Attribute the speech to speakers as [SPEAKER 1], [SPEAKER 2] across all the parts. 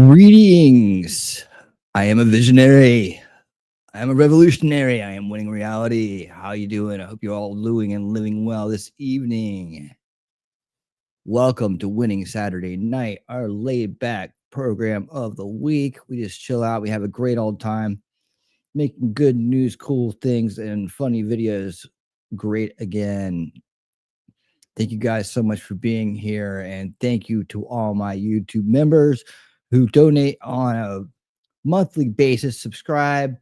[SPEAKER 1] Greetings. I am a visionary. I am a revolutionary. I am winning reality. How you doing? I hope you're all doing and living well this evening. Welcome to Winning Saturday Night, our laid back program of the week. We just chill out. We have a great old time making good news, cool things, and funny videos great again. Thank you guys so much for being here. And thank you to all my YouTube members who donate on a monthly basis, subscribe,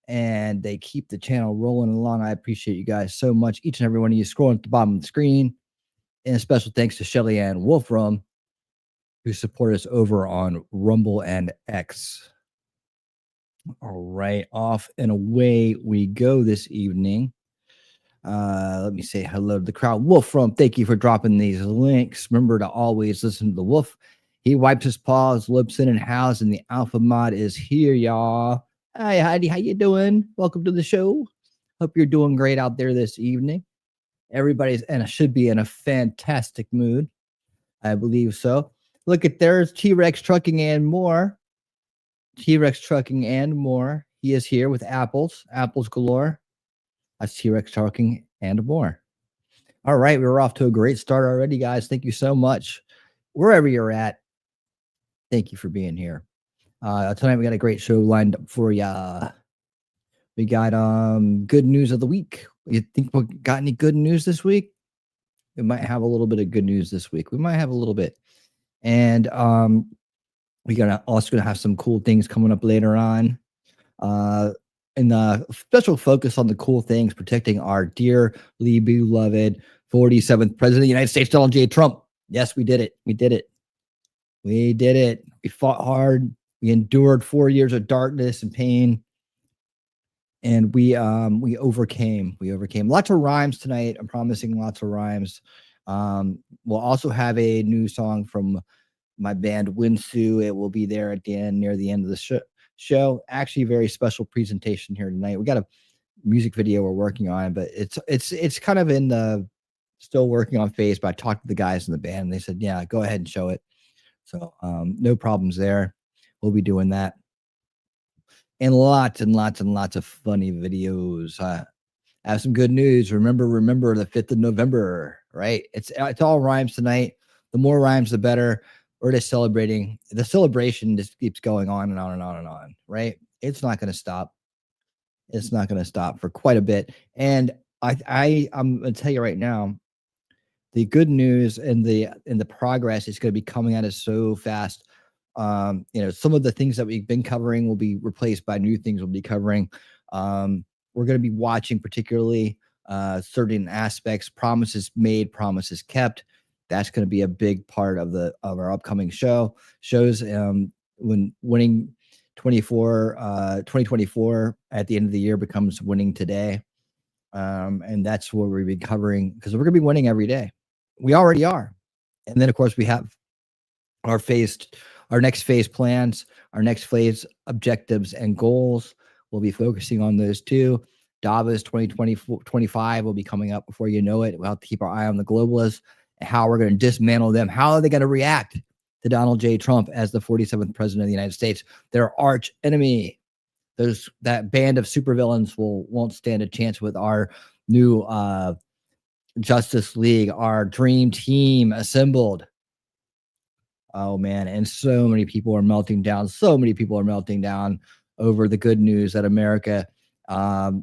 [SPEAKER 1] and they keep the channel rolling along. I appreciate you guys so much. Each and every one of you scrolling at the bottom of the screen. And a special thanks to Shelly Ann Wolfram, who support us over on Rumble and X. All right, off and away we go this evening. Let me say hello to the crowd. Wolfram, thank you for dropping these links. Remember to always listen to the wolf. He wipes his paws, lips in and house, and the alpha mod is here, y'all. Hi, Heidi, how you doing? Welcome to the show. Hope you're doing great out there this evening. Everybody's should be in a fantastic mood. I believe so. Look at there's T-Rex Trucking and More. T-Rex Trucking and More. He is here with apples galore. That's T-Rex Trucking and More. All right, we're off to a great start already, guys. Thank you so much. Wherever you're at, thank you for being here. Tonight we got a great show lined up for ya. We got good news of the week. You think we got any good news this week? We might have a little bit of good news this week. We might have a little bit. And we also gonna have some cool things coming up later on. And the special focus on the cool things protecting our dearly beloved 47th President of the United States, Donald J. Trump. Yes, we did it. We did it. We did it. We fought hard. We endured 4 years of darkness and pain. And we overcame. We overcame. Lots of rhymes tonight. I'm promising lots of rhymes. We'll also have a new song from my band Winsu. It will be there at the end, near the end of the show. Actually, very special presentation here tonight. We got a music video we're working on, but it's kind of in the still working on phase. But I talked to the guys in the band, and they said, "Yeah, go ahead and show it." So no problems there. We'll be doing that, and lots and lots and lots of funny videos. I have some good news. Remember the 5th of November, right? It's all rhymes tonight. The more rhymes, the better. We're just celebrating. The celebration just keeps going on and on and on and on, right? It's not going to stop. It's not going to stop for quite a bit. And I'm going to tell you right now, the good news and the progress is going to be coming at us so fast. Some of the things that we've been covering will be replaced by new things we'll be covering. We're going to be watching particularly certain aspects, promises made, promises kept. That's going to be a big part of our upcoming shows. When winning 2024 at the end of the year becomes winning today. And that's what we'll be covering, because we're going to be winning every day. We already are. And then, of course, we have our next phase plans, our next phase objectives and goals. We'll be focusing on those too. Davos 2025 will be coming up before you know it. We'll have to keep our eye on the globalists, how we're going to dismantle them. How are they going to react to Donald J. Trump as the 47th president of the United States? Their arch enemy. That band of supervillains won't stand a chance with our new Justice League, our dream team assembled. Oh man, and so many people are melting down. So many people are melting down over the good news that America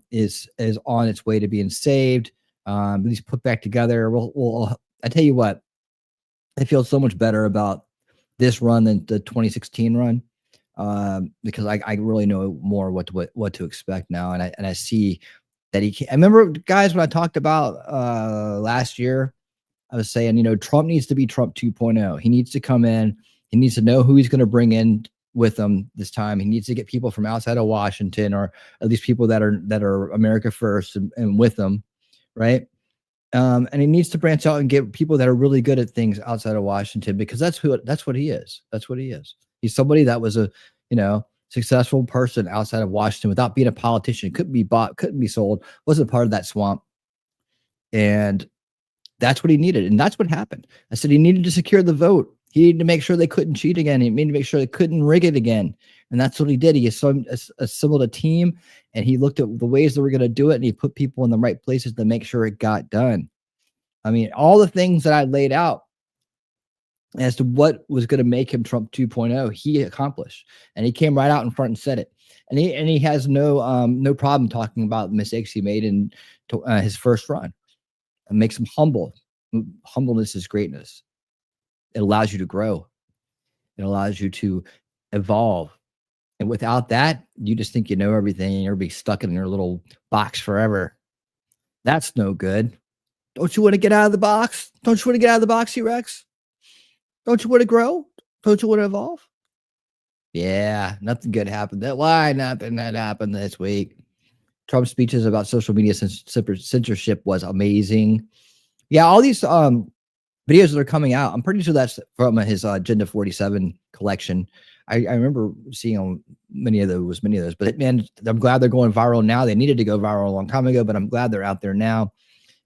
[SPEAKER 1] is on its way to being saved. At least put back together. I tell you what, I feel so much better about this run than the 2016 run, because I really know more what to expect now, and I see that he can. I remember, guys, when I talked about last year, I was saying, Trump needs to be Trump 2.0. He needs to come in. He needs to know who he's going to bring in with him this time. He needs to get people from outside of Washington, or at least people that are America first and with them, right? And he needs to branch out and get people that are really good at things outside of Washington, because that's what he is. That's what he is. He's somebody that was a, successful person outside of Washington without being a politician. Couldn't be bought, couldn't be sold, wasn't part of that swamp. And that's what he needed. And that's what happened. I said he needed to secure the vote. He needed to make sure they couldn't cheat again. He needed to make sure they couldn't rig it again. And that's what he did. He assembled a team, and he looked at the ways that we're going to do it, and he put people in the right places to make sure it got done. I mean, all the things that I laid out as to what was going to make him Trump 2.0, he accomplished, and he came right out in front and said it. And he has no problem talking about the mistakes he made in his first run. It makes him humble. Humbleness is greatness. It allows you to grow. It allows you to evolve. And without that, you just think you know everything, and you'll be stuck in your little box forever. That's no good. Don't you want to get out of the box? Don't you want to get out of the box, T-Rex? Don't you want to grow? Don't you want to evolve? Yeah, nothing good happened. Why nothing that happened this week? Trump's speeches about social media censorship was amazing. Yeah, all these videos that are coming out, I'm pretty sure that's from his Agenda 47 collection. I remember seeing many of those. But man, I'm glad they're going viral now. They needed to go viral a long time ago, but I'm glad they're out there now.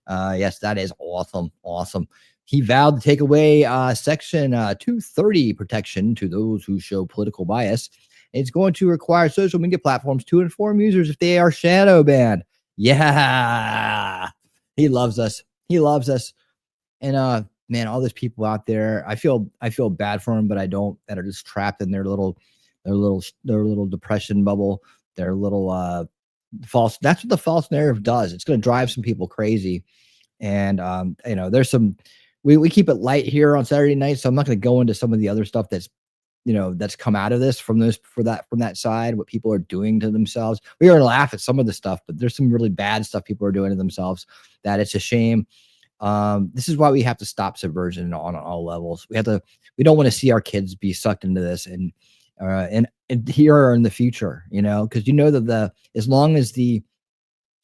[SPEAKER 1] Yes, that is awesome. Awesome. He vowed to take away Section 230 protection to those who show political bias. It's going to require social media platforms to inform users if they are shadow banned. Yeah, he loves us. He loves us. And man, all those people out there, I feel bad for them, but I don't. That are just trapped in their little depression bubble. Their little false. That's what the false narrative does. It's going to drive some people crazy. And there's some. We keep it light here on Saturday night, so I'm not going to go into some of the other stuff that's come out of this from that side, what people are doing to themselves. We are going to laugh at some of the stuff, but there's some really bad stuff people are doing to themselves that it's a shame. This is why we have to stop subversion on all levels. We don't want to see our kids be sucked into this and here or in the future, because that as long as the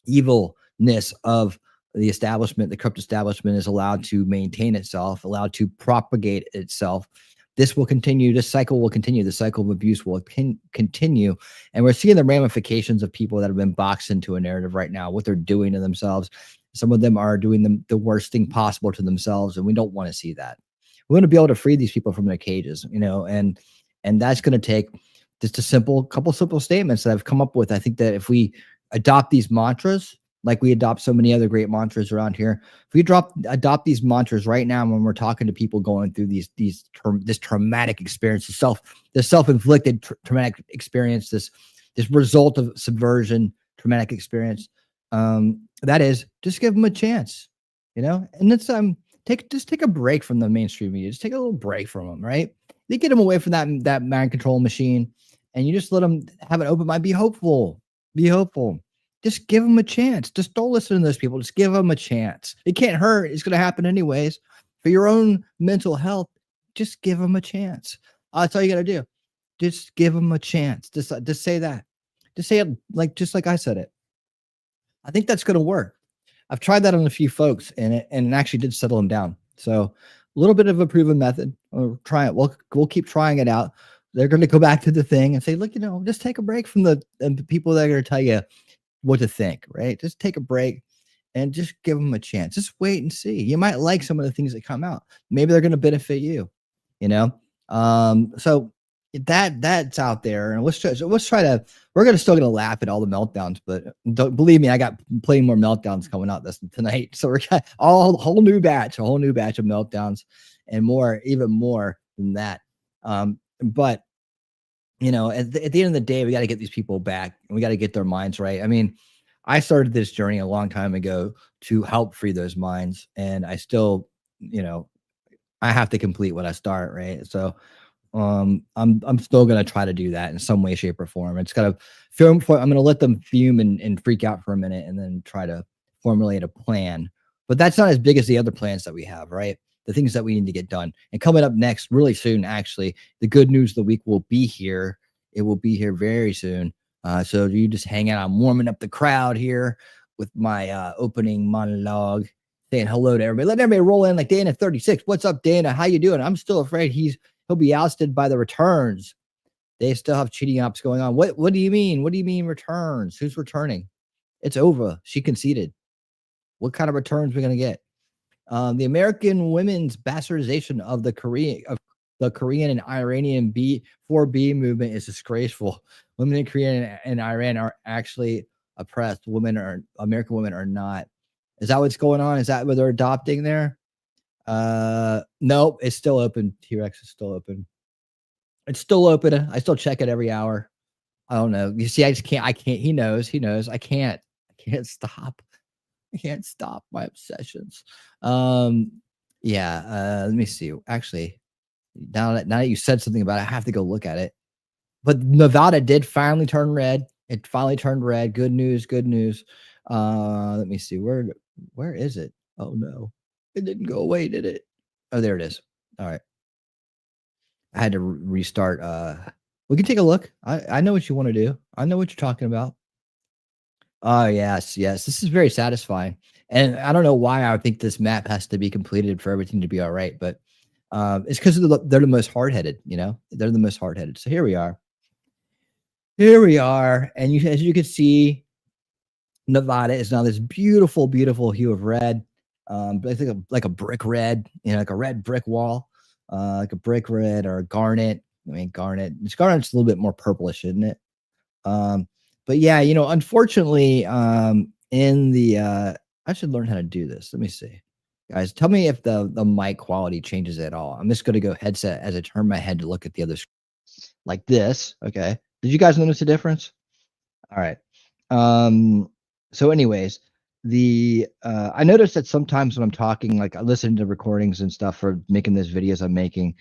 [SPEAKER 1] evilness of the establishment, the corrupt establishment, is allowed to maintain itself, allowed to propagate itself, this will continue. This cycle will continue. The cycle of abuse will continue. And we're seeing the ramifications of people that have been boxed into a narrative right now, what they're doing to themselves. Some of them are doing the worst thing possible to themselves, and we don't want to see that. We want to be able to free these people from their cages, and that's going to take just couple simple statements that I've come up with. I think that if we adopt these mantras, like we adopt so many other great mantras around here, if we adopt these mantras right now when we're talking to people going through this traumatic experience, this self-inflicted traumatic experience, this result of subversion, traumatic experience, that is, just give them a chance, and it's take a break from the mainstream media. Just take a little break from them, right? They get them away from that mind control machine, and you just let them have an open mind. Be hopeful. Just give them a chance. Just don't listen to those people. Just give them a chance. It can't hurt. It's going to happen anyways. For your own mental health, just give them a chance. That's all you got to do. Just give them a chance. Just say that. Just say it just like I said it. I think that's going to work. I've tried that on a few folks, and it actually did settle them down. So a little bit of a proven method. We'll try it. We'll keep trying it out. They're going to go back to the thing and say, look, just take a break from the people that are going to tell you what to think, right? Just take a break and just give them a chance. Just wait and see. You might like some of the things that come out. Maybe they're going to benefit you, So that's out there. And let's try to, we're still going to laugh at all the meltdowns, but don't believe me, I got plenty more meltdowns coming out tonight. So we're got a whole new batch of meltdowns and even more than that. But at the end of the day, we got to get these people back, and we got to get their minds right. I mean, I started this journey a long time ago to help free those minds, and I still, I have to complete what I start, right? So, I'm still gonna try to do that in some way, shape, or form. It's gotta I'm gonna let them fume and freak out for a minute, and then try to formulate a plan. But that's not as big as the other plans that we have, right? The things that we need to get done. And coming up next, really soon, actually, the good news of the week will be here. It will be here very soon. So you just hang out. I'm warming up the crowd here with my opening monologue, saying hello to everybody. Let everybody roll in like Dana 36. What's up, Dana? How you doing? I'm still afraid he'll be ousted by the returns. They still have cheating ops going on. What do you mean? What do you mean returns? Who's returning? It's over. She conceded. What kind of returns are we going to get? The American women's bastardization of the Korean The Korean and Iranian B4B movement is disgraceful. Women in Korea and Iran are actually oppressed. American women are not. Is that what's going on? Is that what they're adopting there? Nope, it's still open. T-Rex is still open. It's still open. I still check it every hour. I don't know. You see, I can't. He knows. I can't stop. I can't stop my obsessions. Yeah. Let me see. Actually, now that you said something about it, I have to go look at it. But Nevada did finally turn red. It finally turned red. Good news. Good news. Let me see. Where is it? Oh no, it didn't go away, did it? Oh, there it is. All right. I had to restart. We can take a look. I know what you want to do. I know what you're talking about. Oh yes, yes. This is very satisfying. And I don't know why I think this map has to be completed for everything to be all right, but it's because they're the most hard headed. They're the most hard headed. So here we are. Here we are, and as you can see, Nevada is now this beautiful, beautiful hue of red. But I think like a brick red, like a red brick wall, like a brick red or a garnet. I mean, garnet. Garnet's a little bit more purplish, isn't it? Um, but yeah, unfortunately, in the I should learn how to do this. Let me see. Guys, tell me if the mic quality changes at all. I'm just gonna go headset as I turn my head to look at the other screen. Like this. Okay. Did you guys notice a difference? All right. So anyways, the I noticed that sometimes when I'm talking, like I listen to recordings and stuff for making these videos I'm making,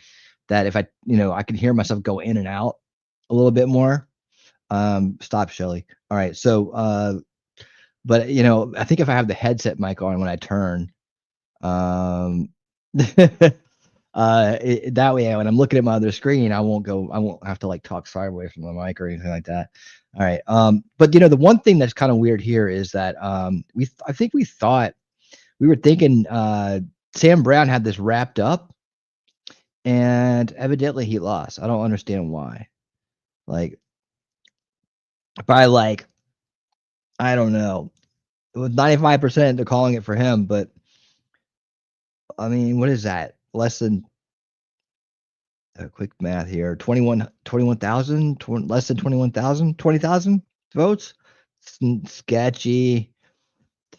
[SPEAKER 1] that if I can hear myself go in and out a little bit more. Stop, Shelly. All right. So, but I think if I have the headset mic on when I turn, um, that way when I'm looking at my other screen, I won't have to like talk sideways from the mic or anything like that. All right. But the one thing that's kind of weird here is that I think we were thinking Sam Brown had this wrapped up, and evidently he lost. I don't understand why. Like by like I don't know. With 95%, they're calling it for him, but I mean, what is that? Less than quick math here 21,000, less than 21,000, 20,000 votes. Sketchy,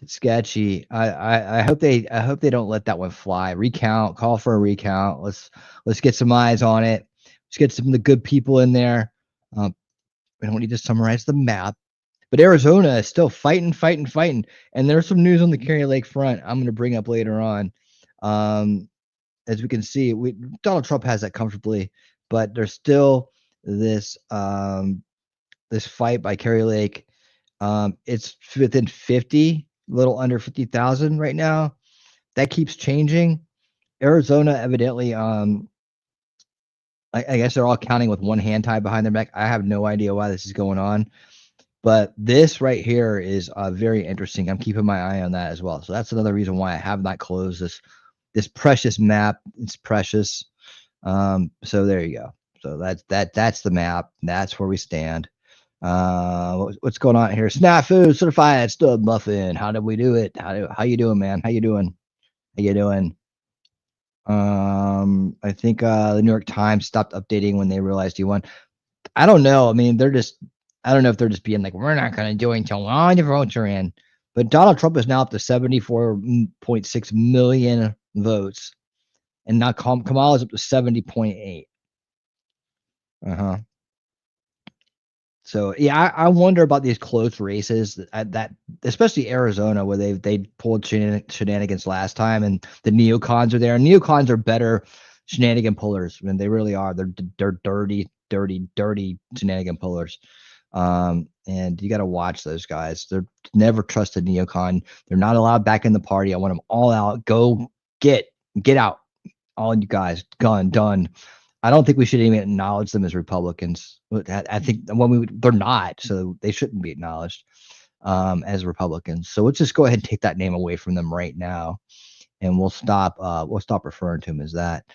[SPEAKER 1] sketchy. I hope they don't let that one fly. Recount, call for a recount. Let's get some eyes on it. Let's get some of the good people in there. We don't need to summarize the map, but Arizona is still fighting, fighting, fighting. And there's some news on the Carrie Lake front I'm going to bring up later on. As we can see, Donald Trump has that comfortably, but there's still this this fight by Carrie Lake. It's within 50, a little under 50,000 right now. That keeps changing. Arizona evidently, I guess they're all counting with one hand tied behind their back. I have no idea why this is going on, but this right here is very interesting. I'm keeping my eye on that as well. So that's another reason why I have not closed this precious map. It's precious. So there you go. So that's the map. That's where we stand. What's going on here? Snafu certified stub muffin. How did we do it? How you doing, man? How you doing? How you doing? I think the New York Times stopped updating when they realized he won. I don't know. I mean, I don't know if they're just being like, we're not going to do it until all the votes are in. But Donald Trump is now up to 74.6 million votes. And now Kamala is up to 70.8. So yeah, I wonder about these close races that especially Arizona where they pulled shenanigans last time, and the neocons are there. And neocons are better shenanigan pullers. I mean, they really are. They're dirty, dirty, dirty shenanigan pullers. And you got to watch those guys. They're never trust a neocon. They're not allowed back in the party. I want them all out. Go get out. All you guys, done. I don't think we should even acknowledge them as Republicans. I think they're not, so they shouldn't be acknowledged as Republicans. So let's just go ahead and take that name away from them right now, and we'll stop referring to them as that.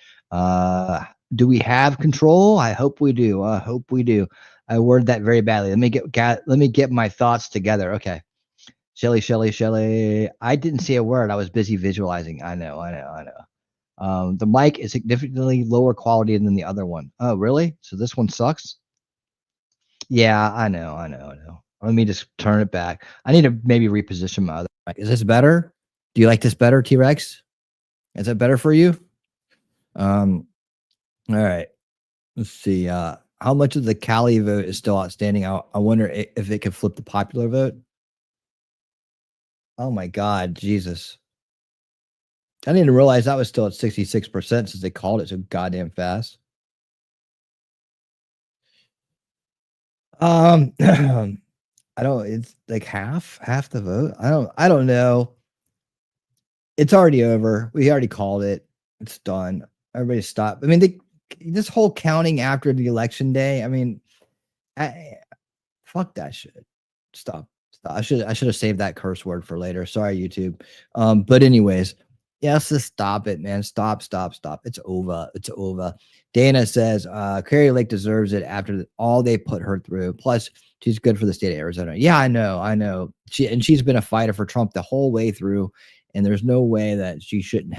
[SPEAKER 1] Do we have control? I hope we do. I hope we do. I worded that very badly. Let me get my thoughts together. Okay. Shelly. I didn't say a word. I was busy visualizing. I know. The mic is significantly lower quality than the other one. Oh, really? So this one sucks? Yeah, I know. Let me just turn it back. I need to maybe reposition my other mic. Is this better? Do you like this better, T-Rex? Is that better for you? All right. Let's see. How much of the Cali vote is still outstanding? I wonder if it could flip the popular vote. Oh my God, Jesus! I didn't realize that was still at 66% since they called it so goddamn fast. I don't. It's like half the vote. I don't know. It's already over. We already called it. It's done. Everybody stop. I mean, this whole counting after the election day. I mean, I, fuck that shit. Stop. Stop. I should have saved that curse word for later. Sorry, YouTube. But anyways, yes, just stop it, man. Stop. It's over. It's over. Dana says, Carrie Lake deserves it after all they put her through. Plus, she's good for the state of Arizona. Yeah, I know. She's been a fighter for Trump the whole way through, and there's no way that she shouldn't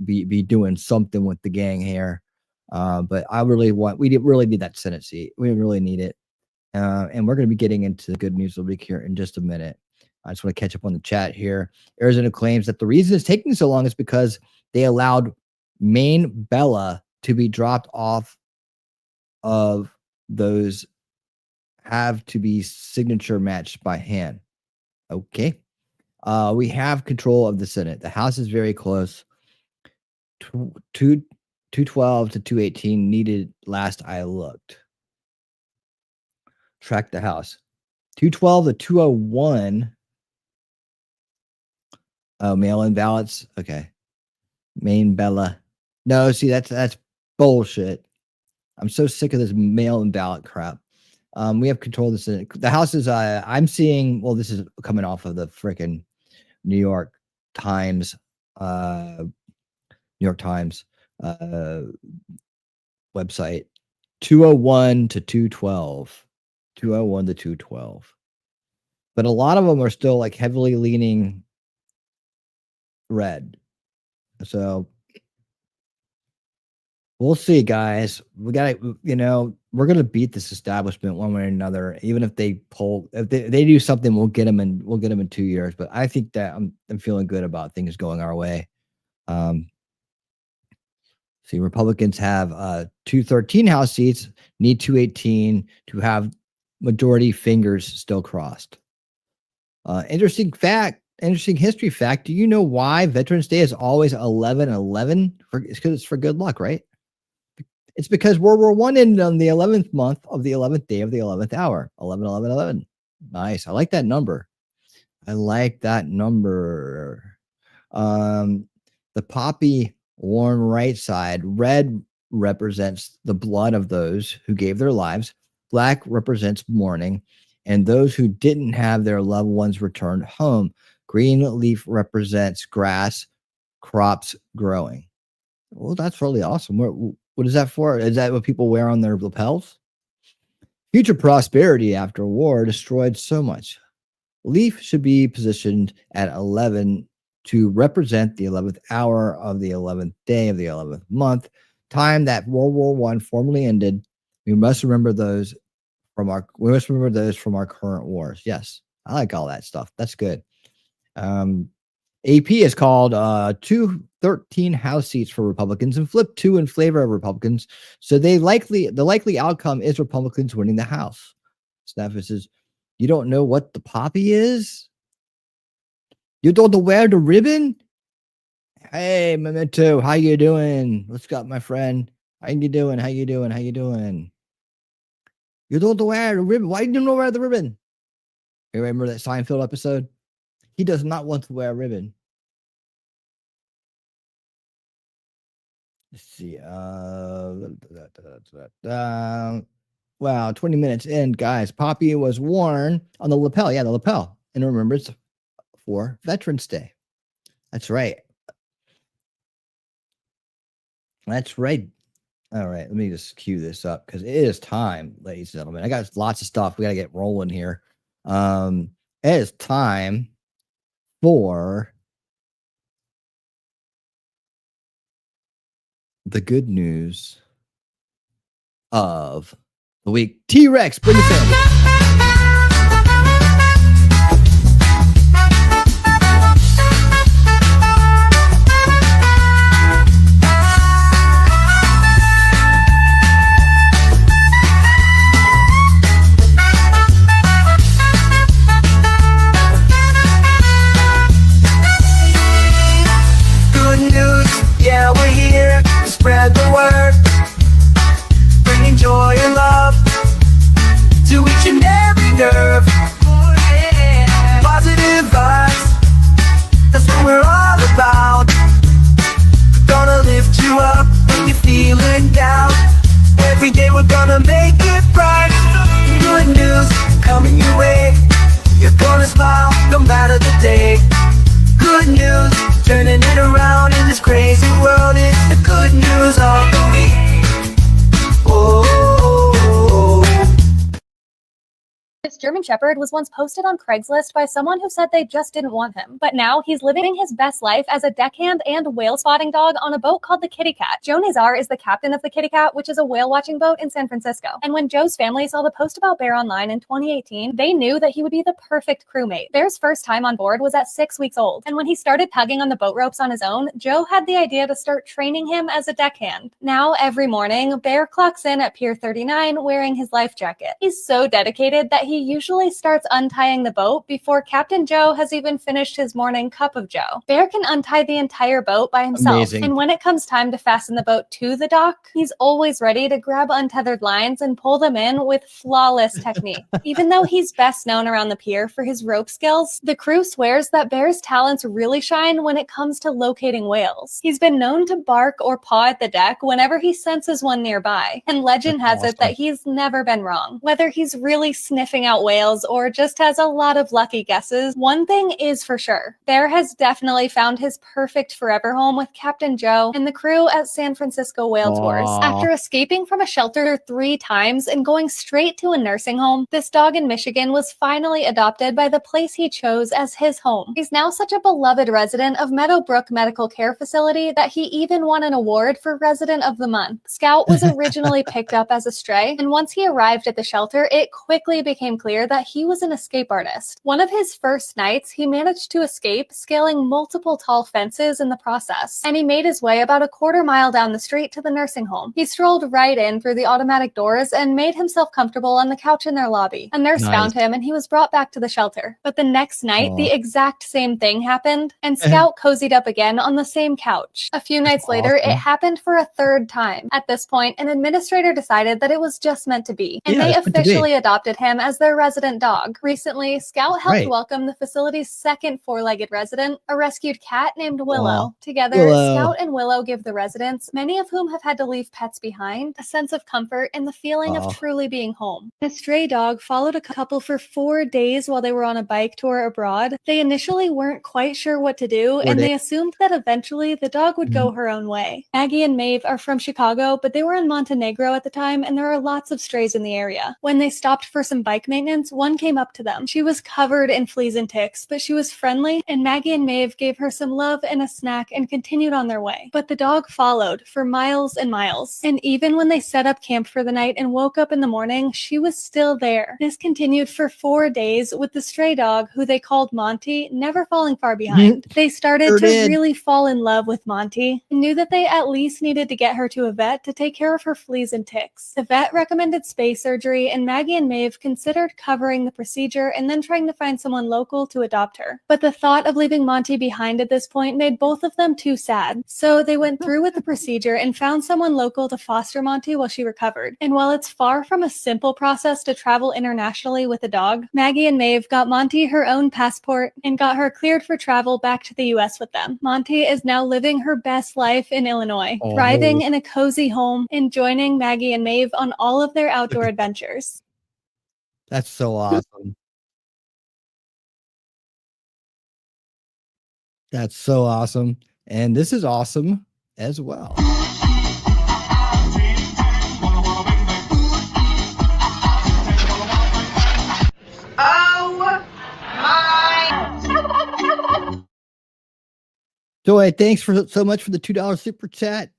[SPEAKER 1] be doing something with the gang here. But we really need that Senate seat. We really need it. And we're going to be getting into the good news of the week here in just a minute. I just want to catch up on the chat here. Arizona claims that the reason it's taking so long is because they allowed Maine Bella to be dropped off of those have to be signature matched by hand. Okay. We have control of the Senate. The House is very close. 212 to 218 needed last I looked. Track the House. 212 to 201. Oh, mail-in ballots. Okay. Maine Bella. No, see, that's bullshit. I'm so sick of this mail-in ballot crap. We have control of the Senate. The House is I'm seeing, well, this is coming off of the freaking New York Times, New York Times website. 201 to 212. 201 to 212. But a lot of them are still like heavily leaning red. So we'll see, guys. We got to, we're going to beat this establishment one way or another. Even if they do something, we'll get them in 2 years. But I think that I'm feeling good about things going our way. See, Republicans have 213 House seats, need 218 to have majority fingers still crossed. Interesting history fact. Do you know why Veterans Day is always 11/11? It's because it's for good luck, right? It's because World War I ended on the 11th month of the 11th day of the 11th hour. 11/11/11. Nice. I like that number. The poppy worn right side, red represents the blood of those who gave their lives. Black represents mourning and those who didn't have their loved ones returned home. Green leaf represents grass, crops growing. Well, that's really awesome. What is that for? Is that what people wear on their lapels? Future prosperity after war destroyed so much. Leaf should be positioned at 11 to represent the 11th hour of the 11th day of the 11th month, time that World War I formally ended. We must remember those from our current wars. Yes, I like all that stuff. That's good. AP is called 213 House seats for Republicans and flip 2 in favor of Republicans. So the likely outcome is Republicans winning the House. Snapper says, you don't know what the poppy is? You don't wear the ribbon? Hey, Memento, how you doing? What's up, my friend? How you doing? You don't wear the ribbon. Why do you not wear the ribbon? You remember that Seinfeld episode? He does not want to wear a ribbon. Let's see. Wow, 20 minutes in, guys. Poppy was worn on the lapel. Yeah, the lapel. And remember, it's for Veterans Day. That's right. All right, let me just cue this up because it is time, ladies and gentlemen. I got lots of stuff. We got to get rolling here. It is time for the good news of the week. T-Rex, bring us in.
[SPEAKER 2] Spread the word, bringing joy and love to each and every nerve. Positive vibes, that's what we're all about. Gonna lift you up when you're feeling down. Every day we're gonna make it bright. Good news coming your way. You're gonna smile no matter the day. Good news, turning it around in this crazy world. It's the good news of the week. Oh, oh, oh, oh.
[SPEAKER 3] This German Shepherd was once posted on Craigslist by someone who said they just didn't want him. But now he's living his best life as a deckhand and whale spotting dog on a boat called the Kitty Cat. Joe Nazar is the captain of the Kitty Cat, which is a whale watching boat in San Francisco. And when Joe's family saw the post about Bear online in 2018, they knew that he would be the perfect crewmate. Bear's first time on board was at 6 weeks old. And when he started tugging on the boat ropes on his own, Joe had the idea to start training him as a deckhand. Now, every morning, Bear clocks in at Pier 39 wearing his life jacket. He's so dedicated that he usually starts untying the boat before Captain Joe has even finished his morning cup of joe. Bear can untie the entire boat by himself.
[SPEAKER 1] Amazing.
[SPEAKER 3] And when it comes time to fasten the boat to the dock, he's always ready to grab untethered lines and pull them in with flawless technique. Even though he's best known around the pier for his rope skills, the crew swears that Bear's talents really shine when it comes to locating whales. He's been known to bark or paw at the deck whenever he senses one nearby, and legend has it that he's never been wrong. Whether he's really sniffing out whales or just has a lot of lucky guesses, one thing is for sure. Bear has definitely found his perfect forever home with Captain Joe and the crew at San Francisco Whale Tours. After escaping from a shelter 3 times and going straight to a nursing home, this dog in Michigan was finally adopted by the place he chose as his home. He's now such a beloved resident of Meadowbrook Medical Care Facility that he even won an award for Resident of the Month. Scout was originally picked up as a stray, and once he arrived at the shelter, it quickly became clear that he was an escape artist. One of his first nights, he managed to escape, scaling multiple tall fences in the process, and he made his way about a 1/4 mile down the street to the nursing home. He strolled right in through the automatic doors and made himself comfortable on the couch in their lobby. A nurse found him and he was brought back to the shelter. But the next night, the exact same thing happened, and Scout cozied up again on the same couch. A few nights later, it happened for a 3rd time. At this point, an administrator decided that it was just meant to be, and they officially adopted him as their resident dog. Recently, Scout helped welcome the facility's 2nd 4-legged resident, a rescued cat named Willow. Together, Scout and Willow give the residents, many of whom have had to leave pets behind, a sense of comfort and the feeling of truly being home. The stray dog followed a couple for 4 days while they were on a bike tour abroad. They initially weren't quite sure what to do, and they assumed that eventually the dog would go her own way. Maggie and Maeve are from Chicago, but they were in Montenegro at the time, and there are lots of strays in the area. When they stopped for some bike maintenance, one came up to them. She was covered in fleas and ticks, but she was friendly, and Maggie and Maeve gave her some love and a snack and continued on their way. But the dog followed for miles and miles, and even when they set up camp for the night and woke up in the morning, she was still there. This continued for 4 days with the stray dog, who they called Monty, never falling far behind. They started to really fall in love with Monty and knew that they at least needed to get her to a vet to take care of her fleas and ticks. The vet recommended space surgery, and Maggie and Maeve considered covering the procedure and then trying to find someone local to adopt her. But the thought of leaving Monty behind at this point made both of them too sad. So they went through with the procedure and found someone local to foster Monty while she recovered. And while it's far from a simple process to travel internationally with a dog, Maggie and Maeve got Monty her own passport and got her cleared for travel back to the US with them. Monty is now living her best life in Illinois, thriving in a cozy home and joining Maggie and Maeve on all of their outdoor adventures.
[SPEAKER 1] That's so awesome. That's so awesome. And this is awesome as well. Joy, thanks so much for the $2 super chat.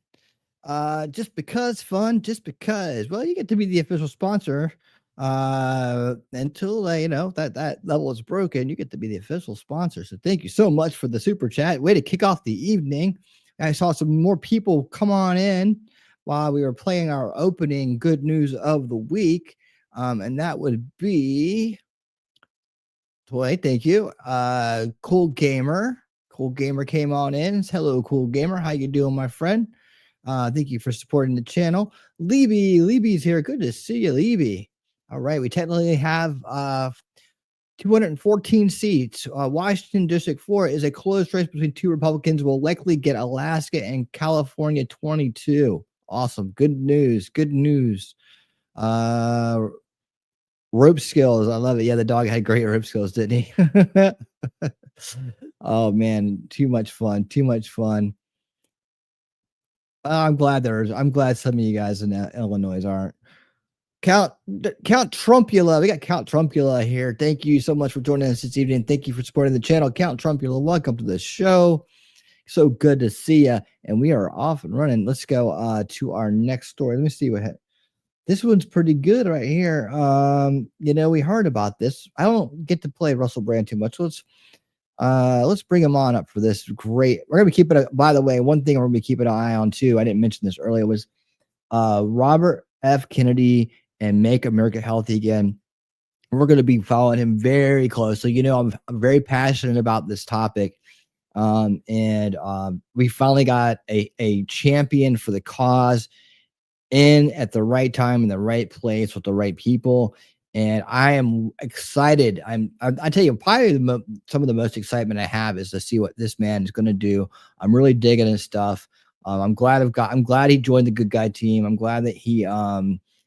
[SPEAKER 1] Just because fun, just because. Well, you get to be the official sponsor. Until that level is broken, you get to be the official sponsor. So thank you so much for the super chat. Way to kick off the evening. I saw some more people come on in while we were playing our opening good news of the week. And that would be Toy, thank you. Cool Gamer. Cool Gamer came on in. Hello, Cool Gamer. How you doing, my friend? Thank you for supporting the channel. Leeby's here. Good to see you, Leeby. All right, we technically have 214 seats. Washington District 4 is a close race between two Republicans. Will likely get Alaska and California 22. Awesome. Good news. Good news. Rope skills. I love it. Yeah, the dog had great rope skills, didn't he? Oh man, too much fun. Too much fun. I'm glad some of you guys in Illinois aren't. Count Trumpula. We got Count Trumpula here. Thank you so much for joining us this evening. Thank you for supporting the channel. Count Trumpula, welcome to the show. So good to see you. And we are off and running. Let's go to our next story. Let me see what this one's pretty good right here. We heard about this. I don't get to play Russell Brand too much. Let's bring him on up for this. Great. We're gonna be keeping it. By the way, one thing we're gonna be keeping an eye on too. I didn't mention this earlier. Was Robert F. Kennedy and Make America Healthy Again. We're gonna be following him very closely. I'm very passionate about this topic, and we finally got a champion for the cause in at the right time in the right place with the right people. And I am excited. I tell you, probably some of the most excitement I have is to see what this man is going to do. I'm really digging his stuff. I'm glad he joined the good guy team. I'm glad that he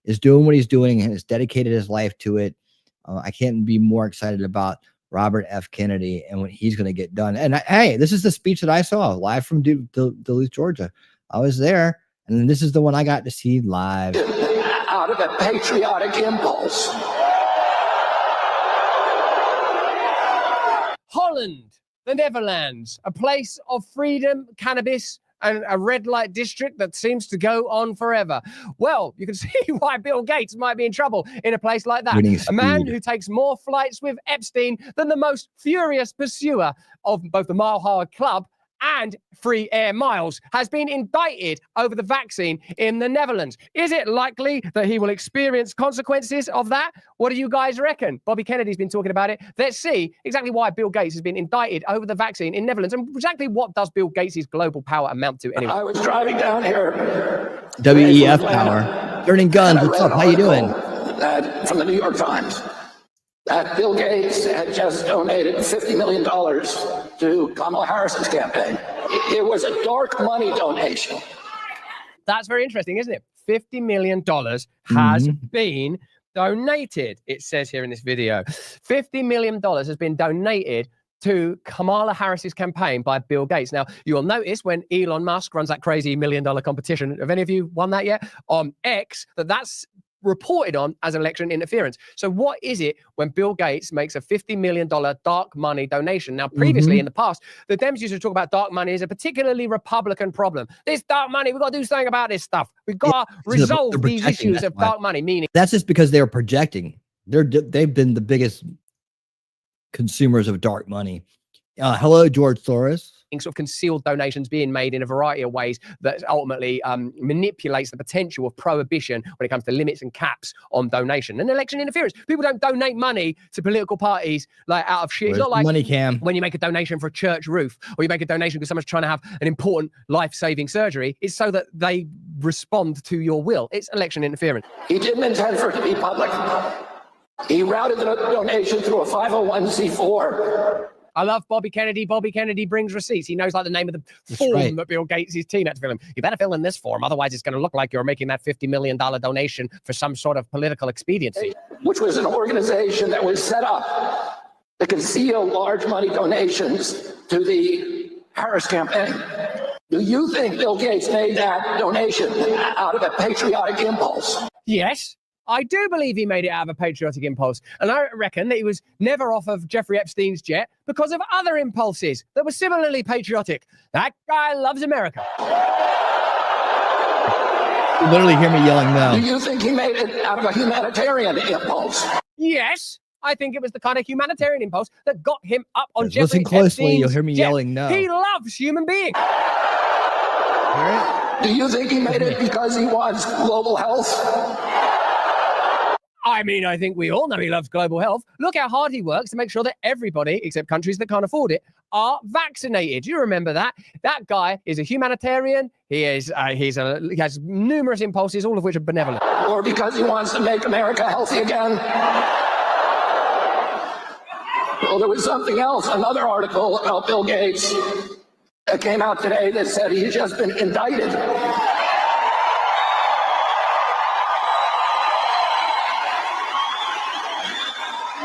[SPEAKER 1] is doing what he's doing and has dedicated his life to it. I can't be more excited about Robert F. Kennedy and what he's going to get done. And hey, this is the speech that I saw live from Duluth, Georgia. I was there, and this is the one I got to see live.
[SPEAKER 4] Out of a patriotic impulse.
[SPEAKER 5] Holland, the Netherlands, a place of freedom, cannabis, and a red light district that seems to go on forever. Well, you can see why Bill Gates might be in trouble in a place like that. A man who takes more flights with Epstein than the most furious pursuer of both the Mile High Club and free air miles has been indicted over the vaccine in the Netherlands. Is it likely that he will experience consequences of that? What do you guys reckon? Bobby Kennedy's been talking about it. Let's see exactly why Bill Gates has been indicted over the vaccine in Netherlands, and exactly what does Bill Gates' global power amount to anyway.
[SPEAKER 4] I was driving down here.
[SPEAKER 1] WEF power. Turning guns. What's up? How you doing?
[SPEAKER 4] From the New York Times. That Bill Gates had just donated $50 million to Kamala Harris's campaign. It was a dark money donation.
[SPEAKER 5] That's very interesting, isn't it? $50 million has been donated, it says here in this video. $50 million has been donated to Kamala Harris's campaign by Bill Gates. Now, you'll notice when Elon Musk runs that crazy $1 million competition, have any of you won that yet? On X, that's reported on as election interference. So what is it when Bill Gates makes a $50 million dark money donation? Now, previously in the past, the Dems used to talk about dark money as a particularly Republican problem. This dark money, we've got to do something about this stuff. We've got to resolve these issues of dark money, meaning...
[SPEAKER 1] That's just because they're projecting. They've been the biggest consumers of dark money. Hello, George Soros.
[SPEAKER 5] Sort of concealed donations being made in a variety of ways that ultimately manipulates the potential of prohibition when it comes to limits and caps on donation and election interference. People don't donate money to political parties like out of shit. It's not like
[SPEAKER 1] money cam
[SPEAKER 5] when you make a donation for a church roof or you make a donation because someone's trying to have an important life-saving surgery. It's so that they respond to your will. It's election interference.
[SPEAKER 4] He didn't intend for it to be public. He routed the donation through a 501c4.
[SPEAKER 5] I love Bobby Kennedy. Bobby Kennedy brings receipts. He knows like the name of the form that Bill Gates' team had to fill in. You better fill in this form, otherwise it's going to look like you're making that $50 million donation for some sort of political expediency.
[SPEAKER 4] Which was an organization that was set up to conceal large money donations to the Harris campaign. Do you think Bill Gates made that donation out of a patriotic impulse?
[SPEAKER 5] Yes. I do believe he made it out of a patriotic impulse. And I reckon that he was never off of Jeffrey Epstein's jet because of other impulses that were similarly patriotic. That guy loves America.
[SPEAKER 1] You literally hear me yelling
[SPEAKER 4] Do
[SPEAKER 1] no.
[SPEAKER 4] you think he made it out of a humanitarian impulse?
[SPEAKER 5] Yes, I think it was the kind of humanitarian impulse that got him up on
[SPEAKER 1] Listen
[SPEAKER 5] Jeffrey
[SPEAKER 1] closely, you'll
[SPEAKER 5] Epstein's
[SPEAKER 1] hear me
[SPEAKER 5] jet.
[SPEAKER 1] yelling no.
[SPEAKER 5] He loves human beings.
[SPEAKER 1] Hear it?
[SPEAKER 4] Do you think he made it because he wants global health?
[SPEAKER 5] I mean, I think we all know he loves global health. Look how hard he works to make sure that everybody, except countries that can't afford it, are vaccinated. You remember that? That guy is a humanitarian. He has numerous impulses, all of which are benevolent.
[SPEAKER 4] Or because he wants to make America healthy again? Well, there was something else, another article about Bill Gates that came out today that said he's just been indicted.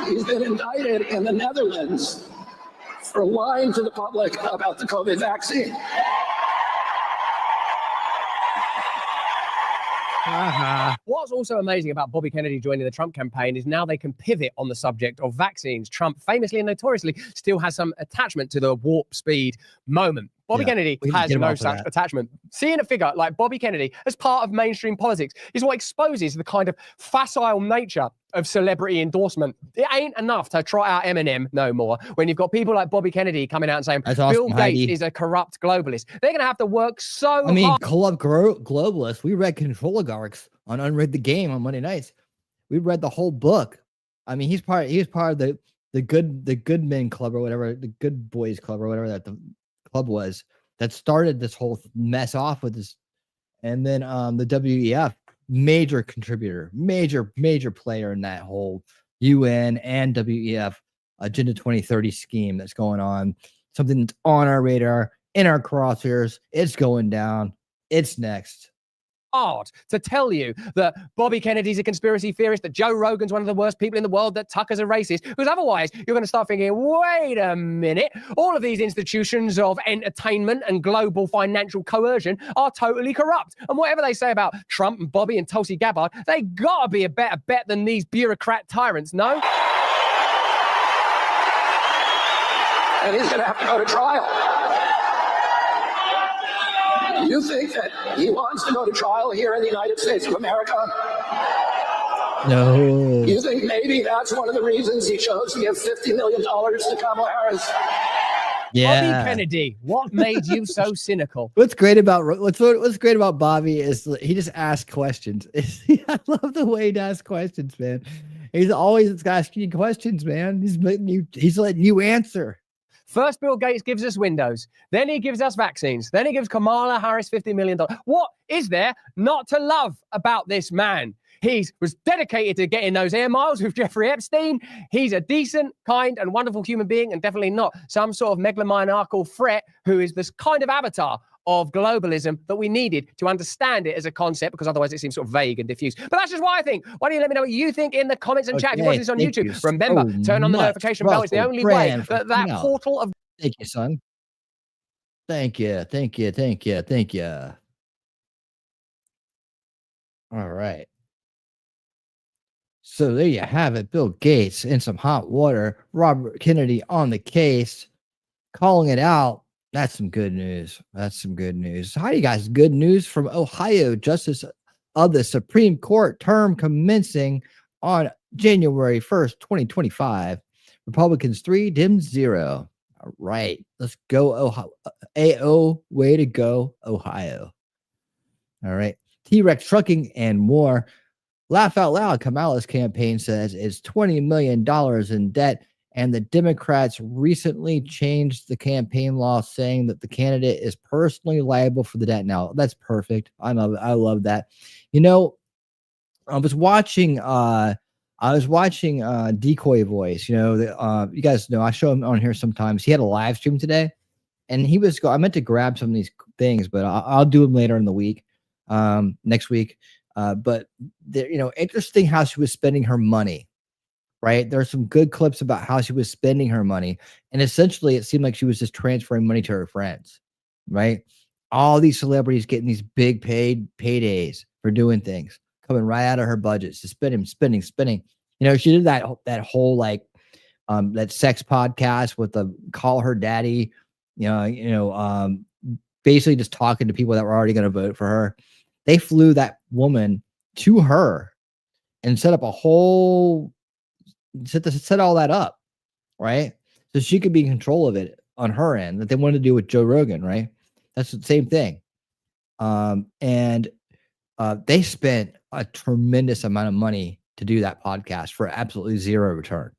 [SPEAKER 4] He's been indicted in the Netherlands for lying to the public about the COVID vaccine.
[SPEAKER 5] What's also amazing about Bobby Kennedy joining the Trump campaign is now they can pivot on the subject of vaccines. Trump famously and notoriously still has some attachment to the warp speed moment. Bobby Kennedy
[SPEAKER 1] we need to
[SPEAKER 5] has
[SPEAKER 1] get him
[SPEAKER 5] no
[SPEAKER 1] off of
[SPEAKER 5] such
[SPEAKER 1] that.
[SPEAKER 5] attachment. Seeing a figure like Bobby Kennedy as part of mainstream politics is what exposes the kind of facile nature of celebrity endorsement. It ain't enough to trot out Eminem no more when you've got people like Bobby Kennedy coming out and saying
[SPEAKER 1] That's awesome,
[SPEAKER 5] Bill Gates
[SPEAKER 1] Heidi.
[SPEAKER 5] is a corrupt globalist. They're going to have to work so
[SPEAKER 1] I mean,
[SPEAKER 5] hard.
[SPEAKER 1] globalists. We read Control Oligarchs on Unread the Game on Monday nights. We read the whole book. I mean, he was part of the good men club or whatever, the good boys club or whatever that the club was that started this whole mess off with this. And then the WEF, major contributor, major player in that whole UN and WEF Agenda 2030 scheme that's going on. Something that's on our radar, in our crosshairs. It's going down. It's next.
[SPEAKER 5] Hard to tell you that Bobby Kennedy's a conspiracy theorist, that Joe Rogan's one of the worst people in the world, that Tucker's a racist, because otherwise you're going to start thinking, wait a minute, all of these institutions of entertainment and global financial coercion are totally corrupt. And whatever they say about Trump and Bobby and Tulsi Gabbard, they gotta be a better bet than these bureaucrat tyrants, no?
[SPEAKER 4] And he's going to have to go to trial. You think that he wants to go to trial here in the United States of America?
[SPEAKER 1] No.
[SPEAKER 4] You think maybe that's one of the reasons he chose to give $50 million to Kamala Harris?
[SPEAKER 1] Yeah.
[SPEAKER 5] Bobby Kennedy, what made you so cynical?
[SPEAKER 1] What's great about Bobby is he just asks questions. I love the way he asks questions, man. He's always asking you questions, man. He's letting you answer.
[SPEAKER 5] First, Bill Gates gives us Windows. Then he gives us vaccines. Then he gives Kamala Harris $50 million. What is there not to love about this man? He was dedicated to getting those air miles with Jeffrey Epstein. He's a decent, kind, and wonderful human being, and definitely not some sort of megalomaniacal threat who is this kind of avatar of globalism that we needed to understand it as a concept, because otherwise it seems sort of vague and diffuse. But that's just what I think. Why don't you let me know what you think in the comments and chat if you watch this on YouTube? Remember, turn on the notification bell. It's the only way that portal of...
[SPEAKER 1] Thank you, son. Thank you. All right. So there you have it. Bill Gates in some hot water. Robert Kennedy on the case, calling it out. That's some good news. Hi, you guys. Good news from Ohio. Justice of the Supreme Court term commencing on January 1st, 2025. Republicans 3, Dems 0. All right. Let's go, Ohio. AO, way to go, Ohio. All right. T-Rex Trucking and more. Laugh out loud. Kamala's campaign says it's $20 million in debt. And the Democrats recently changed the campaign law, saying that the candidate is personally liable for the debt. Now, that's perfect. I love that. You know, I was watching Decoy Voice. You know, you guys know I show him on here sometimes. He had a live stream today, and I meant to grab some of these things, but I'll do them later in the week, next week. But interesting how she was spending her money. Right. There's some good clips about how she was spending her money. And essentially, it seemed like she was just transferring money to her friends. Right. All these celebrities getting these big paydays for doing things coming right out of her budgets to spending. You know, she did that whole that sex podcast with the Call Her Daddy, basically just talking to people that were already going to vote for her. They flew that woman to her and set up a whole set all that up, right? So she could be in control of it on her end, that they wanted to do with Joe Rogan, right? That's the same thing. And they spent a tremendous amount of money to do that podcast for absolutely zero return.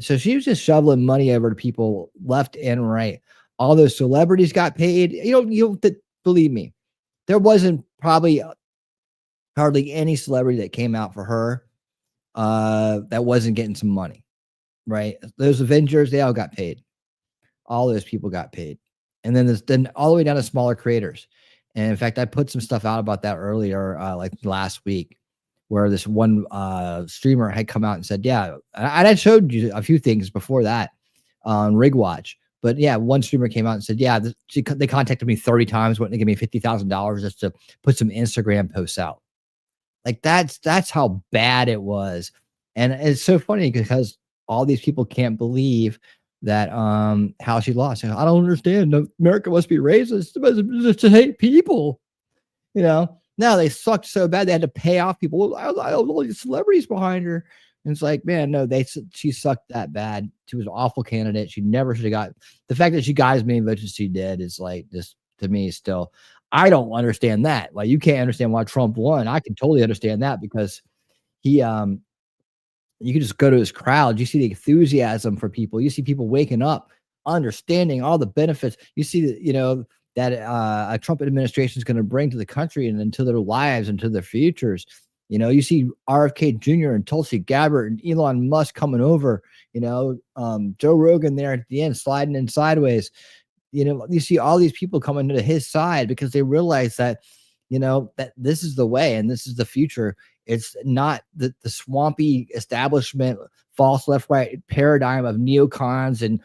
[SPEAKER 1] So she was just shoveling money over to people left and right. All those celebrities got paid. You don't believe me. There wasn't probably hardly any celebrity that came out for her that wasn't getting some money, right? Those Avengers, they all got paid. All those people got paid. And then all the way down to smaller creators. And in fact, I put some stuff out about that earlier, like last week, where this one streamer had come out and said, yeah, and I showed you a few things before that on RigWatch. But yeah, one streamer came out and said, yeah, they contacted me 30 times, wanting to give me $50,000 just to put some Instagram posts out. Like that's how bad it was. And it's so funny because all these people can't believe that how she lost. I don't understand. America must be racist. It must to hate people. No, they sucked so bad they had to pay off people. I all these celebrities behind her. And it's like, man, no, she sucked that bad. She was an awful candidate. She never should have got the fact that she got as many votes as she did is like this to me still. I don't understand that. Like, you can't understand why Trump won. I can totally understand that because he you can just go to his crowd. You see the enthusiasm for people. You see people waking up, understanding all the benefits. You see that, that a Trump administration is going to bring to the country and into their lives and to their futures. You see RFK Jr. and Tulsi Gabbard and Elon Musk coming over, Joe Rogan there at the end, sliding in sideways. You see all these people coming to his side because they realize that, that this is the way and this is the future. It's not the swampy establishment, false left-right paradigm of neocons and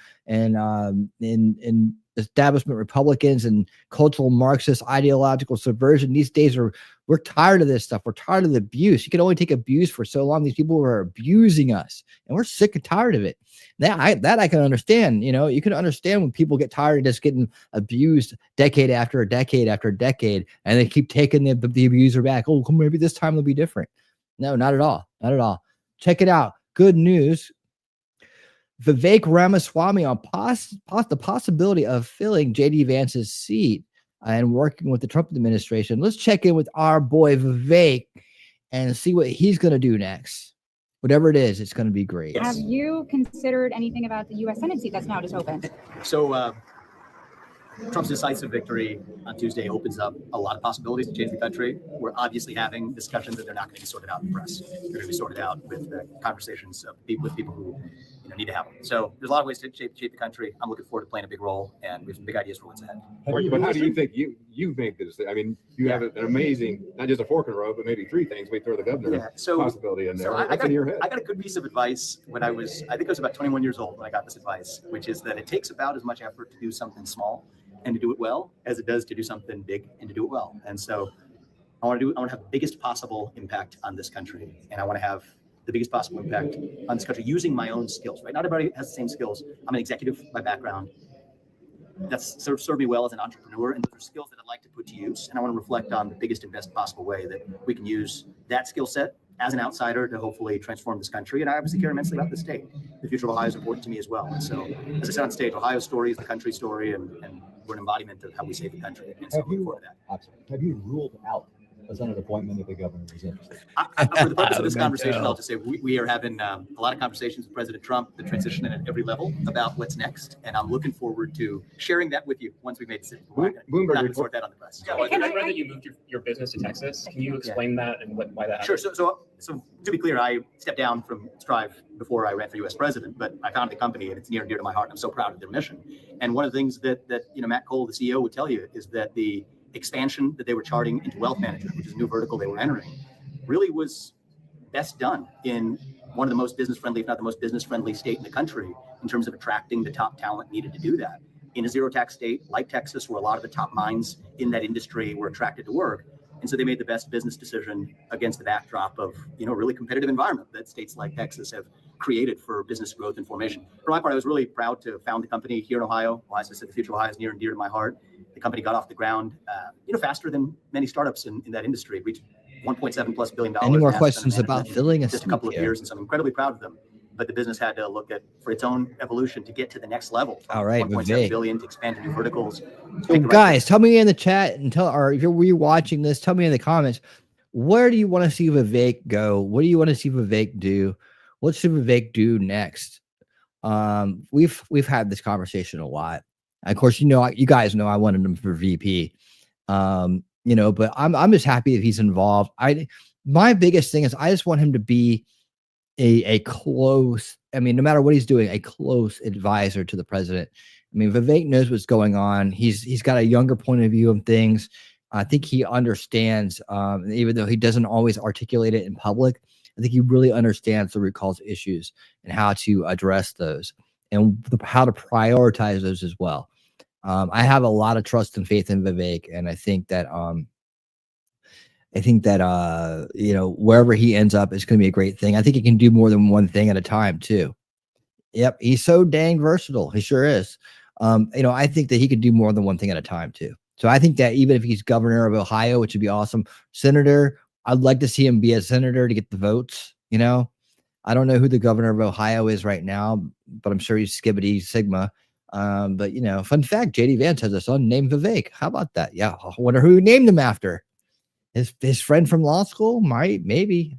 [SPEAKER 1] establishment Republicans and cultural Marxist ideological subversion. These days we're tired of this stuff. We're tired of the abuse. You can only take abuse for so long. These people are abusing us, and we're sick and tired of it. That I can understand. You can understand when people get tired of just getting abused decade after decade after decade, and they keep taking the abuser back. Oh, maybe this time it'll be different. No, not at all. Not at all. Check it out. Good news. Vivek Ramaswamy on the possibility of filling J.D. Vance's seat and working with the Trump administration. Let's check in with our boy Vivek and see what he's going to do next. Whatever it is, it's going to be great.
[SPEAKER 6] Have you considered anything about the U.S. Senate seat that's now just open?
[SPEAKER 7] So Trump's decisive victory on Tuesday opens up a lot of possibilities to change the country. We're obviously having discussions that they're not going to be sorted out in the press. They're going to be sorted out with conversations with people who need to have them. So there's a lot of ways to shape the country. I'm looking forward to playing a big role, and we have some big ideas for what's ahead.
[SPEAKER 8] But how do you think you make this? I mean, you have an amazing, not just a fork in the road, but maybe three things. We throw the governor possibility in there. What's in your head?
[SPEAKER 7] I got a good piece of advice when I think I was about 21 years old when I got this advice, which is that it takes about as much effort to do something small and to do it well as it does to do something big and to do it well. And so I want to have the biggest possible impact on this country, and I want to have the biggest possible impact on this country using my own skills, right? Not everybody has the same skills. I'm an executive by background. That's served me well as an entrepreneur, and those are skills that I'd like to put to use. And I want to reflect on the biggest and best possible way that we can use that skill set as an outsider to hopefully transform this country. And I obviously care immensely about the state. The future of Ohio is important to me as well. And so, as I said on stage, Ohio's story is the country's story, and we're an embodiment of how we save the country. And so I'm looking forward to that.
[SPEAKER 9] Have you ruled out a Senate appointment if the governor is interested?
[SPEAKER 7] For the purpose of this conversation, I'll just say we are having a lot of conversations with President Trump, the transition at every level about what's next, and I'm looking forward to sharing that with you once we made a decision. We're not going to sort that on the press.
[SPEAKER 10] I read that you moved your business to Texas. Can you explain that and why that happened?
[SPEAKER 7] Sure. So to be clear, I stepped down from Strive before I ran for U.S. president, but I founded the company, and it's near and dear to my heart. I'm so proud of their mission. And one of the things that Matt Cole, the CEO, would tell you is that the expansion that they were charting into wealth management, which is a new vertical they were entering, really was best done in one of the most business-friendly, if not the most business-friendly state in the country in terms of attracting the top talent needed to do that. In a zero-tax state like Texas, where a lot of the top minds in that industry were attracted to work. And so they made the best business decision against the backdrop of, a really competitive environment that states like Texas have created for business growth and formation. For my part, I was really proud to found the company here in Ohio. Well, as I said, the future of Ohio is near and dear to my heart. The company got off the ground, faster than many startups in that industry. It reached $1.7+ billion.
[SPEAKER 1] Any more
[SPEAKER 7] in assets
[SPEAKER 1] questions
[SPEAKER 7] under
[SPEAKER 1] about
[SPEAKER 7] management
[SPEAKER 1] filling
[SPEAKER 7] in
[SPEAKER 1] a
[SPEAKER 7] just a
[SPEAKER 1] seat
[SPEAKER 7] couple of
[SPEAKER 1] here?
[SPEAKER 7] years, and so I'm incredibly proud of them. But the business had to look at for its own evolution to get to the next level. From
[SPEAKER 1] All right,
[SPEAKER 7] 1.7 billion to expand to new verticals.
[SPEAKER 1] So guys, tell me in the chat and or if you're rewatching this, tell me in the comments, where do you want to see Vivek go? What do you want to see Vivek do? What should Vivek do next? We've had this conversation a lot. Of course, you guys know I wanted him for VP. But I'm just happy that he's involved. My biggest thing is I just want him to be a close, no matter what he's doing, a close advisor to the president. Vivek knows what's going on. He's got a younger point of view of things. I think he understands, even though he doesn't always articulate it in public, I think he really understands the root cause issues and how to address those and how to prioritize those as well. I have a lot of trust and faith in Vivek, and I think that wherever he ends up, it's going to be a great thing. I think he can do more than one thing at a time too. Yep, he's so dang versatile. He sure is. I think that he could do more than one thing at a time too. So I think that even if he's governor of Ohio, which would be awesome, senator, I'd like to see him be a senator to get the votes. I don't know who the governor of Ohio is right now, but I'm sure he's Skibbity Sigma. But fun fact, JD Vance has a son named Vivek. How about that? Yeah, I wonder who he named him after. His friend from law school? Maybe.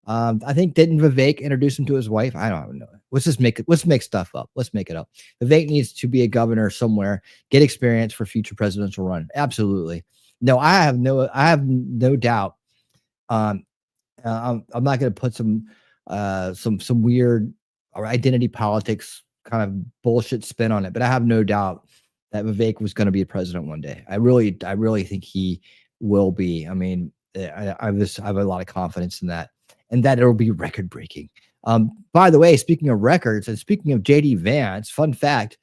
[SPEAKER 1] I think didn't Vivek introduce him to his wife? I don't know. Let's make stuff up. Let's make it up. Vivek needs to be a governor somewhere, get experience for future presidential run. Absolutely. No, I have no doubt. I'm not going to put some weird or identity politics kind of bullshit spin on it, but I have no doubt that Vivek was going to be a president one day. I really think he will be. I have a lot of confidence in that, and that it'll be record breaking. By the way, speaking of records and speaking of JD Vance, fun fact,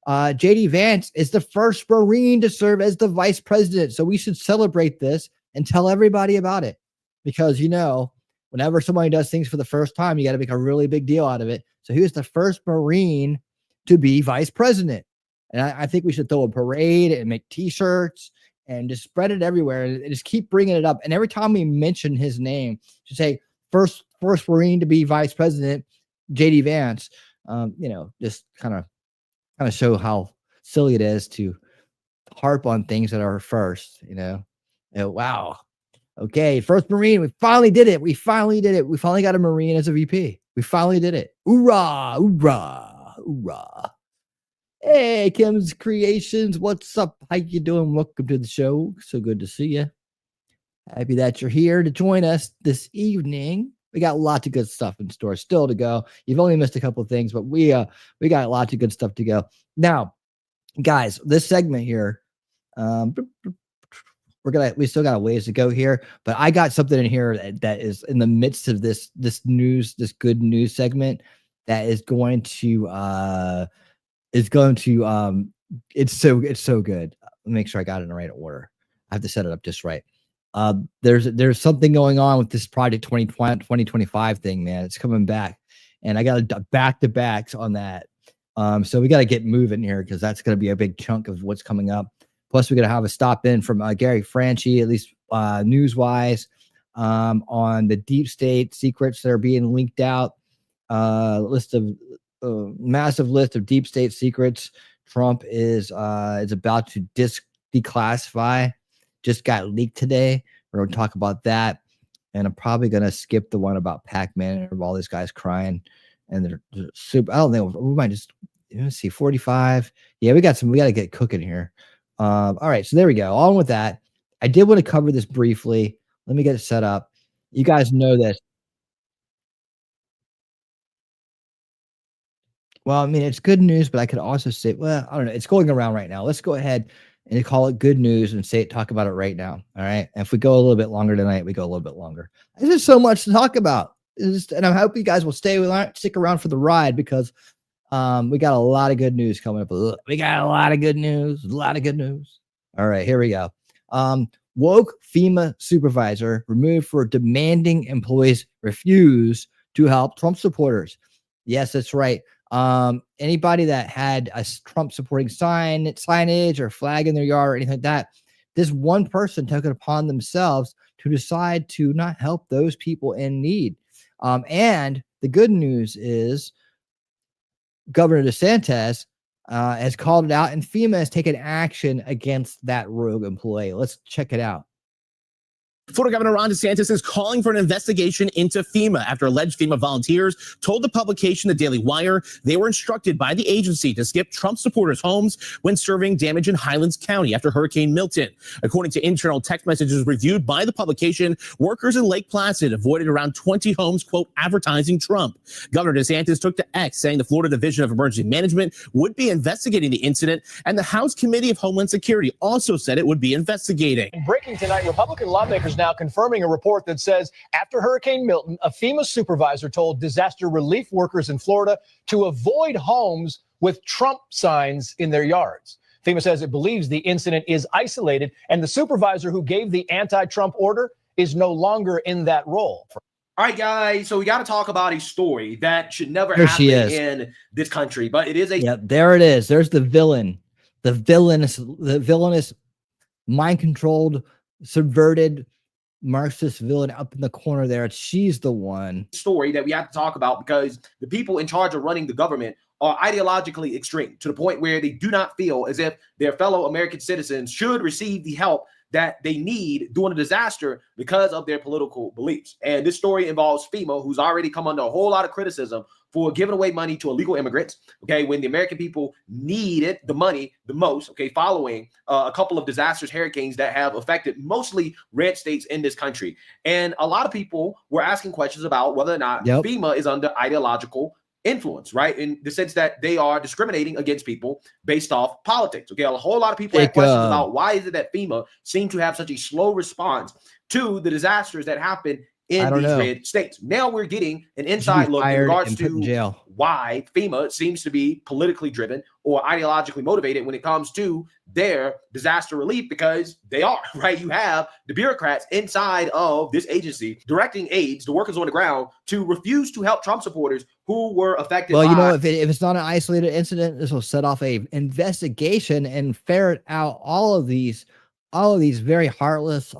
[SPEAKER 1] JD Vance is the first Marine to serve as the vice president. So we should celebrate this and tell everybody about it, because whenever somebody does things for the first time, you got to make a really big deal out of it. So he was the first Marine to be vice president. And I think we should throw a parade and make t-shirts and just spread it everywhere and just keep bringing it up. And every time we mention his name, just say first Marine to be vice president, JD Vance, just kind of show how silly it is to harp on things that are first, wow. Okay, first Marine, we finally did it. We finally got a Marine as a VP. We finally did it. Hoorah, hoorah, hoorah. Hey, Kim's Creations, what's up? How you doing? Welcome to the show. So good to see you. Happy that you're here to join us this evening. We got lots of good stuff in store still to go. You've only missed a couple of things, but we got lots of good stuff to go. Now, guys, this segment here, we still got a ways to go here, but I got something in here that is in the midst of this good news segment that is going to it's so good. Let me make sure I got it in the right order. I have to set it up just right. There's something going on with this Project 2025 thing, man. It's coming back, and I got back-to-backs on that. So we got to get moving here, because that's going to be a big chunk of what's coming up. Plus, we're going to have a stop in from Gary Franchi, at least news-wise, on the deep state secrets that are being leaked out. Massive list of deep state secrets Trump is about to declassify. Just got leaked today. We're going to talk about that, and I'm probably going to skip the one about Pac-Man and all these guys crying. And they're super. I don't think we might just see 45. Yeah, we got to get cooking here. All right, so there we go. On with that. I did want to cover this briefly. Let me get it set up. You guys know this. Well, it's good news, but I could also say, well, I don't know. It's going around right now. Let's go ahead and call it good news and talk about it right now. All right. And if we go a little bit longer tonight, we go a little bit longer. There's just so much to talk about. And I hope you guys will stick around for the ride, because we got a lot of good news coming up. We got a lot of good news. All right, here we go. Woke FEMA supervisor removed for demanding employees refuse to help Trump supporters. Yes, that's right. Anybody that had a Trump supporting signage or flag in their yard or anything like that, this one person took it upon themselves to decide to not help those people in need. And the good news is Governor DeSantis has called it out, and FEMA has taken action against that rogue employee. Let's check it out.
[SPEAKER 11] Florida Governor Ron DeSantis is calling for an investigation into FEMA after alleged FEMA volunteers told the publication The Daily Wire they were instructed by the agency to skip Trump supporters' homes when surveying damage in Highlands County after Hurricane Milton. According to internal text messages reviewed by the publication, workers in Lake Placid avoided around 20 homes, quote, advertising Trump. Governor DeSantis took to X, saying the Florida Division of Emergency Management would be investigating the incident, and the House Committee of Homeland Security also said it would be investigating.
[SPEAKER 12] Breaking tonight, Republican lawmakers now confirming a report that says after Hurricane Milton, a FEMA supervisor told disaster relief workers in Florida to avoid homes with Trump signs in their yards. FEMA says it believes the incident is isolated, and the supervisor who gave the anti-Trump order is no longer in that role.
[SPEAKER 13] All right, guys, so we got to talk about a story that should never happen in this country, but it is a...
[SPEAKER 1] Yeah, there it is. There's the villain, the villainous, mind-controlled, subverted, Marxist villain up in the corner there. She's the one.
[SPEAKER 13] Story that we have to talk about because the people in charge of running the government are ideologically extreme to the point where they do not feel as if their fellow American citizens should receive the help that they need during a disaster because of their political beliefs. And this story involves FEMA, who's already come under a whole lot of criticism for giving away money to illegal immigrants, okay, when the American people needed the money the most, okay, following a couple of disastrous hurricanes that have affected mostly red states in this country. And a lot of people were asking questions about whether or not FEMA is under ideological influence, right? In the sense that they are discriminating against people based off politics. Okay, a whole lot of people have questions about why is it that FEMA seemed to have such a slow response to the disasters that happen in these red states. Now we're getting an inside look in regards to why FEMA seems to be politically driven or ideologically motivated when it comes to their disaster relief, because they are, right? You have the bureaucrats inside of this agency directing aides, the workers on the ground, to refuse to help Trump supporters who were affected.
[SPEAKER 1] Well, you know, if it's not an isolated incident, this will set off a investigation and ferret out all of these very heartless,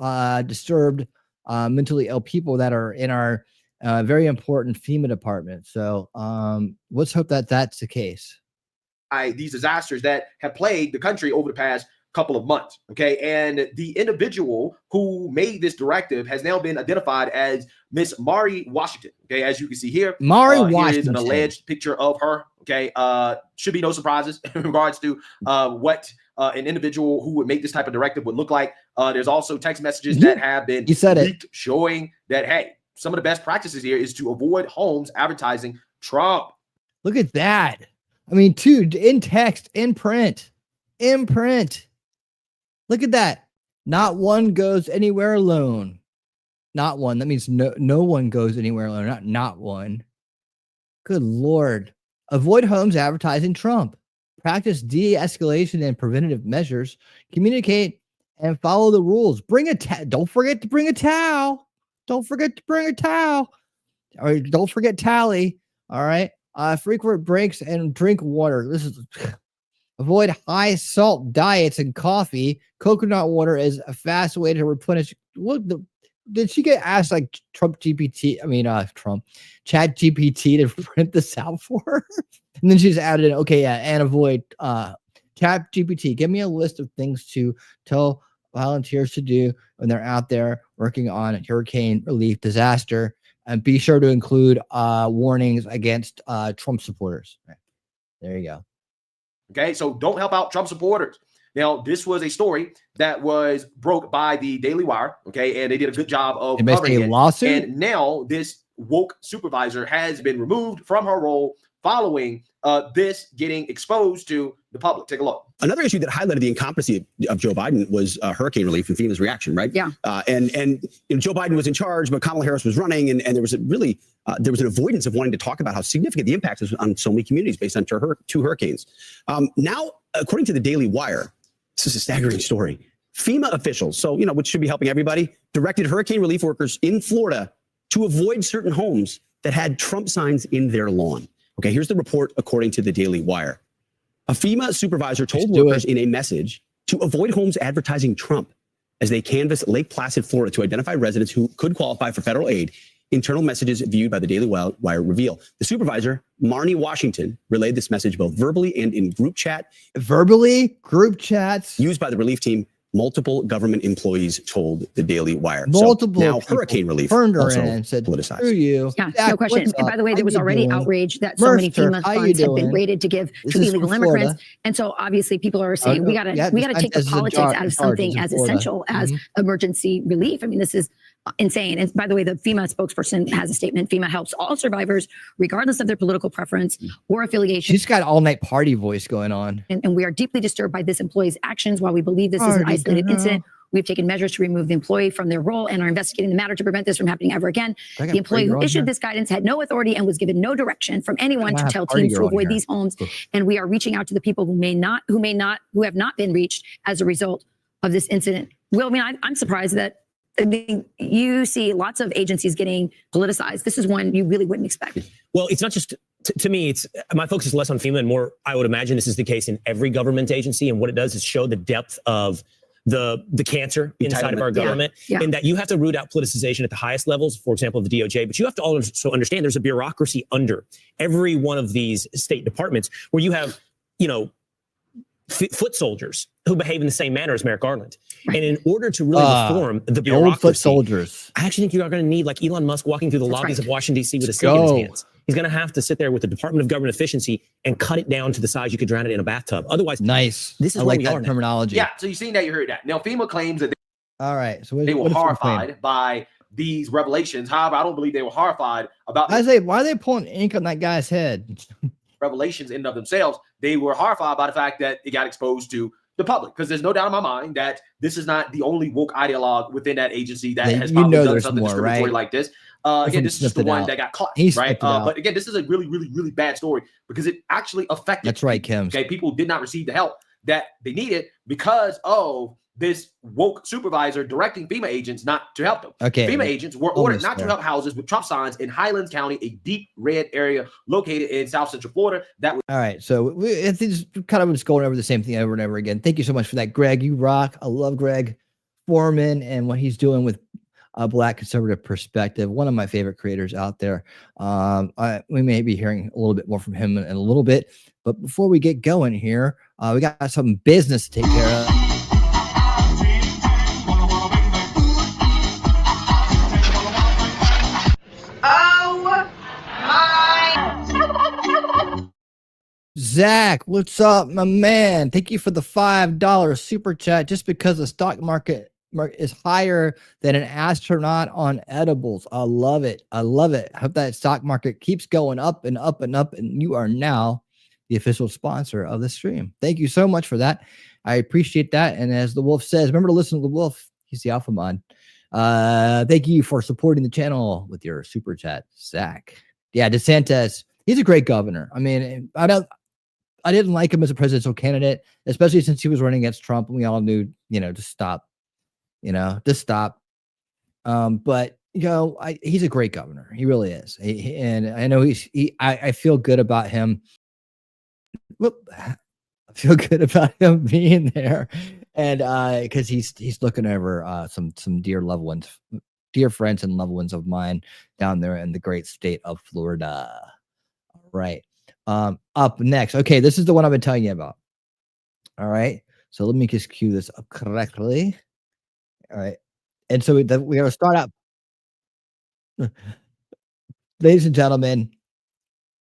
[SPEAKER 1] disturbed, mentally ill people that are in our very important FEMA department. So let's hope that that's the case.
[SPEAKER 13] These disasters that have plagued the country over the past couple of months. Okay. And the individual who made this directive has now been identified as Miss Mari Washington. Okay. As you can see here,
[SPEAKER 1] Mari Washington.
[SPEAKER 13] Here is an alleged picture of her. Okay. Should be no surprises in regards to what an individual who would make this type of directive would look like. There's also text messages that have been leaked showing that, hey, some of the best practices here is to avoid homes advertising Trump.
[SPEAKER 1] Look at that. I mean, dude, in text, in print. Look at that. Not one goes anywhere alone. Not one. That means no one goes anywhere alone. Not one. Good Lord. Avoid homes advertising Trump. Practice de-escalation and preventative measures. Communicate and follow the rules. Don't forget to bring a towel. Don't forget to bring a towel. Or don't forget tally. All right. Frequent breaks and drink water. Avoid high salt diets and coffee. Coconut water is a fast way to replenish. Did she get asked like Chat GPT to print this out for her? And then she's added in, okay, yeah, and avoid Chat GPT. Give me a list of things to tell volunteers to do when they're out there working on a hurricane relief disaster, and be sure to include warnings against Trump supporters. Right. There you go.
[SPEAKER 13] Okay, so don't help out Trump supporters. Now, this was a story that was broke by the Daily Wire, okay, and they did a good job of covering it.
[SPEAKER 1] Lawsuit?
[SPEAKER 13] And now this woke supervisor has been removed from her role following this getting exposed to the public. Take a look.
[SPEAKER 11] Another issue that highlighted the incompetency of Joe Biden was hurricane relief and FEMA's reaction, right? Yeah. And Joe Biden was in charge, but Kamala Harris was running, and there was there was an avoidance of wanting to talk about how significant the impact is on so many communities based on two hurricanes. Now, according to the Daily Wire, this is a staggering story. FEMA officials, so which should be helping everybody, directed hurricane relief workers in Florida to avoid certain homes that had Trump signs in their lawn. Okay, here's the report according to the Daily Wire. A FEMA supervisor told workers in a message to avoid homes advertising Trump. as they canvass Lake Placid, Florida to identify residents who could qualify for federal aid. Internal messages viewed by the Daily Wire reveal. The supervisor, Marnie Washington, relayed this message both verbally and in group chat.
[SPEAKER 1] Verbally, group chats.
[SPEAKER 11] Used by the relief team. Multiple government employees told the Daily Wire.
[SPEAKER 1] Multiple
[SPEAKER 11] now hurricane relief
[SPEAKER 1] turned her
[SPEAKER 11] also
[SPEAKER 1] in and said,
[SPEAKER 11] politicized.
[SPEAKER 1] "Screw you."
[SPEAKER 14] Yeah,
[SPEAKER 1] Zach,
[SPEAKER 14] no question.
[SPEAKER 1] what's
[SPEAKER 14] And
[SPEAKER 1] up?
[SPEAKER 14] by the way, there
[SPEAKER 1] How
[SPEAKER 14] was
[SPEAKER 1] you
[SPEAKER 14] already
[SPEAKER 1] doing?
[SPEAKER 14] outrage that so many
[SPEAKER 1] Mercer,
[SPEAKER 14] FEMA
[SPEAKER 1] how you
[SPEAKER 14] funds have been
[SPEAKER 1] doing?
[SPEAKER 14] rated to give
[SPEAKER 1] This
[SPEAKER 14] to
[SPEAKER 1] is
[SPEAKER 14] illegal
[SPEAKER 1] from
[SPEAKER 14] immigrants.
[SPEAKER 1] Florida.
[SPEAKER 14] And so obviously people are saying we gotta take the politics out of something as essential as emergency relief. I mean, this is insane. And by the way, the FEMA spokesperson has a statement. FEMA helps all survivors, regardless of their political preference or affiliation.
[SPEAKER 1] She's got all night party voice going on.
[SPEAKER 14] And we are deeply disturbed by this employee's actions. While we believe this is an isolated incident, we've taken measures to remove the employee from their role and are investigating the matter to prevent this from happening ever again.
[SPEAKER 1] I got
[SPEAKER 14] The employee
[SPEAKER 1] Party
[SPEAKER 14] who
[SPEAKER 1] Girl
[SPEAKER 14] issued
[SPEAKER 1] here.
[SPEAKER 14] this guidance had no authority and was given no direction from anyone
[SPEAKER 1] I
[SPEAKER 14] to
[SPEAKER 1] have
[SPEAKER 14] tell
[SPEAKER 1] Party
[SPEAKER 14] teams to
[SPEAKER 1] Girl
[SPEAKER 14] avoid
[SPEAKER 1] here.
[SPEAKER 14] these homes. And we are reaching out to the people who have not been reached as a result of this incident. Will, I mean, I'm surprised that you see lots of agencies getting politicized. This is one you really wouldn't expect.
[SPEAKER 15] Well, it's not just, to me, it's my focus is less on FEMA and more, I would imagine this is the case in every government agency. And what it does is show the depth of the cancer inside of our government, and that you have to root out politicization at the highest levels, for example, the DOJ, but you have to also understand there's a bureaucracy under every one of these state departments where you have, foot soldiers who behave in the same manner as Merrick Garland. And in order to really reform the bureaucracy,
[SPEAKER 1] old foot soldiers.
[SPEAKER 15] I actually think you are going to need like Elon Musk walking through the lobbies of Washington, D.C. with a stick in his hands. He's going to have to sit there with the Department of Government Efficiency and cut it down to the size you could drown it in a bathtub. Otherwise,
[SPEAKER 1] nice.
[SPEAKER 15] This is
[SPEAKER 1] I
[SPEAKER 15] where
[SPEAKER 1] like
[SPEAKER 15] we
[SPEAKER 1] that
[SPEAKER 15] are now.
[SPEAKER 1] terminology.
[SPEAKER 13] Yeah, so you've seen that, you heard that. Now, FEMA claims that
[SPEAKER 1] All right. So
[SPEAKER 13] they were
[SPEAKER 1] what is FEMA claim?
[SPEAKER 13] horrified by these revelations. However, I don't believe they were horrified about
[SPEAKER 1] Why are they pulling ink on that guy's head?
[SPEAKER 13] revelations in and of themselves. They were horrified by the fact that it got exposed to the public, because there's no doubt in my mind that this is not the only woke ideologue within that agency that has probably done something discriminatory like this. Again, this is the one that got caught, right? But again, this is a really, really, really bad story because it actually affected.
[SPEAKER 1] That's right, Kim.
[SPEAKER 13] Okay, people did not receive the help that they needed because of this woke supervisor directing FEMA agents not to help them.
[SPEAKER 1] Okay,
[SPEAKER 13] FEMA agents were ordered not to help houses with Trump signs in Highlands County, a deep red area located in South Central Florida. That was
[SPEAKER 1] all right. So I think it's kind of just going over the same thing over and over again. Thank you so much for that, Greg. You rock. I love Greg Foreman and what he's doing with a Black conservative perspective. One of my favorite creators out there. We may be hearing a little bit more from him in a little bit, but before we get going here, we got some business to take care of. Zach, what's up, my man? Thank you for the $5 super chat. Just because the stock market is higher than an astronaut on edibles. I love it. I love it. I hope that stock market keeps going up and up and up. And you are now the official sponsor of the stream. Thank you so much for that. I appreciate that. And as the Wolf says, remember to listen to the Wolf. He's the alpha mod. Thank you for supporting the channel with your super chat, Zach. Yeah, DeSantis. He's a great governor. I mean, I didn't like him as a presidential candidate, especially since he was running against Trump, and we all knew, just stop. Just stop. But he's a great governor. He really is. And I know I feel good about him. I feel good about him being there, and because he's looking over some dear loved ones, dear friends and loved ones of mine down there in the great state of Florida. All right. Up next. Okay, this is the one I've been telling you about. All right. So let me just cue this up correctly. All right. And so we're going to start out. Ladies and gentlemen,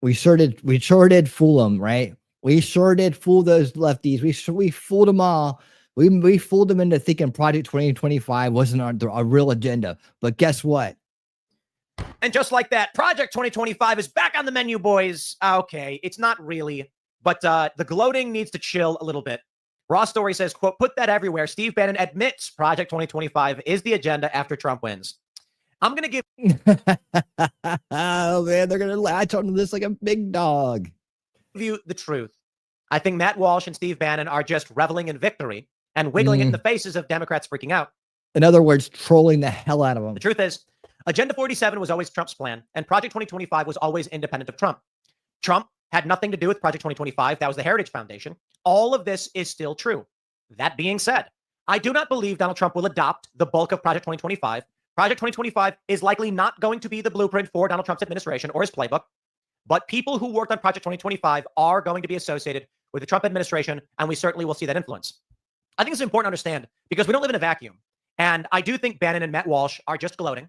[SPEAKER 1] we sure did fool them, right? We sure did fool those lefties. We fooled them all. We fooled them into thinking Project 2025 wasn't a real agenda. But guess what?
[SPEAKER 16] And just like that, Project 2025 is back on the menu, boys. Okay, it's not really, but the gloating needs to chill a little bit. Raw Story says, quote, put that everywhere. Steve Bannon admits Project 2025 is the agenda after Trump wins. I'm going to give...
[SPEAKER 1] Oh, man, they're going to latch onto this like a big dog.
[SPEAKER 16] You the truth. I think Matt Walsh and Steve Bannon are just reveling in victory and wiggling it in the faces of Democrats freaking out.
[SPEAKER 1] In other words, trolling the hell out of them.
[SPEAKER 16] The truth is, Agenda 47 was always Trump's plan, and Project 2025 was always independent of Trump. Trump had nothing to do with Project 2025. That was the Heritage Foundation. All of this is still true. That being said, I do not believe Donald Trump will adopt the bulk of Project 2025. Project 2025 is likely not going to be the blueprint for Donald Trump's administration or his playbook, but people who worked on Project 2025 are going to be associated with the Trump administration, and we certainly will see that influence. I think it's important to understand because we don't live in a vacuum. And I do think Bannon and Matt Walsh are just gloating.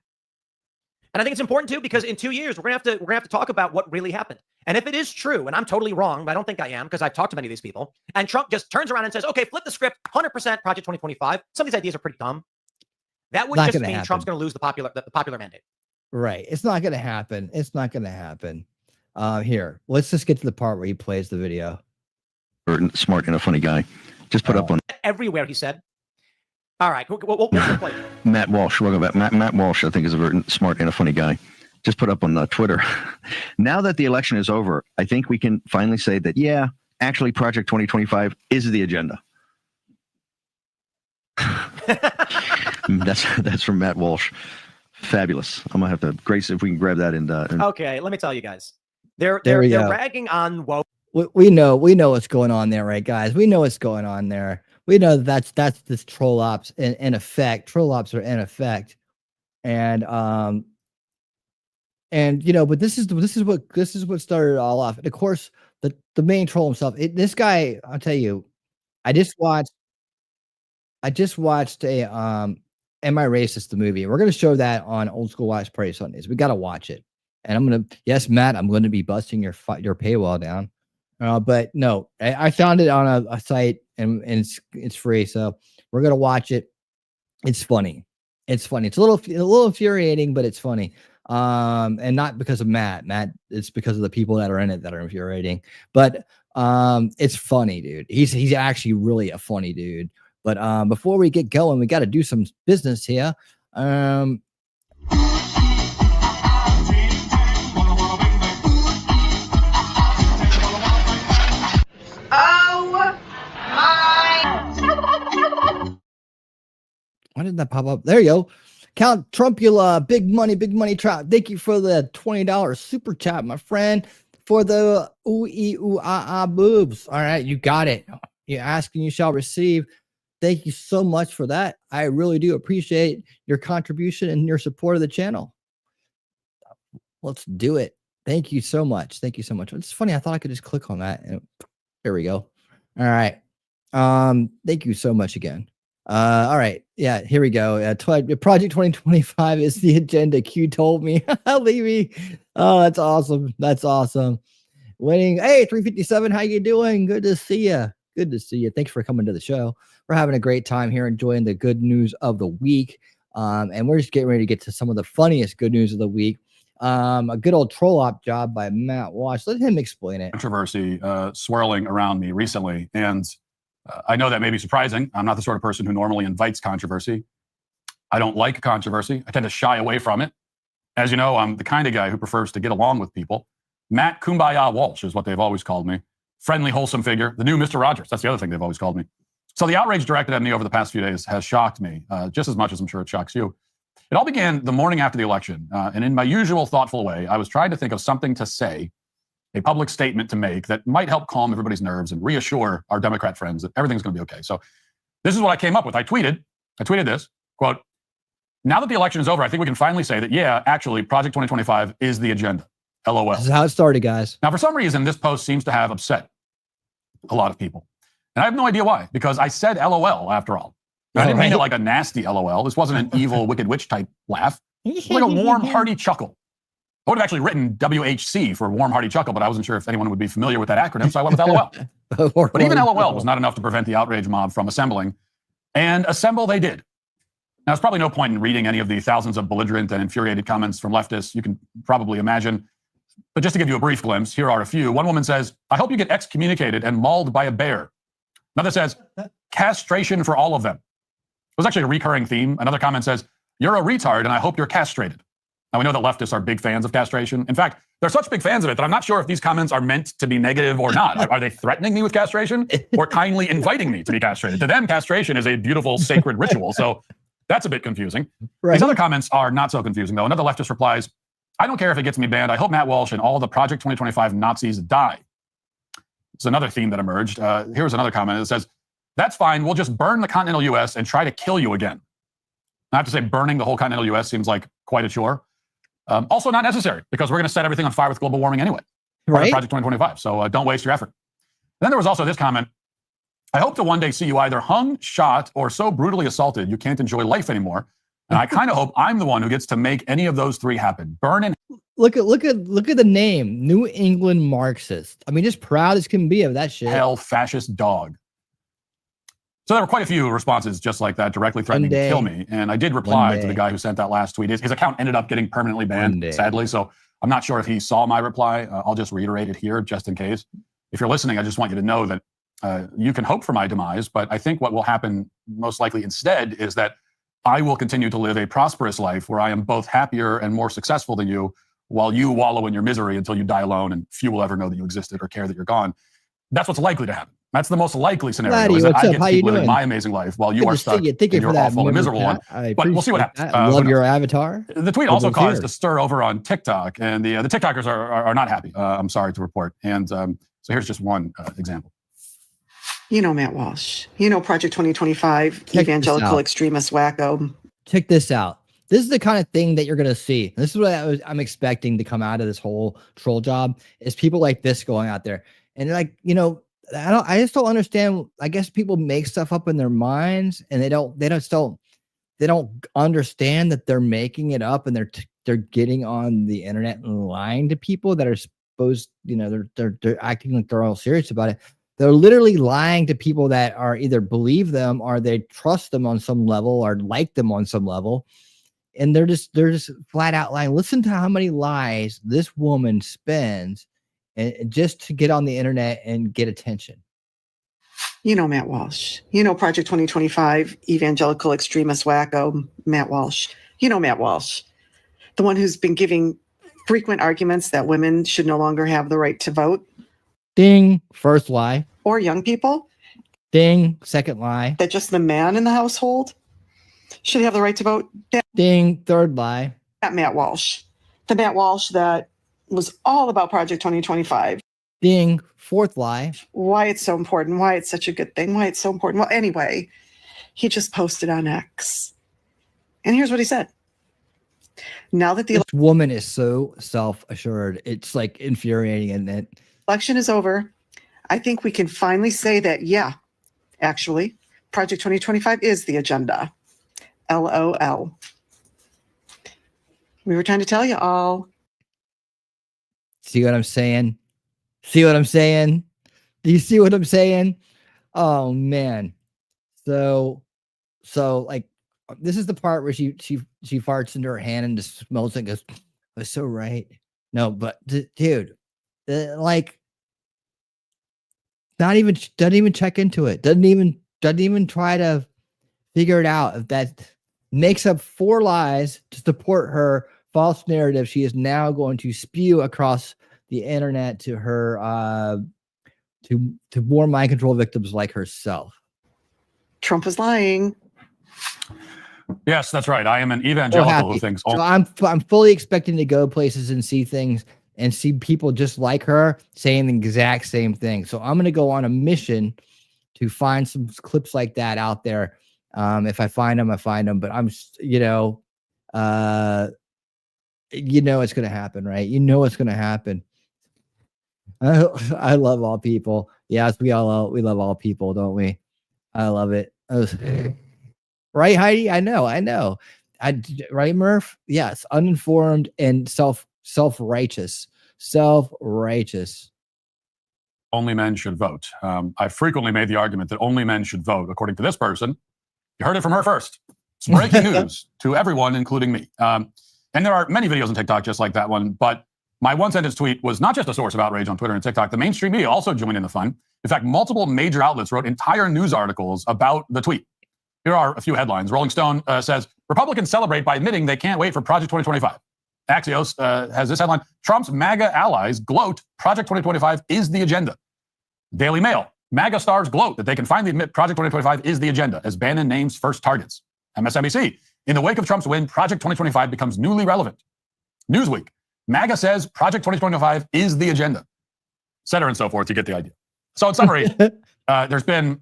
[SPEAKER 16] And I think it's important too, because in 2 years, we're gonna have to talk about what really happened. And if it is true, and I'm totally wrong, but I don't think I am because I've talked to many of these people, and Trump just turns around and says, okay, flip the script, 100% Project 2025. Some of these ideas are pretty dumb. That would just mean Trump's going to lose the popular mandate.
[SPEAKER 1] Right. It's not going to happen. It's not going to happen. Here, let's just get to the part where he plays the video.
[SPEAKER 17] Smart and a funny guy. Just put up on
[SPEAKER 16] everywhere, he said. All right, we'll play.
[SPEAKER 17] Matt Walsh. Welcome back. Matt Walsh, I think, is a very smart and a funny guy. Just put up on Twitter. Now that the election is over, I think we can finally say that, yeah, actually, Project 2025 is the agenda. That's from Matt Walsh. Fabulous. I'm gonna have to, Grace, if we can grab that and
[SPEAKER 16] okay, let me tell you guys. They're ragging on woke.
[SPEAKER 1] We know what's going on there, right, guys? We know what's going on there. We know that's this troll ops in effect. Troll ops are in effect, and you know, but this is what started it all off. And of course, the main troll himself. This guy, I'll tell you, I just watched a Am I Racist, the movie. We're gonna show that on Old School Watch Party Sundays. We gotta watch it, and yes, Matt, I'm going to be busting your paywall down. But no, I found it on a site and it's free. So we're going to watch it. It's funny. It's funny. It's a little infuriating, but it's funny. And not because of Matt, it's because of the people that are in it that are infuriating, but, it's funny, dude. He's actually really a funny dude. But, before we get going, we got to do some business here. Why didn't that pop up? There you go. Count Trumpula, big money trout. Thank you for the $20 super chat, my friend, for the boobs. All right, you got it. You ask and you shall receive. Thank you so much for that. I really do appreciate your contribution and your support of the channel. Let's do it. Thank you so much. Thank you so much. It's funny. I thought I could just click on that. And there we go. All right. Thank you so much again. All right. Yeah, here we go. Project 2025 is the agenda. Q told me. Leave me. Oh, that's awesome. That's awesome. Winning. Hey, 357. How you doing? Good to see you. Good to see you. Thanks for coming to the show. We're having a great time here, enjoying the good news of the week. And we're just getting ready to get to some of the funniest good news of the week. A good old troll op job by Matt Walsh. Let him explain it.
[SPEAKER 18] Controversy swirling around me recently. And I know that may be surprising. I'm not the sort of person who normally invites controversy. I don't like controversy. I tend to shy away from it. As you know, I'm the kind of guy who prefers to get along with people. Matt Kumbaya Walsh is what they've always called me. Friendly, wholesome figure. The new Mr. Rogers. That's the other thing they've always called me. So the outrage directed at me over the past few days has shocked me, just as much as I'm sure it shocks you. It all began the morning after the election. And in my usual thoughtful way, I was trying to think of something to say, a public statement to make that might help calm everybody's nerves and reassure our Democrat friends that everything's going to be okay. So this is what I came up with. I tweeted this, quote, now that the election is over, I think we can finally say that, yeah, actually, Project 2025 is the agenda. LOL.
[SPEAKER 1] This is how it started, guys.
[SPEAKER 18] Now, for some reason, this post seems to have upset a lot of people. And I have no idea why, because I said LOL after all. I didn't mean it like a nasty LOL. This wasn't an evil, wicked witch type laugh. It was like a warm, hearty chuckle. I would have actually written WHC for warm, hearty chuckle, but I wasn't sure if anyone would be familiar with that acronym, so I went with LOL. But even LOL was not enough to prevent the outrage mob from assembling, and assemble they did. Now, there's probably no point in reading any of the thousands of belligerent and infuriated comments from leftists. You can probably imagine. But just to give you a brief glimpse, here are a few. One woman says, I hope you get excommunicated and mauled by a bear. Another says, castration for all of them. It was actually a recurring theme. Another comment says, you're a retard and I hope you're castrated. Now, we know that leftists are big fans of castration. In fact, they're such big fans of it that I'm not sure if these comments are meant to be negative or not. Are they threatening me with castration or kindly inviting me to be castrated? To them, castration is a beautiful, sacred ritual. So that's a bit confusing. Right. These other comments are not so confusing, though. Another leftist replies, I don't care if it gets me banned. I hope Matt Walsh and all the Project 2025 Nazis die. It's another theme that emerged. Here's another comment that says, that's fine. We'll just burn the continental U.S. and try to kill you again. I have to say, burning the whole continental U.S. seems like quite a chore. Also not necessary, because we're going to set everything on fire with global warming anyway.
[SPEAKER 1] Right.
[SPEAKER 18] Project 2025. So don't waste your effort. Then there was also this comment. I hope to one day see you either hung, shot, or so brutally assaulted you can't enjoy life anymore. And I kind of hope I'm the one who gets to make any of those three happen. Burn in.
[SPEAKER 1] Look at the name, New England Marxist. I mean, just proud as can be of that shit.
[SPEAKER 18] Hell, fascist dog. So there were quite a few responses just like that, directly threatening to kill me. And I did reply to the guy who sent that last tweet. His account ended up getting permanently banned, sadly. So I'm not sure if he saw my reply. I'll just reiterate it here just in case. If you're listening, I just want you to know that you can hope for my demise, but I think what will happen most likely instead is that I will continue to live a prosperous life where I am both happier and more successful than you, while you wallow in your misery until you die alone and few will ever know that you existed or care that you're gone. That's what's likely to happen. That's the most likely scenario.
[SPEAKER 1] Laddie,
[SPEAKER 18] is that I get
[SPEAKER 1] How
[SPEAKER 18] to keep living
[SPEAKER 1] doing?
[SPEAKER 18] my amazing life while you
[SPEAKER 1] Good
[SPEAKER 18] are
[SPEAKER 1] to
[SPEAKER 18] stuck
[SPEAKER 1] see you. Thank you
[SPEAKER 18] in
[SPEAKER 1] for
[SPEAKER 18] your
[SPEAKER 1] that
[SPEAKER 18] awful and miserable one. But we'll see what happens.
[SPEAKER 1] I love your avatar.
[SPEAKER 18] The tweet also caused a stir over on TikTok, and the TikTokers are not happy. I'm sorry to report. And so here's just one example.
[SPEAKER 19] You know Matt Walsh. You know Project 2025, evangelical extremist wacko.
[SPEAKER 1] Check this out. This is the kind of thing that you're going to see. This is what I'm expecting to come out of this whole troll job, is people like this going out there. And like, you know, I just don't understand. I guess people make stuff up in their minds, and they don't understand that they're making it up, and they're getting on the internet and lying to people that are supposed, you know, they're acting like they're all serious about it. They're literally lying to people that are either believe them or they trust them on some level or like them on some level. And they're just flat out lying. Listen to how many lies this woman spends and just to get on the internet and get attention.
[SPEAKER 19] You know Matt Walsh. You know Project 2025, evangelical extremist wacko, Matt Walsh. You know Matt Walsh, the one who's been giving frequent arguments that women should no longer have the right to vote.
[SPEAKER 1] Ding, first lie.
[SPEAKER 19] Or young people.
[SPEAKER 1] Ding, second lie.
[SPEAKER 19] That just the man in the household should have the right to vote.
[SPEAKER 1] Ding, third lie.
[SPEAKER 19] That Matt Walsh. The Matt Walsh that was all about Project 2025.
[SPEAKER 1] Ding, fourth lie.
[SPEAKER 19] Why it's so important, why it's such a good thing, why it's so important. Well, anyway, he just posted on X. And here's what he said. Now that the
[SPEAKER 1] this woman is so self-assured, it's like infuriating, and that
[SPEAKER 19] election is over, I think we can finally say that, yeah, actually, Project 2025 is the agenda. LOL. We were trying to tell you all.
[SPEAKER 1] See what I'm saying? See what I'm saying? Do you see what I'm saying? Oh man. So like, this is the part where she farts into her hand and just smells it and goes, "I was so right." No, but dude, like, doesn't even check into it. Doesn't even try to figure it out. If that makes up 4 lies to support her false narrative, she is now going to spew across the internet to her to more mind control victims like herself.
[SPEAKER 19] Trump is lying.
[SPEAKER 18] Yes, that's right. I am an evangelical who thinks.
[SPEAKER 1] So I'm fully expecting to go places and see things and see people just like her saying the exact same thing. So I'm going to go on a mission to find some clips like that out there. If I find them, I find them. But I'm, you know it's going to happen, right? You know it's going to happen. I love all people. Yes, we love all people, don't we? I love it. Right, Heidi? I know. Right, Murph? Yes, uninformed and self-righteous. Self-righteous.
[SPEAKER 18] Only men should vote. I frequently made the argument that only men should vote, according to this person. You heard it from her first. It's breaking news to everyone, including me. And there are many videos on TikTok just like that one, but my one-sentence tweet was not just a source of outrage on Twitter and TikTok. The mainstream media also joined in the fun. In fact, multiple major outlets wrote entire news articles about the tweet. Here are a few headlines. Rolling Stone says, Republicans celebrate by admitting they can't wait for Project 2025. Axios has this headline, Trump's MAGA allies gloat, Project 2025 is the agenda. Daily Mail, MAGA stars gloat that they can finally admit Project 2025 is the agenda as Bannon names first targets. MSNBC, in the wake of Trump's win, Project 2025 becomes newly relevant. Newsweek, MAGA says Project 2025 is the agenda. Et cetera and so forth, you get the idea. So in summary, there's been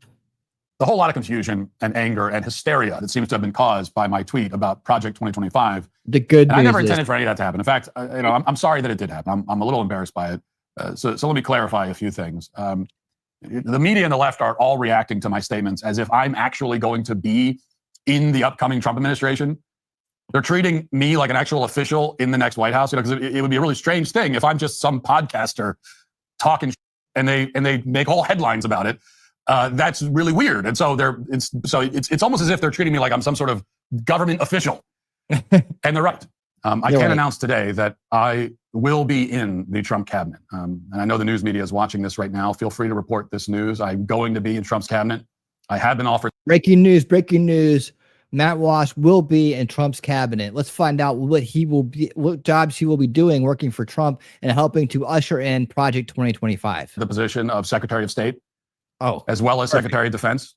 [SPEAKER 18] the whole lot of confusion and anger and hysteria that seems to have been caused by my tweet about Project 2025.
[SPEAKER 1] The good news
[SPEAKER 18] I never
[SPEAKER 1] is,
[SPEAKER 18] intended for any of that to happen. In fact, I'm sorry that it did happen. I'm a little embarrassed by it. So let me clarify a few things. The media and the left are all reacting to my statements as if I'm actually going to be in the upcoming Trump administration. They're treating me like an actual official in the next White House, because it would be a really strange thing if I'm just some podcaster talking and they make whole headlines about it. That's really weird. And so it's almost as if they're treating me like I'm some sort of government official. And they're right. I can announce today that I will be in the Trump cabinet. And I know the news media is watching this right now. Feel free to report this news. I'm going to be in Trump's cabinet. I have been offered.
[SPEAKER 1] Breaking news. Matt Walsh will be in Trump's cabinet. Let's find out what jobs he will be doing working for Trump and helping to usher in Project 2025.
[SPEAKER 18] The position of Secretary of State.
[SPEAKER 1] Oh,
[SPEAKER 18] as well as
[SPEAKER 1] perfect.
[SPEAKER 18] Secretary of Defense.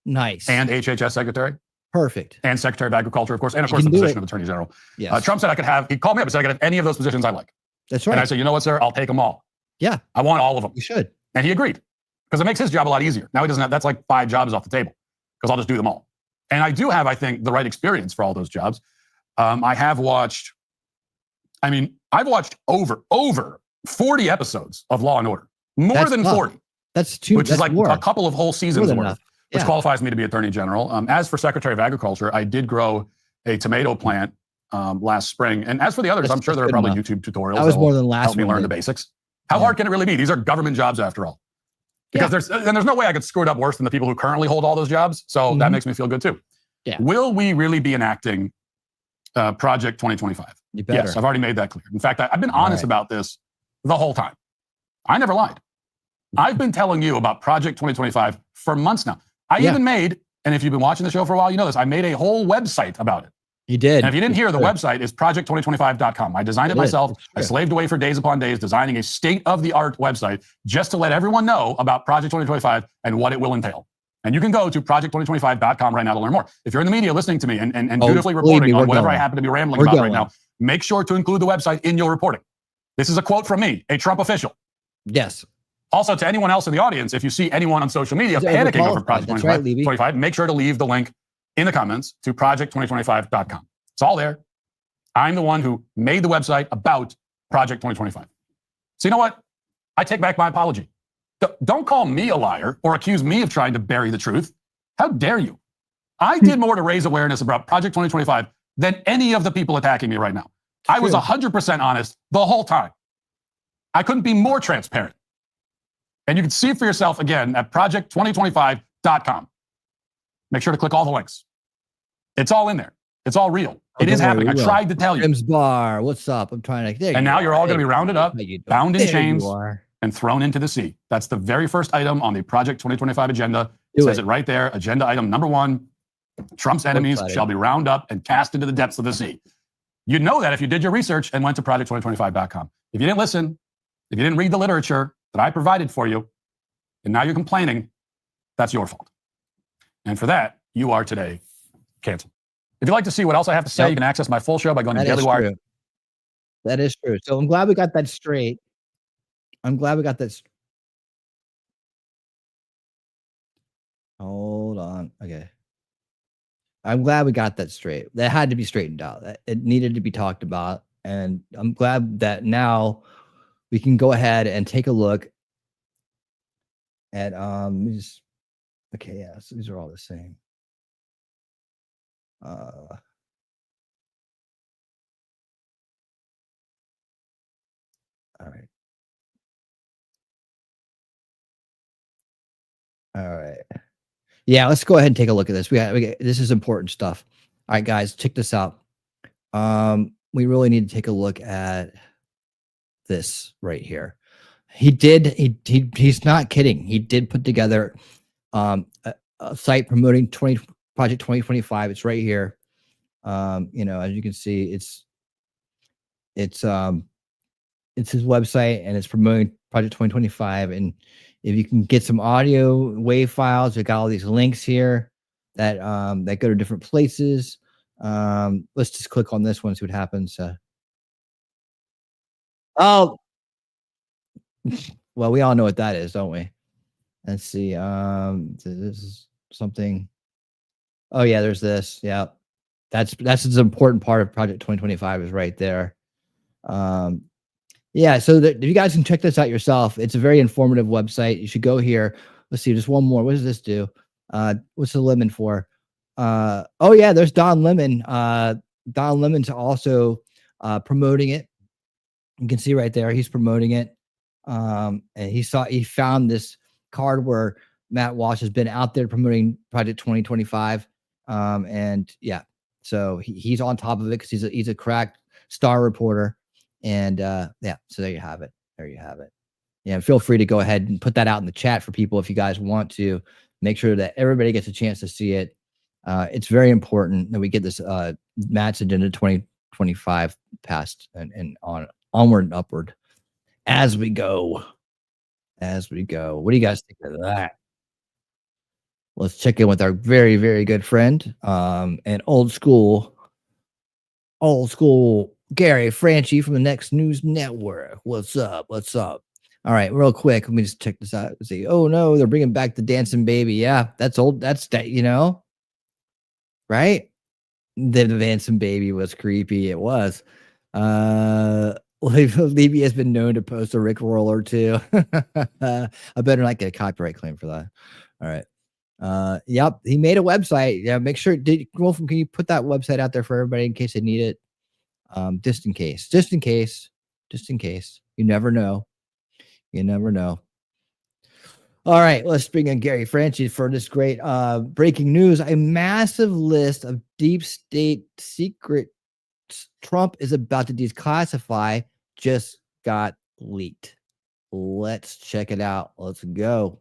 [SPEAKER 1] Nice.
[SPEAKER 18] And HHS Secretary.
[SPEAKER 1] Perfect.
[SPEAKER 18] And Secretary of Agriculture, of course. And of course, the position of Attorney General.
[SPEAKER 1] Yes.
[SPEAKER 18] Trump said he called me up and said I could have any of those positions I like.
[SPEAKER 1] That's right.
[SPEAKER 18] And I said, you know what, sir? I'll take them all.
[SPEAKER 1] Yeah.
[SPEAKER 18] I want all of them.
[SPEAKER 1] You should.
[SPEAKER 18] And he agreed, because it makes his job a lot easier. Now he doesn't have, that's like 5 jobs off the table, because I'll just do them all. And I do have, I think, the right experience for all those jobs. I've watched over 40 episodes of Law and Order. More than 40.
[SPEAKER 1] That's too.
[SPEAKER 18] Which is like
[SPEAKER 1] more.
[SPEAKER 18] a couple of whole seasons worth,
[SPEAKER 1] enough.
[SPEAKER 18] which qualifies me to be Attorney General. As for Secretary of Agriculture, I did grow a tomato plant last spring. And as for the others, I'm sure there are probably YouTube tutorials
[SPEAKER 1] that was more than last
[SPEAKER 18] help me learn the basics. How hard can it really be? These are government jobs after all. Because there's no way I could screw it up worse than the people who currently hold all those jobs. So that makes me feel good too.
[SPEAKER 1] Yeah.
[SPEAKER 18] Will we really be enacting Project 2025?
[SPEAKER 1] You better.
[SPEAKER 18] Yes, I've already made that clear. In fact, I've been honest about this the whole time. I never lied. I've been telling you about Project 2025 for months now. I even made, and if you've been watching the show for a while, you know this, I made a whole website about it.
[SPEAKER 1] You did.
[SPEAKER 18] And if you didn't hear, the website is project2025.com. I designed it myself. I slaved away for days upon days designing a state-of-the-art website just to let everyone know about Project 2025 and what it will entail. And you can go to project2025.com right now to learn more. If you're in the media listening to me and dutifully reporting on whatever I happen to be rambling about right now, make sure to include the website in your reporting. This is a quote from me, a Trump official.
[SPEAKER 1] Yes. Also,
[SPEAKER 18] to anyone else in the audience, if you see anyone on social media panicking over Project 2025, make sure to leave the link in the comments to project2025.com. It's all there. I'm the one who made the website about Project 2025. So you know what? I take back my apology. Don't call me a liar or accuse me of trying to bury the truth. How dare you? I did more to raise awareness about Project 2025 than any of the people attacking me right now. I was 100% honest the whole time. I couldn't be more transparent. And you can see it for yourself again at project2025.com. Make sure to click all the links. It's all in there. It's all real. It is happening. I tried to tell you.
[SPEAKER 1] Tim's Bar, what's up? I'm trying to.
[SPEAKER 18] And now you're all going to be rounded up, bound in chains, and thrown into the sea. That's the very first item on the Project 2025 agenda. It says it right there. Agenda item number 1, Trump's enemies shall be rounded up and cast into the depths of the sea. You'd know that if you did your research and went to project2025.com. If you didn't listen, if you didn't read the literature that I provided for you, and now you're complaining, that's your fault. And for that, you are today canceled. If you'd like to see what else I have to say, you can access my full show by going to Daily Wire.
[SPEAKER 1] That is true. So I'm glad we got that straight. Hold on. Okay. I'm glad we got that straight. That had to be straightened out. It needed to be talked about. And I'm glad that now we can go ahead and take a look at, okay, yeah, so these are all the same. All right. All right. Yeah, let's go ahead and take a look at this. This is important stuff. All right, guys, check this out. We really need to take a look at this right here. He's not kidding. He did put together a site promoting Project 2025. It's right here. As you can see, it's his website, and it's promoting Project 2025. And if you can get some audio wave files, we got all these links here that go to different places. Let's just click on this one, see what happens. Oh, well, we all know what that is, don't we? Let's see. This is something. Oh yeah, there's this. Yeah, that's an important part of Project 2025 is right there. Yeah, so if you guys can check this out yourself, it's a very informative website. You should go here. Let's see, just one more. What does this do? What's the lemon for? Oh yeah, there's Don Lemon. Don Lemon's also promoting it. You can see right there, he's promoting it. And he found this card where Matt Walsh has been out there promoting Project 2025. And yeah, so he's on top of it because he's a cracked star reporter. And yeah, so there you have it. There you have it. Yeah, feel free to go ahead and put that out in the chat for people if you guys want to. Make sure that everybody gets a chance to see it. It's very important that we get this Matt's Agenda 2025 passed and onward and upward as we go. As we go. What do you guys think of that? Let's check in with our very, very good friend and old school Gary Franchi from the Next News Network. What's up? What's up? All right, real quick. Let me just check this out. See, oh no, they're bringing back the dancing baby. Yeah, that's old. That's that, you know, right? The dancing baby was creepy. It was. Levy has been known to post a Rick roller too. I better not get a copyright claim for that. All right. Yep, he made a website. Yeah, make sure. Wolfram, can you put that website out there for everybody in case they need it? Just in case. You never know. You never know. All right, let's bring in Gary Franchi for this great breaking news. A massive list of deep state secrets Trump is about to declassify just got leaked. Let's check it out. Let's go.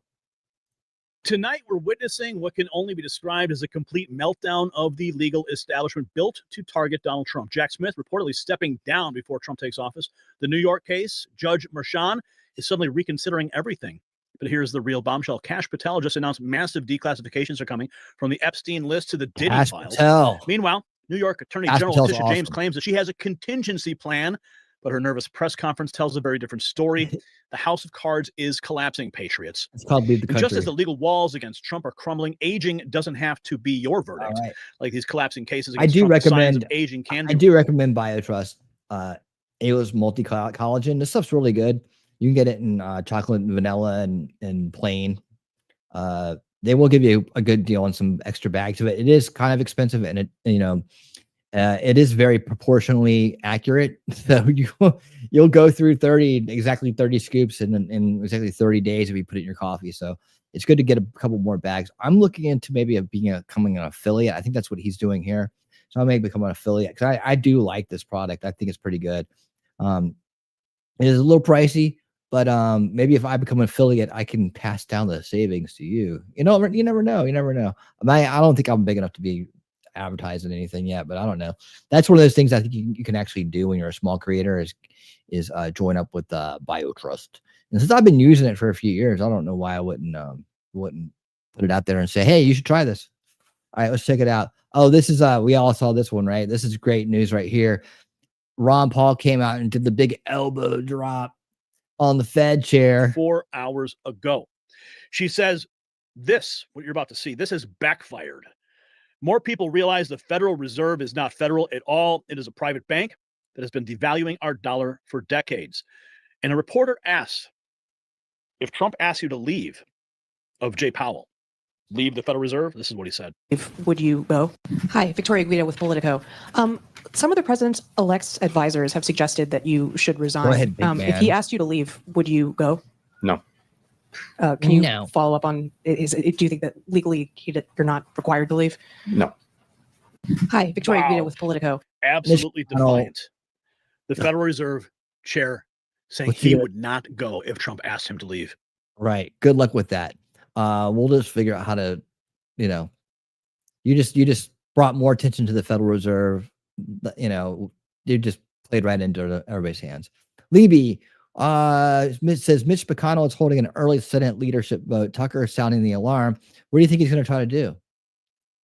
[SPEAKER 20] Tonight, we're witnessing what can only be described as a complete meltdown of the legal establishment built to target Donald Trump. Jack Smith reportedly stepping down before Trump takes office. The New York case, Judge Merchan is suddenly reconsidering everything. But here's the real bombshell. Kash Patel just announced massive declassifications are coming from the Epstein list to the Diddy
[SPEAKER 1] Kash
[SPEAKER 20] files.
[SPEAKER 1] Patel.
[SPEAKER 20] Meanwhile, New York Attorney
[SPEAKER 1] Kash
[SPEAKER 20] General
[SPEAKER 1] Patel's
[SPEAKER 20] Letitia James
[SPEAKER 1] awesome.
[SPEAKER 20] claims that she has a contingency plan, but her nervous press conference tells a very different story. The house of cards is collapsing, patriots.
[SPEAKER 1] It's called Leave the
[SPEAKER 20] And
[SPEAKER 1] Country.
[SPEAKER 20] just as the legal walls against Trump are crumbling, aging doesn't have to be your verdict.
[SPEAKER 1] Right.
[SPEAKER 20] Like these collapsing cases
[SPEAKER 1] I
[SPEAKER 20] against
[SPEAKER 1] do
[SPEAKER 20] Trump, the signs
[SPEAKER 1] recommend.
[SPEAKER 20] of aging can be.
[SPEAKER 1] I do recommend BioTrust. It was multi-collagen. This stuff's really good. You can get it in chocolate and vanilla and plain. They will give you a good deal on some extra bags of it. It is kind of expensive, and it is very proportionally accurate. So you'll go through exactly 30 scoops in exactly 30 days if you put it in your coffee. So it's good to get a couple more bags. I'm looking into maybe becoming an affiliate. I think that's what he's doing here. So I may become an affiliate because I do like this product. I think it's pretty good. It is a little pricey, but maybe if I become an affiliate, I can pass down the savings to you. You never know. You never know. I don't think I'm big enough to be advertising anything yet, but I don't know. That's one of those things I think you can actually do when you're a small creator is join up with BioTrust. And since I've been using it for a few years, I don't know why I wouldn't put it out there and say, hey, you should try this. All right, let's check it out. Oh, this is we all saw this one, right? This is great news right here. Ron Paul came out and did the big elbow drop on the Fed chair
[SPEAKER 20] 4 hours ago. She says, what you're about to see, this has backfired. More people realize the Federal Reserve is not federal at all. It is a private bank that has been devaluing our dollar for decades. And a reporter asked, if Trump asks you to leave, of Jay Powell, leave the Federal Reserve, this is what he said.
[SPEAKER 21] Would you go? Hi, Victoria Guida with Politico. Some of the president's-elect's advisors have suggested that you should resign.
[SPEAKER 1] Go ahead, big man.
[SPEAKER 21] If he asked you to leave, would you go?
[SPEAKER 8] No.
[SPEAKER 21] Can you follow up on, do you think that legally you're not required to leave?
[SPEAKER 8] No.
[SPEAKER 21] Hi, Victoria Guida with Politico.
[SPEAKER 20] Absolutely defiant. The Federal Reserve chair saying he would not go if Trump asked him to leave.
[SPEAKER 1] Right. Good luck with that. We'll just figure out how to, you just brought more attention to the Federal Reserve. You just played right into everybody's hands. Libby says Mitch McConnell is holding an early Senate leadership vote. Tucker is sounding the alarm. What do you think he's going to try to do?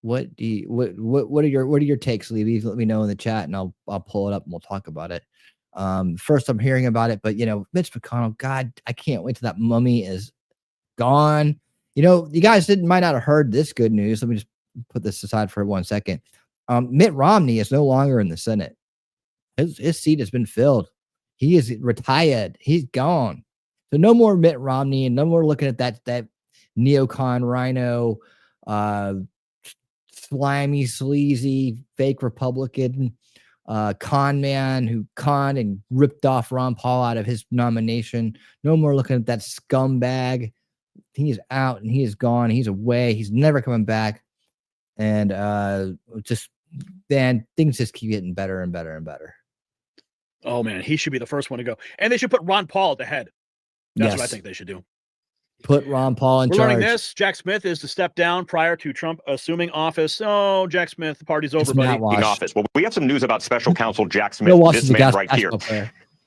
[SPEAKER 1] What are your takes, Libby? Let me know in the chat, and I'll pull it up and we'll talk about it. First, I'm hearing about it, but Mitch McConnell, God, I can't wait till that mummy is gone You know, you guys might not have heard this good news. Let me just put this aside for 1 second. Mitt Romney is no longer in the Senate. His seat has been filled. He is retired. He's gone. So no more Mitt Romney, and no more looking at that neocon rhino, slimy, sleazy, fake Republican con man who conned and ripped off Ron Paul out of his nomination. No more looking at that scumbag. He is out and he is gone. He's away. He's never coming back. And things just keep getting better and better and better.
[SPEAKER 20] Oh man, he should be the first one to go. And they should put Ron Paul at the head. That's what I think they should do.
[SPEAKER 1] Put Ron Paul in
[SPEAKER 20] We're
[SPEAKER 1] charge.
[SPEAKER 20] learning this. Jack Smith is to step down prior to Trump assuming office. Oh, Jack Smith, the party's over, buddy.
[SPEAKER 2] Office. Well, we have some news about special counsel Jack Smith, this man right here.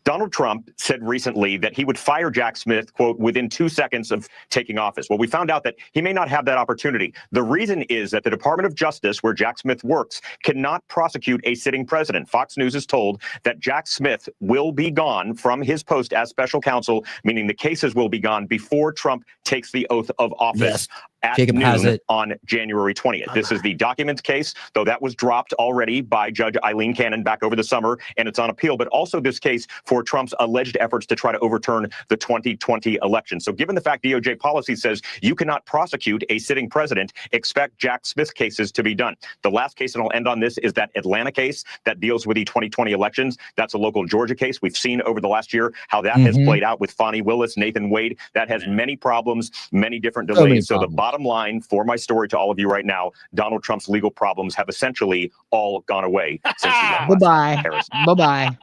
[SPEAKER 2] Donald Trump said recently that he would fire Jack Smith, quote, within 2 seconds of taking office. Well, we found out that he may not have that opportunity. The reason is that the Department of Justice, where Jack Smith works, cannot prosecute a sitting president. Fox News is told that Jack Smith will be gone from his post as special counsel, meaning the cases will be gone before Trump takes the oath of office. At
[SPEAKER 1] Jacob has
[SPEAKER 2] noon
[SPEAKER 1] it.
[SPEAKER 2] On January 20th. This is the documents case, though that was dropped already by Judge Eileen Cannon back over the summer, and it's on appeal, but also this case for Trump's alleged efforts to try to overturn the 2020 election. So given the fact DOJ policy says you cannot prosecute a sitting president, expect Jack Smith cases to be done. The last case, and I'll end on this, is that Atlanta case that deals with the 2020 elections. That's a local Georgia case. We've seen over the last year how that has played out with Fonnie Willis, Nathan Wade. That has many problems, many different delays. So the bottom line for my story to all of you right now, Donald Trump's legal problems have essentially all gone away since he left.
[SPEAKER 1] Bye-bye. Bye-bye.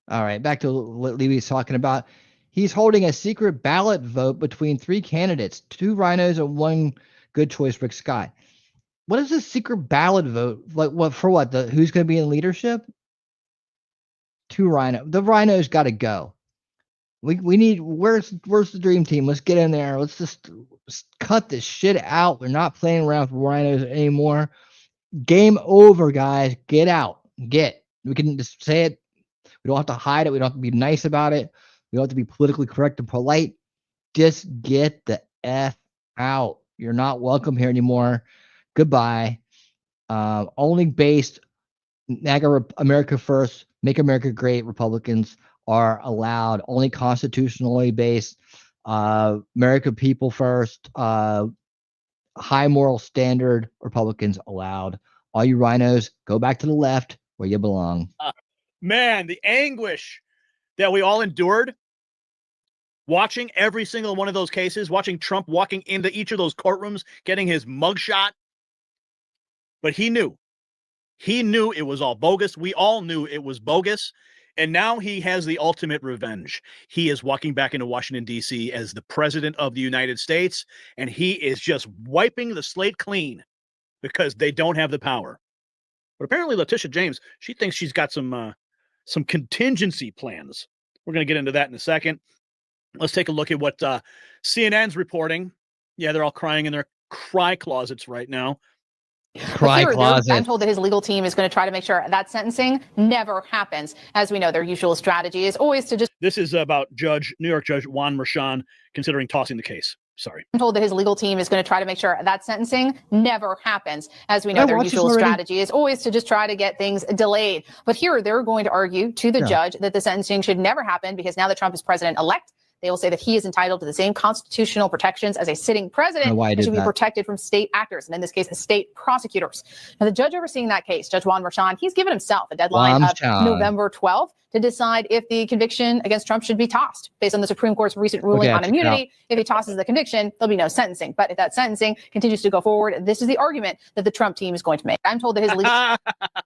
[SPEAKER 1] All right, back to what Lee was talking about. He's holding a secret ballot vote between 3 candidates, 2 rhinos and 1 good choice, Rick Scott. What is this secret ballot vote? Like what for what? Who's going to be in leadership? 2 rhinos. The rhinos got to go. We need where's the dream team? Let's get in there. Let's just cut this shit out. We're not playing around with rhinos anymore. Game over, guys. Get out. We can just say it. We don't have to hide it. We don't have to be nice about it. We don't have to be politically correct and polite. Just get the F out. You're not welcome here anymore. Goodbye. Only based MAGA America First, Make America Great Republicans are allowed. Only constitutionally based America People First, high moral standard Republicans allowed. All you rhinos, go back to the left where you belong.
[SPEAKER 20] Man, the anguish that we all endured watching every single one of those cases, watching Trump walking into each of those courtrooms, getting his mugshot. But he knew it was all bogus. We all knew it was bogus. And now he has the ultimate revenge. He is walking back into Washington, D.C. as the president of the United States, and he is just wiping the slate clean because they don't have the power. But apparently Letitia James, she thinks she's got some contingency plans. We're going to get into that in a second. Let's take a look at what CNN's reporting. Yeah, they're all crying in their cry closets right now.
[SPEAKER 22] I'm told that his legal team is going to try to make sure that sentencing never happens. As we know, their usual strategy is always to just...
[SPEAKER 20] This is about New York Judge Juan Merchan considering tossing the case. Sorry.
[SPEAKER 22] I'm told that his legal team is going to try to make sure that sentencing never happens. As we know, their usual strategy is always to just try to get things delayed. But here they're going to argue to the judge that the sentencing should never happen because now that Trump is president-elect, they will say that he is entitled to the same constitutional protections as a sitting president and should be protected from state actors, and in this case, state prosecutors. Now, the judge overseeing that case, Judge Juan Merchan, he's given himself a deadline of November 12th to decide if the conviction against Trump should be tossed. Based on the Supreme Court's recent ruling on immunity, if he tosses the conviction, there'll be no sentencing. But if that sentencing continues to go forward, this is the argument that the Trump team is going to make. I'm told that his legal...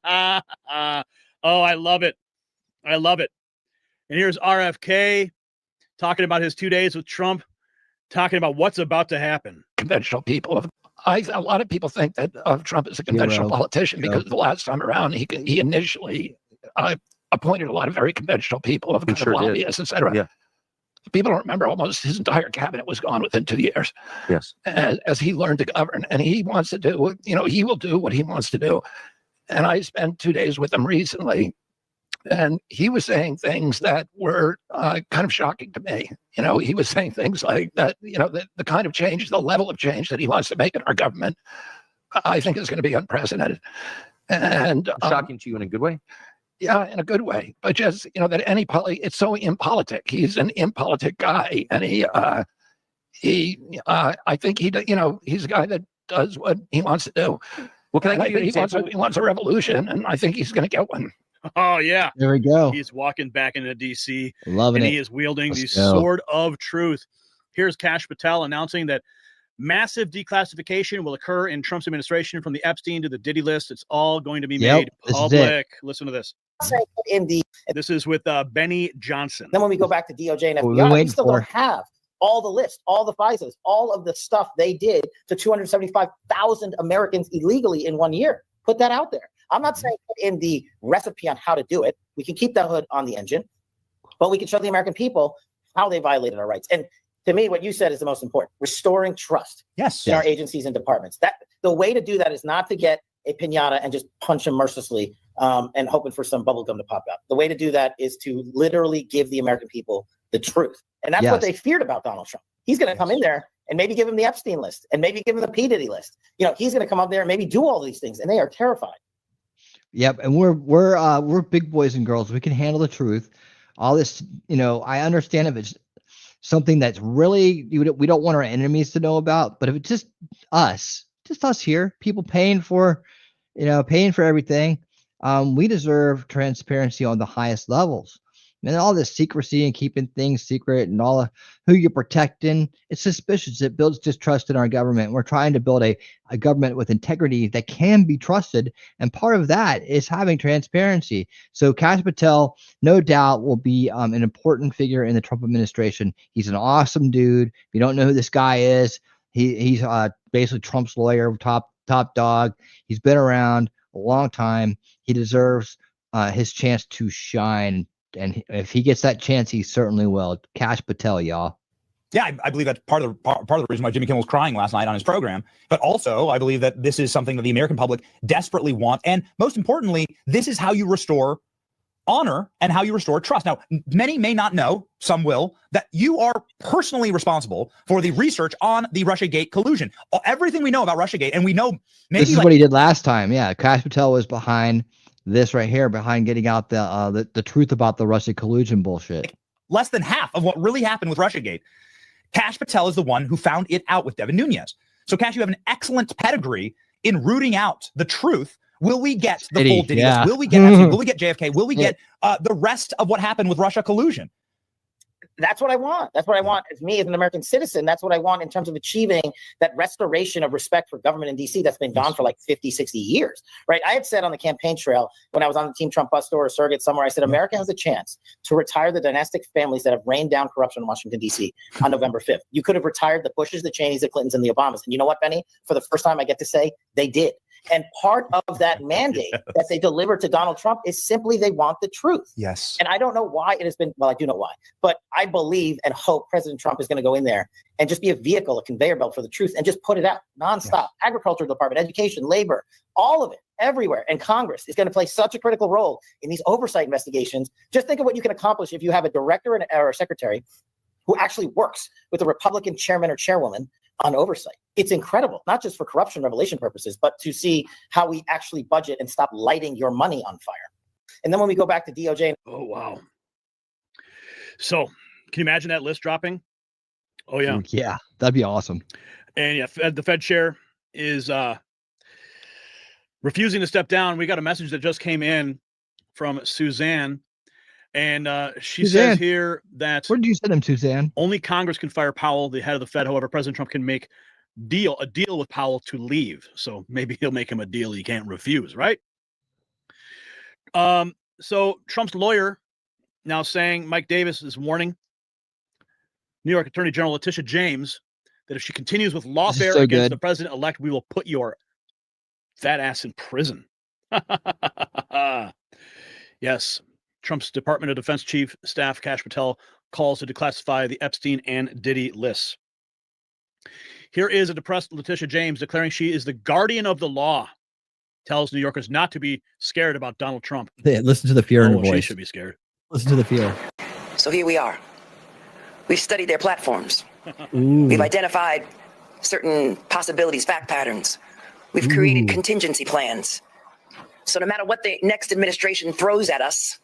[SPEAKER 20] Oh, I love it. I love it. And here's RFK talking about his 2 days with Trump, talking about what's about to happen.
[SPEAKER 23] Conventional people. A lot of people think that Trump is a conventional politician because the last time around he initially appointed a lot of very conventional people of lobbyists, etc.
[SPEAKER 2] Yeah.
[SPEAKER 23] People don't remember almost his entire cabinet was gone within 2 years.
[SPEAKER 2] Yes.
[SPEAKER 23] As he learned to govern, and he wants to do, he will do what he wants to do. And I spent 2 days with him recently. And he was saying things that were kind of shocking to me. You know, he was saying things like that, you know, the kind of change, the level of change that he wants to make in our government, I think is going to be unprecedented. And
[SPEAKER 3] shocking to you in a good way?
[SPEAKER 23] Yeah, in a good way. But just, you know, that it's so impolitic. He's an impolitic guy. And I think you know, he's a guy that does what he wants to do.
[SPEAKER 3] Well, can I give you an
[SPEAKER 23] example? He wants a revolution, and I think he's going to get one.
[SPEAKER 20] Oh, yeah.
[SPEAKER 1] There we go.
[SPEAKER 20] He's walking back into D.C.
[SPEAKER 1] Loving
[SPEAKER 20] and
[SPEAKER 1] it.
[SPEAKER 20] he is wielding the
[SPEAKER 1] Let's go.
[SPEAKER 20] sword of truth. Here's Kash Patel announcing that massive declassification will occur in Trump's administration from the Epstein to the Diddy list. It's all going to be made public. Listen to this. This is with Benny Johnson.
[SPEAKER 4] Then when we go back to DOJ and FBI, we still don't have all the list, all the FISAs, all of the stuff they did to 275,000 Americans illegally in 1 year. Put that out there. I'm not saying put in the recipe on how to do it. We can keep the hood on the engine, but we can show the American people how they violated our rights. And to me, what you said is the most important: restoring trust in our agencies and departments. That the way to do that is not to get a piñata and just punch them mercilessly and hoping for some bubble gum to pop out. The way to do that is to literally give the American people the truth. And that's what they feared about Donald Trump. He's going to come in there and maybe give him the Epstein list and maybe give him the P. Diddy list. You know, he's going to come up there and maybe do all these things, and they are terrified.
[SPEAKER 1] Yep, and we're big boys and girls. We can handle the truth. All this, you know, I understand if it's something that's really we don't want our enemies to know about, but if it's just us here, people paying for everything, we deserve transparency on the highest levels. And all this secrecy and keeping things secret and all of who you're protecting, it's suspicious. It builds distrust in our government. We're trying to build a government with integrity that can be trusted. And part of that is having transparency. So Kash Patel, no doubt, will be an important figure in the Trump administration. He's an awesome dude. If you don't know who this guy is, he's basically Trump's lawyer, top dog. He's been around a long time. He deserves his chance to shine. And if he gets that chance, he certainly will. Kash Patel, y'all.
[SPEAKER 5] Yeah, I believe that's part of the reason why Jimmy Kimmel was crying last night on his program. But also, I believe that this is something that the American public desperately want. And most importantly, this is how you restore honor and how you restore trust. Now, many may not know, some will, that you are personally responsible for the research on the Russiagate collusion. Everything we know about Russiagate, and we know maybe
[SPEAKER 1] this is what he did last time. Yeah, Kash Patel was behind this right here, behind getting out the truth about the Russia collusion bullshit.
[SPEAKER 5] Less than half of what really happened with Russiagate. Kash Patel is the one who found it out with Devin Nunes. So, Kash, you have an excellent pedigree in rooting out the truth. Will we get the full Diddy list? Will we get Epstein? Will we get JFK? Will we get the rest of what happened with Russia collusion?
[SPEAKER 4] That's what I want. That's what I want as me as an American citizen. That's what I want in terms of achieving that restoration of respect for government in DC that's been gone for like 50, 60 years, right? I had said on the campaign trail when I was on the Team Trump bus tour or surrogate somewhere, I said, America has a chance to retire the dynastic families that have rained down corruption in Washington, DC on November 5th. You could have retired the Bushes, the Cheneys, the Clintons, and the Obamas. And you know what, Benny? For the first time I get to say, they did. And part of that mandate that they delivered to Donald Trump is simply they want the truth.
[SPEAKER 5] Yes.
[SPEAKER 4] And I don't know why it has been, well, I do know why, but I believe and hope President Trump is going to go in there and just be a vehicle, a conveyor belt for the truth and just put it out nonstop. Yes. Agriculture department, education, labor, all of it, everywhere. And Congress is going to play such a critical role in these oversight investigations. Just think of what you can accomplish if you have a director or a secretary who actually works with a Republican chairman or chairwoman on oversight. It's incredible, not just for corruption revelation purposes, but to see how we actually budget and stop lighting your money on fire. And then when we go back to DOJ.
[SPEAKER 20] Oh, wow. So can you imagine that list dropping? Oh, yeah.
[SPEAKER 1] Yeah, that'd be awesome.
[SPEAKER 20] And yeah, the Fed chair is refusing to step down. We got a message that just came in from Suzanne. And she says here that...
[SPEAKER 1] Where did you send him, Suzanne?
[SPEAKER 20] Only Congress can fire Powell, the head of the Fed. However, President Trump can make a deal with Powell to leave. So maybe he'll make him a deal he can't refuse, right? So Trump's lawyer now saying Mike Davis is warning New York Attorney General Letitia James that if she continues with lawfare against the president-elect, we will put your fat ass in prison. Yes. Trump's Department of Defense Chief Staff Kash Patel calls to declassify the Epstein and Diddy lists. Here is a depressed Letitia James declaring she is the guardian of the law tells New Yorkers not to be scared about Donald Trump.
[SPEAKER 1] Yeah, listen to the fear in her
[SPEAKER 20] She
[SPEAKER 1] voice.
[SPEAKER 20] should be scared.
[SPEAKER 1] Listen to the fear.
[SPEAKER 6] So here we are. We've studied their platforms.
[SPEAKER 1] Ooh.
[SPEAKER 6] We've identified certain possibilities, fact patterns. We've created contingency plans. So no matter what the next administration throws at us,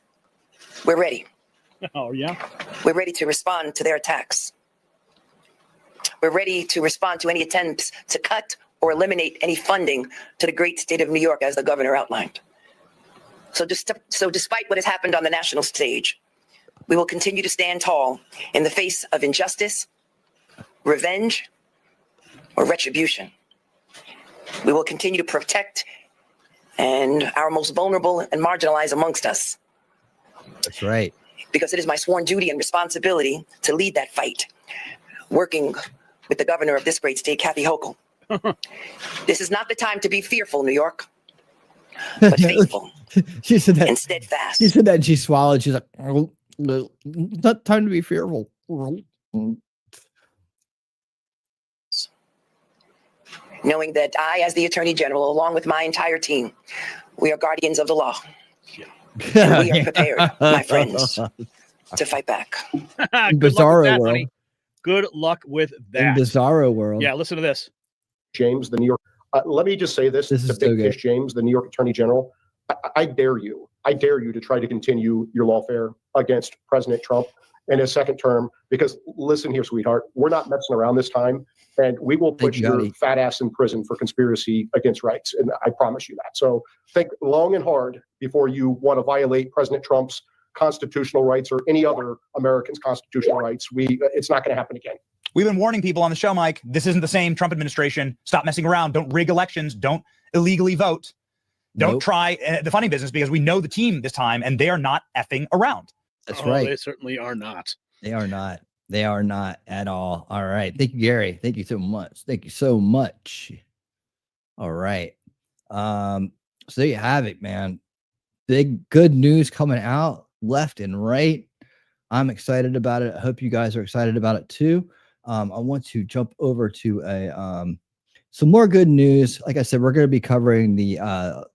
[SPEAKER 6] we're ready.
[SPEAKER 20] Oh, yeah?
[SPEAKER 6] We're ready to respond to their attacks. We're ready to respond to any attempts to cut or eliminate any funding to the great state of New York, as the governor outlined. So despite what has happened on the national stage, we will continue to stand tall in the face of injustice, revenge, or retribution. We will continue to protect our most vulnerable and marginalized amongst us.
[SPEAKER 1] That's right.
[SPEAKER 6] Because it is my sworn duty and responsibility to lead that fight, working with the governor of this great state, Kathy Hochul. This is not the time to be fearful, New York, but faithful
[SPEAKER 1] She said that,
[SPEAKER 6] and steadfast.
[SPEAKER 1] She said that and she swallowed. She's like, not time to be fearful.
[SPEAKER 6] Knowing that I, as the Attorney General, along with my entire team, we are guardians of the law. And we are prepared, my friends, to fight back.
[SPEAKER 1] Bizarro world.
[SPEAKER 20] Honey. Good luck with that.
[SPEAKER 1] In Bizarro world.
[SPEAKER 20] Yeah, listen to this.
[SPEAKER 9] James, the New York. Let me just say this
[SPEAKER 1] is
[SPEAKER 9] to Big Fish James, the New York Attorney General. I dare you. I dare you to try to continue your lawfare against President Trump in his second term. Because listen here, sweetheart, we're not messing around this time, and we will put your fat ass in prison for conspiracy against rights. And I promise you that. So think long and hard before you want to violate President Trump's constitutional rights or any other American's constitutional rights. It's not going to happen again.
[SPEAKER 5] We've been warning people on the show, Mike. This isn't the same Trump administration. Stop messing around. Don't rig elections. Don't illegally vote. Don't try the funny business, because we know the team this time and they are not effing around.
[SPEAKER 1] That's right.
[SPEAKER 20] They certainly are not.
[SPEAKER 1] They are not. They are not at all. All right. Thank you, Gary. Thank you so much. Thank you so much. All right. So there you have it, man. Big good news coming out left and right. I'm excited about it. I hope you guys are excited about it too. I want to jump over to some more good news. Like I said, we're going to be covering the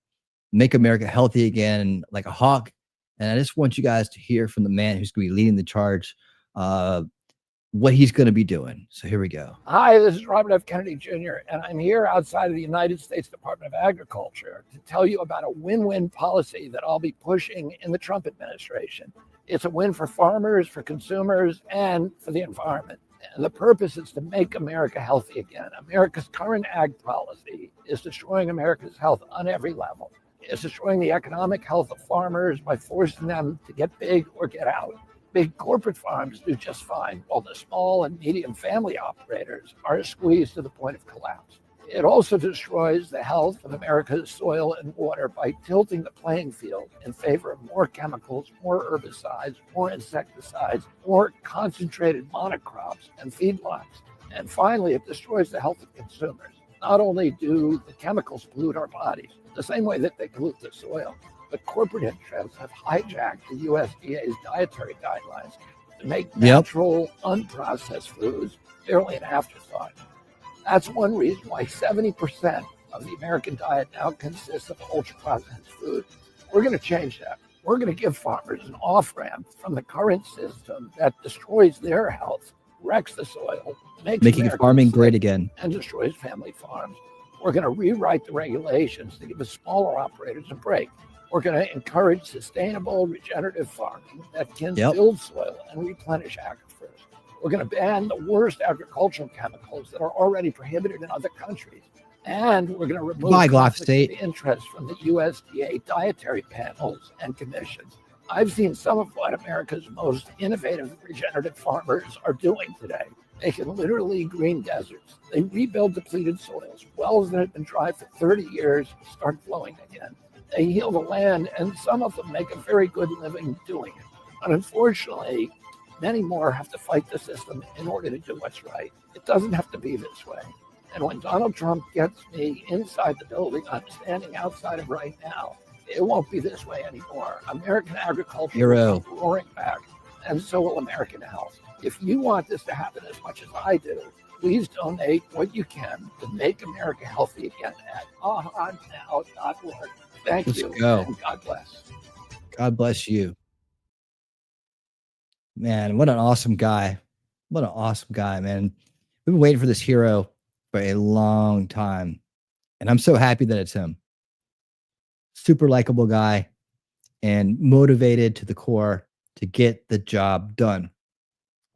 [SPEAKER 1] Make America Healthy Again like a hawk. And I just want you guys to hear from the man who's going to be leading the charge, what he's going to be doing. So here we go.
[SPEAKER 23] Hi, this is Robert F. Kennedy Jr., and I'm here outside of the United States Department of Agriculture to tell you about a win-win policy that I'll be pushing in the Trump administration. It's a win for farmers, for consumers, and for the environment. And the purpose is to make America healthy again. America's current ag policy is destroying America's health on every level. It's destroying the economic health of farmers by forcing them to get big or get out. Big corporate farms do just fine, while the small and medium family operators are squeezed to the point of collapse. It also destroys the health of America's soil and water by tilting the playing field in favor of more chemicals, more herbicides, more insecticides, more concentrated monocrops and feedlots. And finally, it destroys the health of consumers. Not only do the chemicals pollute our bodies, the same way that they pollute the soil, but corporate interests have hijacked the USDA's dietary guidelines to make natural, unprocessed foods barely an afterthought. That's one reason why 70% of the American diet now consists of ultra-processed food. We're going to change that. We're going to give farmers an off-ramp from the current system that destroys their health, wrecks the soil,
[SPEAKER 1] making farming great again,
[SPEAKER 23] and destroys family farms. We're going to rewrite the regulations to give the smaller operators a break. We're going to encourage sustainable, regenerative farming that can build soil and replenish aquifers. We're going to ban the worst agricultural chemicals that are already prohibited in other countries. And we're going to remove conflicts of interest from the USDA dietary panels and commissions. I've seen some of what America's most innovative regenerative farmers are doing today. They can literally green deserts. They rebuild depleted soils. Wells that have been dry for 30 years start flowing again. They heal the land, and some of them make a very good living doing it. But unfortunately, many more have to fight the system in order to do what's right. It doesn't have to be this way. And when Donald Trump gets me inside the building I'm standing outside of right now, it won't be this way anymore. American agriculture will come roaring back, and so will American health. if you want this to happen as much as I do, please donate what you can to make America healthy again at ahanow.org. Thank you.
[SPEAKER 1] Go.
[SPEAKER 23] And God bless.
[SPEAKER 1] God bless you. Man, what an awesome guy. What an awesome guy, man. We've been waiting for this hero for a long time. And I'm so happy that it's him. Super likable guy and motivated to the core to get the job done.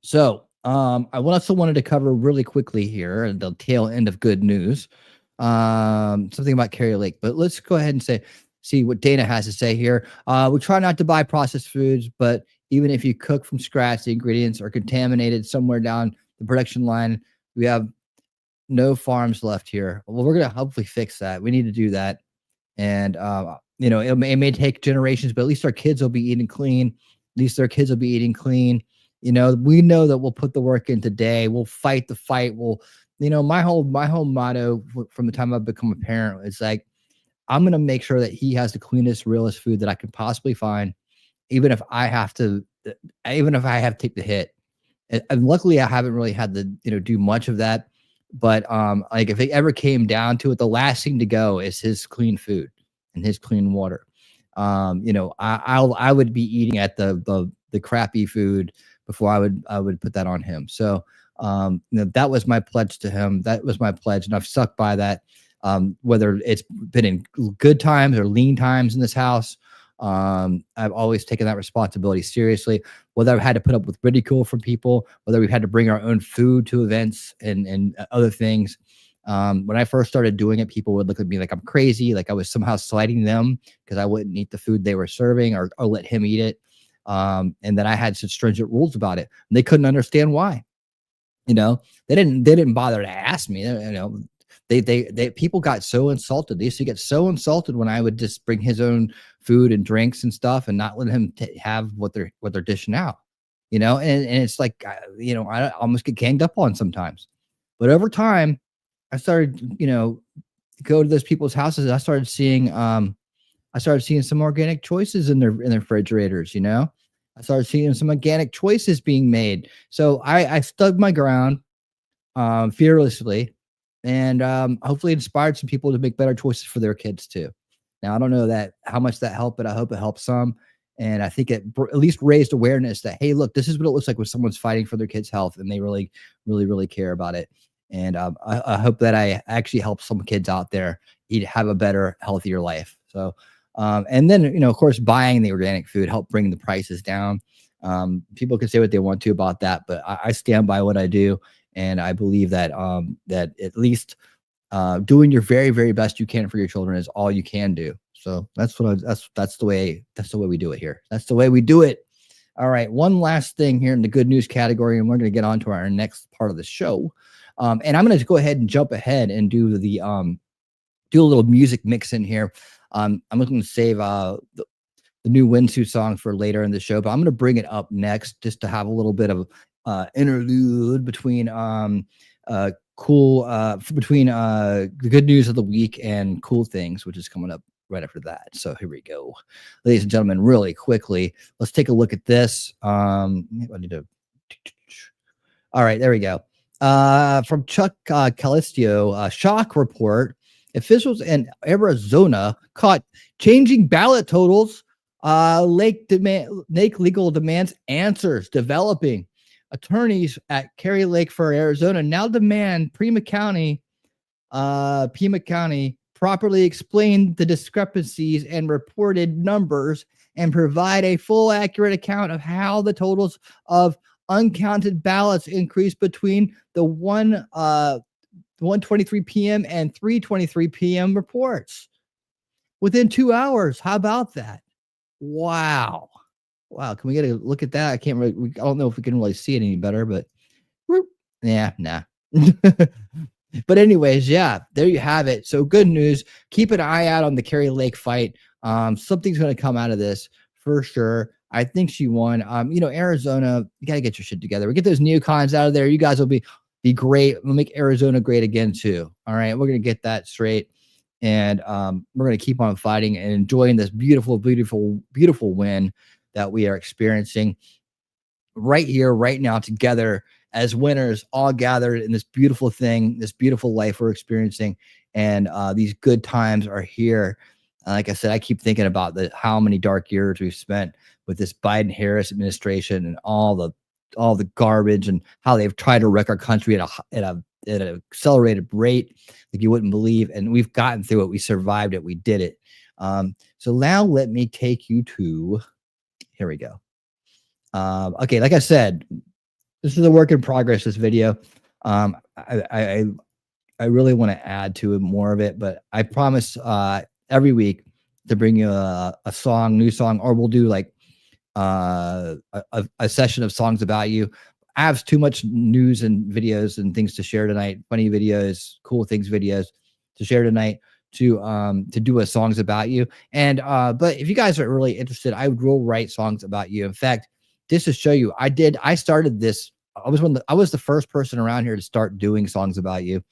[SPEAKER 1] So I also wanted to cover really quickly here at the tail end of good news, something about Carrie Lake. But let's go ahead and see what Dana has to say here. We try not to buy processed foods, but even if you cook from scratch, the ingredients are contaminated somewhere down the production line. We have no farms left here. Well, we're going to hopefully fix that. We need to do that. And, it may take generations, but at least our kids will be eating clean. At least their kids will be eating clean. We know that we'll put the work in today. We'll fight the fight. My whole motto from the time I've become a parent is like, I'm going to make sure that he has the cleanest, realest food that I can possibly find, even if I have to take the hit. And luckily I haven't really had to, do much of that. But like if it ever came down to it, the last thing to go is his clean food and his clean water. I would be eating at the crappy food before I would put that on him. So that was my pledge to him. That was my pledge, and I've stuck by that. Whether it's been in good times or lean times in this house, I've always taken that responsibility seriously. Whether I've had to put up with ridicule from people, whether we've had to bring our own food to events and other things. When I first started doing it, people would look at me like I'm crazy, like I was somehow slighting them because I wouldn't eat the food they were serving or let him eat it. And then I had such stringent rules about it. And they couldn't understand why. They didn't bother to ask me. They people got so insulted. They used to get so insulted when I would just bring his own food and drinks and stuff and not let him have what they're dishing out. And it's like I almost get ganged up on sometimes. But over time, I started go to those people's houses. I started seeing some organic choices in their refrigerators. I started seeing some organic choices being made. So I stood my ground fearlessly. And hopefully inspired some people to make better choices for their kids too. Now, I don't know how much that helped, but I hope it helped some. And I think it at least raised awareness that, hey, look, this is what it looks like when someone's fighting for their kids' health and they really, really, really care about it. And I hope that I actually help some kids out there have a better, healthier life. So, and then, of course, buying the organic food helped bring the prices down. People can say what they want to about that, but I stand by what I do. And I believe that that at least doing your very, very best you can for your children is all you can do. So that's the way we do it here. That's the way we do it. All right. One last thing here in the good news category, and we're going to get on to our next part of the show. And I'm going to go ahead and jump ahead and do a little music mix in here. I'm going to save the new Windsuit song for later in the show, but I'm going to bring it up next just to have a little bit of interlude between the good news of the week and cool things, which is coming up right after that. So here we go, ladies and gentlemen. Really quickly, let's take a look at this. All right, there we go. From Chuck Calistio, shock report: officials in Arizona caught changing ballot totals. Lake legal demands answers developing. Attorneys at Carrie Lake for Arizona now demand Pima County properly explain the discrepancies and reported numbers and provide a full, accurate account of how the totals of uncounted ballots increased between the 1:23 p.m. and 3:23 p.m. reports within 2 hours. How about that? Wow. Can we get a look at that? I don't know if we can really see it any better, but nah. But anyways, yeah, there you have it. So good news. Keep an eye out on the Carrie Lake fight. Something's going to come out of this for sure. I think she won. Arizona, you got to get your shit together. We get those neocons out of there. You guys will be great. We'll make Arizona great again too. All right. We're going to get that straight. And we're going to keep on fighting and enjoying this beautiful, beautiful, beautiful win that we are experiencing. right here, right now, together as winners, all gathered in this beautiful thing, this beautiful life we're experiencing. And these good times are here. Like I said, I keep thinking about how many dark years we've spent with this Biden-Harris administration and all the garbage and how they've tried to wreck our country at an accelerated rate like you wouldn't believe. And we've gotten through it. We survived it. We did it. So now let me take you to, here we go. Okay, like I said, this is a work in progress, this video. I really want to add to it, more of it, but I promise every week to bring you a new song, or we'll do like a session of songs about you. I have too much news and videos and things to share tonight, funny videos, cool things videos to share tonight to do a songs about you. And but if you guys are really interested, I will write songs about you. In fact, just to show you, I started this. I was the first person around here to start doing songs about you.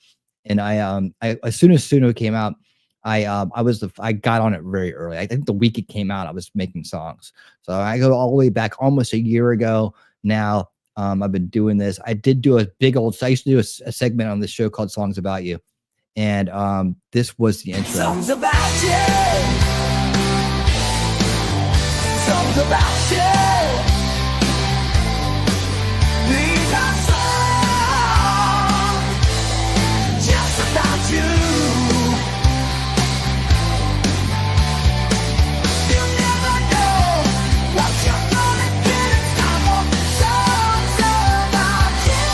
[SPEAKER 1] And I as soon as it came out, I got on it very early. I think the week it came out, I was making songs. So I go all the way back almost a year ago now. I've been doing this. I did do I used to do a segment on this show called Songs About You. And this was the intro.
[SPEAKER 7] Songs about you. Songs about you. These are songs just about you. You never know what you're gonna get in time for. Songs about you.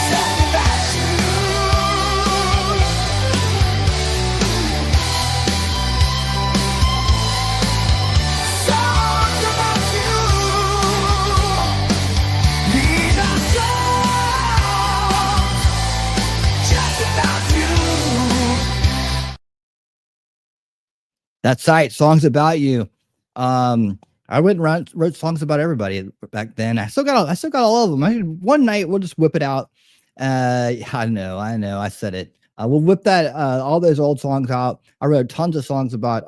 [SPEAKER 7] Songs about you. Songs about you. These are songs just about you.
[SPEAKER 1] That's right, songs about you. I went around, wrote songs about everybody back then. I still got all of them. One night we'll just whip it out. I know, I said it. We'll whip that all those old songs out. I wrote tons of songs about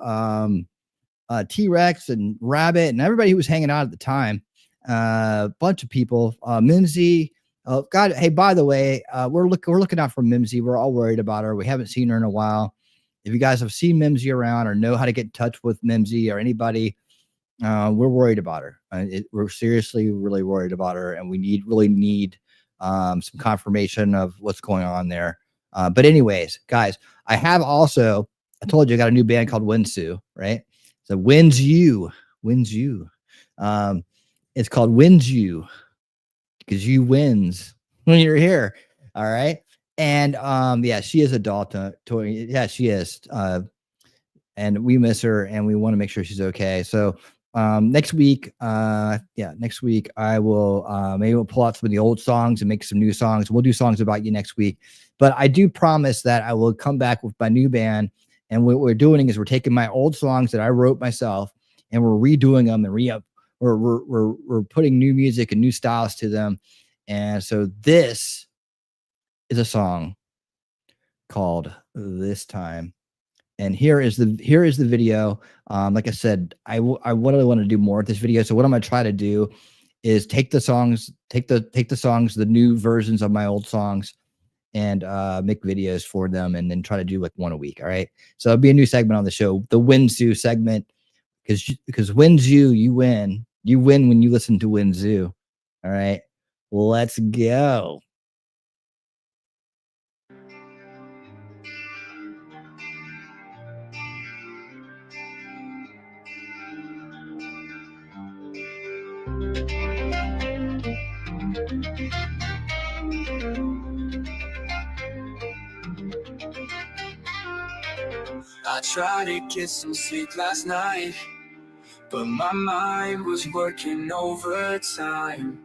[SPEAKER 1] T-Rex and Rabbit and everybody who was hanging out at the time. A bunch of people. Mimsy. Oh God! Hey, by the way, we're looking out for Mimsy. We're all worried about her. We haven't seen her in a while. If you guys have seen Mimsy around or know how to get in touch with Mimsy or anybody, we're worried about her. We're seriously really worried about her, and we really need some confirmation of what's going on there. But anyways, guys, I told you I got a new band called Winsu, right? So Wins You. It's called Wins You because you wins when you're here. All right. And yeah, she is a doll toy. Yeah, she is. And we miss her and we want to make sure she's okay. So next week I will maybe we'll pull out some of the old songs and make some new songs. We'll do songs about you next week. But I do promise that I will come back with my new band. And what we're doing is we're taking my old songs that I wrote myself and we're redoing them and we're putting new music and new styles to them. And so this is a song called This Time. And here is the video. Like I said, I really want to do more with this video. So what I'm going to try to do is take the songs, the new versions of my old songs and make videos for them and then try to do like one a week. All right. So it'll be a new segment on the show, the Winsu segment, because Wins you win. You win when you listen to Winsu. All right. Let's go.
[SPEAKER 7] I tried to get some sleep last night, but my mind was working overtime.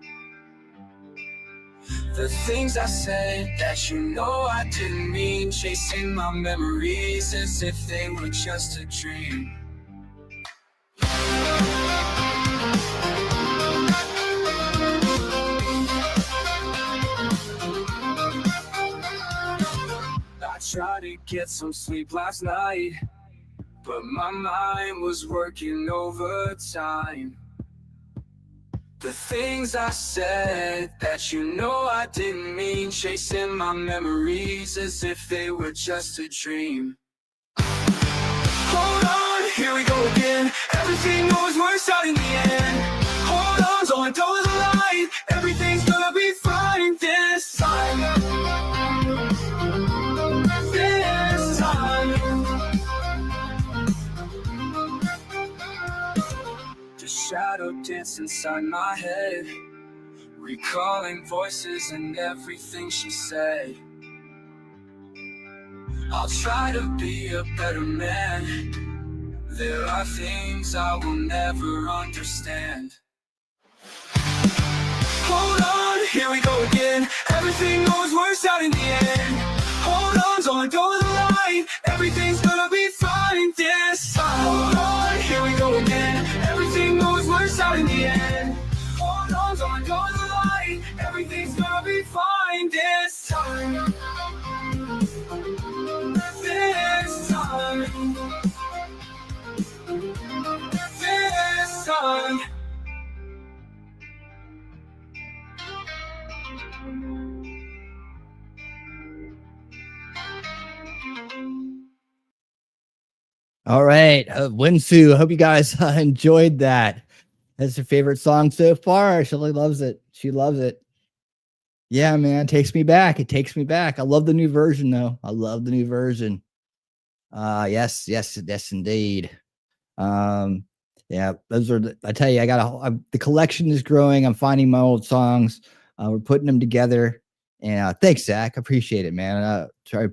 [SPEAKER 7] The things I said that you know I didn't mean, chasing my memories as if they were just a dream. I tried to get some sleep last night, but my mind was working overtime. The things I said that you know I didn't mean, chasing my memories as if they were just a dream. Hold on, here we go again. Everything always works out in the end. Hold on, don't let go of the light. Everything's gonna be fine this time. This time. The shadow dance inside my head, recalling voices and everything she said. I'll try to be a better man. There are things I will never understand. Hold on, here we go again. Everything always works out in the end. Hold on, don't let go of the light. Everything's gonna be fine this time. Hold on, here we go again. Everything always works out in the end. Hold on, don't let go of the light. Everything's gonna be fine this time. This time. This time.
[SPEAKER 1] All right, Winsu, hope you guys enjoyed that. That's her favorite song so far. Shirley loves it. She loves it. Yeah, man, it takes me back. It takes me back. I love the new version, though. I love the new version. Yes, indeed. Yeah, those are. I tell you, the collection is growing. I'm finding my old songs. We're putting them together. And thanks, Zach. I appreciate it, man. I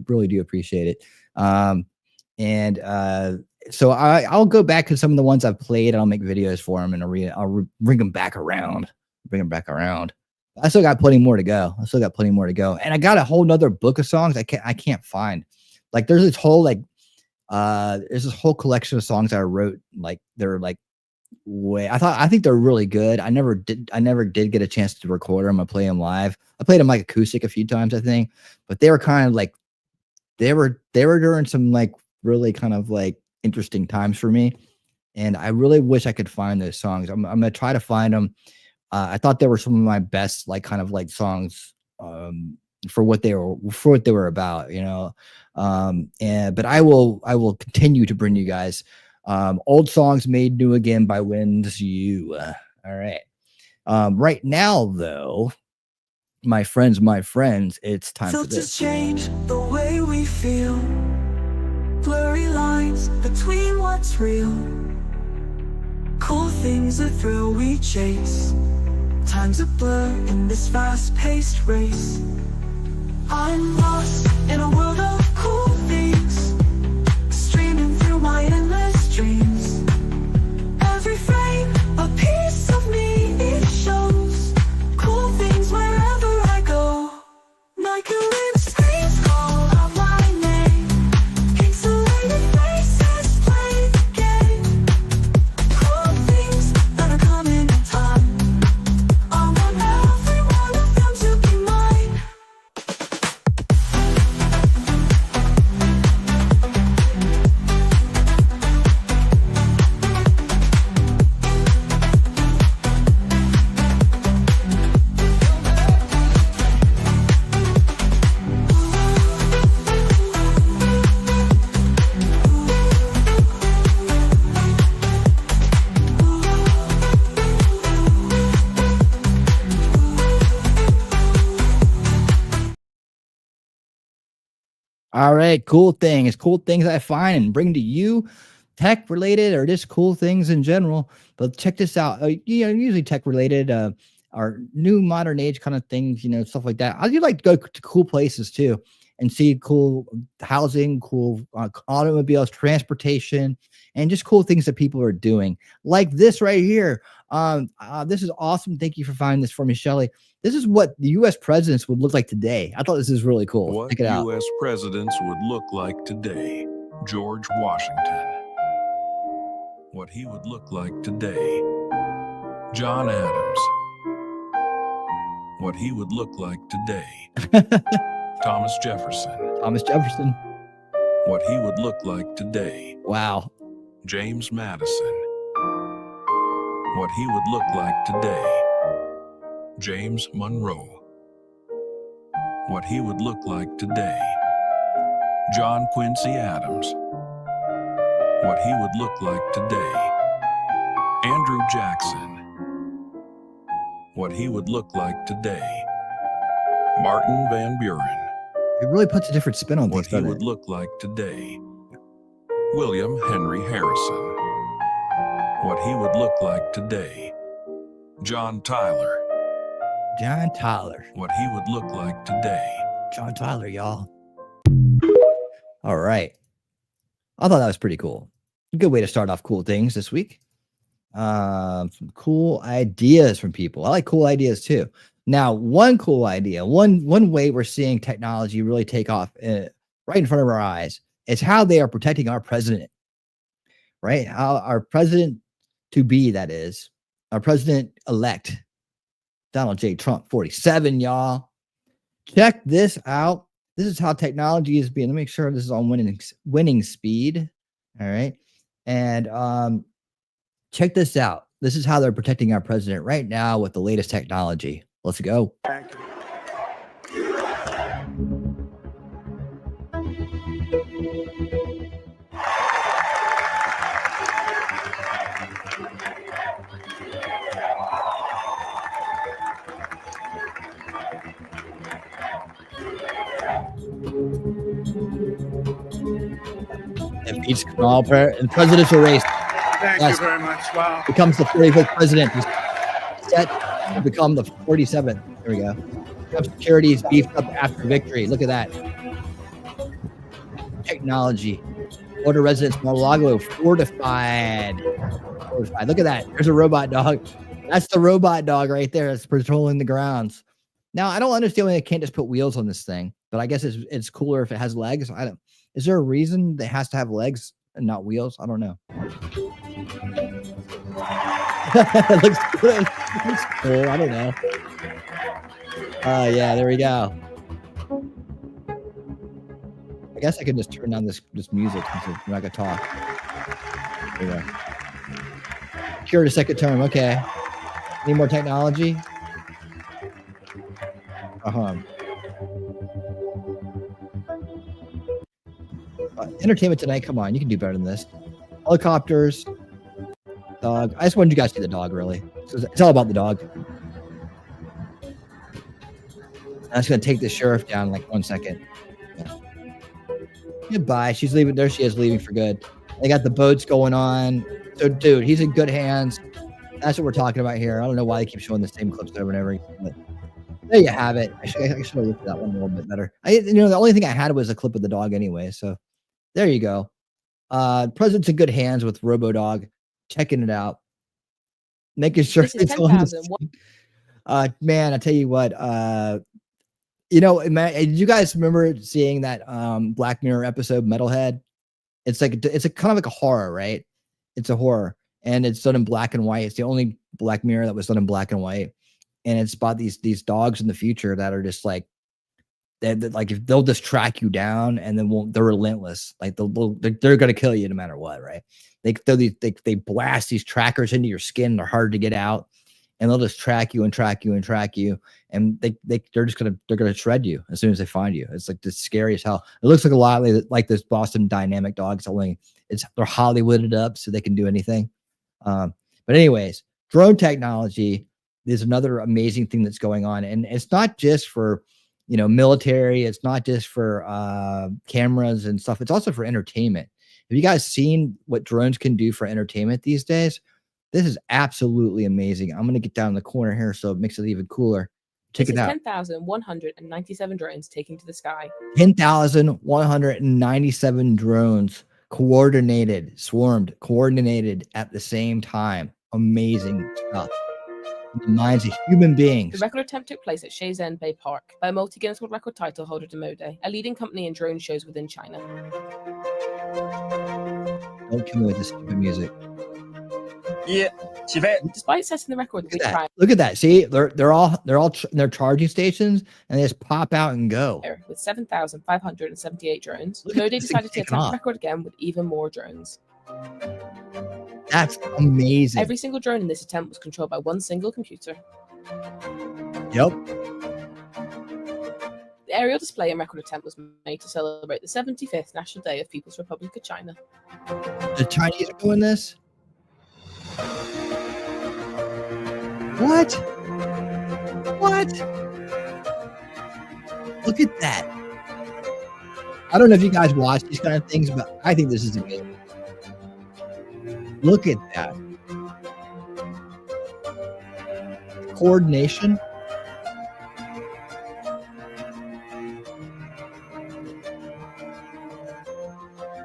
[SPEAKER 1] really do appreciate it. So I'll go back to some of the ones I've played and I'll make videos for them and I'll bring them back around. I still got plenty more to go. And I got a whole nother book of songs I can't find. Like there's this whole collection of songs I wrote. Like they're like I think they're really good. I never did get a chance to record them. I play them live. I played them like acoustic a few times, I think, but they were kind of like they were during some like really kind of like interesting times for me. And I really wish I could find those songs. I'm going to try to find them. I thought they were some of my best, like kind of like songs, for what they were about, you know? But I will continue to bring you guys, old songs made new again by Winsu. All right. Right now though, my friends, it's time for this.
[SPEAKER 7] Change the way we feel. Blurry lines between what's real. Cool things, a thrill we chase. Time's a blur in this fast-paced race. I'm lost in a world of cool things, streaming through my endless dreams. Every frame, a piece of me, it shows. Cool things wherever I go. Like a little screams call out my name. Pixelated faces play the game. Cool things that are coming in time. I want every one of them to be mine.
[SPEAKER 1] All right, cool things I find and bring to you, tech related or just cool things in general. But check this out. Usually tech related, are new modern age kind of things, stuff like that. I do like to go to cool places too and see cool housing, cool automobiles, transportation, and just cool things that people are doing. Like this right here. This is awesome. Thank you for finding this for me, Shelly. This is what the U.S. presidents would look like today. I thought this is really cool.
[SPEAKER 10] What
[SPEAKER 1] Check it out.
[SPEAKER 10] U.S. presidents would look like today. George Washington. What he would look like today. John Adams. What he would look like today. Thomas Jefferson. What he would look like today.
[SPEAKER 1] Wow.
[SPEAKER 10] James Madison. What he would look like today. James Monroe. What he would look like today. John Quincy Adams. What he would look like today. Andrew Jackson. What he would look like today. Martin Van Buren.
[SPEAKER 1] It really puts a different spin on
[SPEAKER 10] What
[SPEAKER 1] things,
[SPEAKER 10] he would look like today. William Henry Harrison. What he would look like today. John Tyler.
[SPEAKER 1] John Tyler.
[SPEAKER 10] What he would look like today.
[SPEAKER 1] John Tyler, y'all. All right. I thought that was pretty cool. A good way to start off cool things this week. Some cool ideas from people. I like cool ideas too. Now, one cool idea, one way we're seeing technology really take off right in front of our eyes is how they are protecting our president, right? How our president to be, that is, our president-elect, Donald J. Trump, 47, y'all. Check this out. This is how technology is being. Let me make sure this is on winning speed. All right. And check this out. This is how they're protecting our president right now with the latest technology. Let's go.
[SPEAKER 11] Thank you.
[SPEAKER 1] Impeach all presidential race.
[SPEAKER 11] Thank you very much. Wow.
[SPEAKER 1] Becomes the 45th president. He's set to become the 47th. There we go. Security is beefed up after victory. Look at that. Technology. Florida residents Mar-a-Lago fortified. Look at that. There's a robot dog. That's the robot dog right there. It's patrolling the grounds. Now, I don't understand why they can't just put wheels on this thing, but I guess it's cooler if it has legs. Is there a reason that it has to have legs and not wheels? I don't know. It looks good. It looks cool. I don't know. Yeah, there we go. I guess I can just turn down this music since we're not gonna talk. There we go. Cured a second term. Okay. Need more technology? Entertainment tonight. Come on, you can do better than this. Helicopters. Dog. I just wanted you guys to see the dog, really. It's all about the dog. I'm just going to take the sheriff down in like 1 second. Yeah. Goodbye. She's leaving. There she is, leaving for good. They got the boats going on. So, dude, he's in good hands. That's what we're talking about here. I don't know why they keep showing the same clips over and over again. But there you have it. I should have looked at that one a little bit better. The only thing I had was a clip of the dog anyway. So there you go. President's in good hands with RoboDog. Checking it out. Making sure it's on. Man, I tell you what. Man, did you guys remember seeing that Black Mirror episode, Metalhead? It's a kind of like a horror, right? It's a horror, and it's done in black and white. It's the only Black Mirror that was done in black and white, and it's about these dogs in the future that are just like if they'll just track you down, and then they're relentless. Like they're gonna kill you no matter what, right? They blast these trackers into your skin. They're hard to get out. And they'll just track you and track you and track you, and they're gonna shred you as soon as they find you. It's like the scary as hell. It looks like a lot like this Boston Dynamic dogs. Only they're Hollywooded up so they can do anything. But anyways, drone technology is another amazing thing that's going on, and it's not just for military. It's not just for cameras and stuff. It's also for entertainment. Have you guys seen what drones can do for entertainment these days? This is absolutely amazing. I'm going to get down in the corner here so it makes it even cooler. Check it out.
[SPEAKER 12] 10,197 drones taken to the sky.
[SPEAKER 1] 10,197 drones coordinated at the same time. Amazing stuff. The minds of human beings.
[SPEAKER 12] The record attempt took place at Shenzhen Bay Park by a multi-Guinness World Record title holder Demode, a leading company in drone shows within China.
[SPEAKER 1] Don't kill me with this stupid music.
[SPEAKER 11] Yeah.
[SPEAKER 12] Despite setting the record, we tried
[SPEAKER 1] Look at that. See, they're charging stations, and they just pop out and go.
[SPEAKER 12] with 7,578 drones. Modi decided to attempt the record again with even more drones.
[SPEAKER 1] That's amazing.
[SPEAKER 12] Every single drone in this attempt was controlled by one single computer.
[SPEAKER 1] Yep.
[SPEAKER 12] The aerial display and record attempt was made to celebrate the 75th National Day of People's Republic of China.
[SPEAKER 1] The Chinese are doing this? What? What? Look at that. I don't know if you guys watch these kind of things, but I think this is amazing. Look at that. Coordination.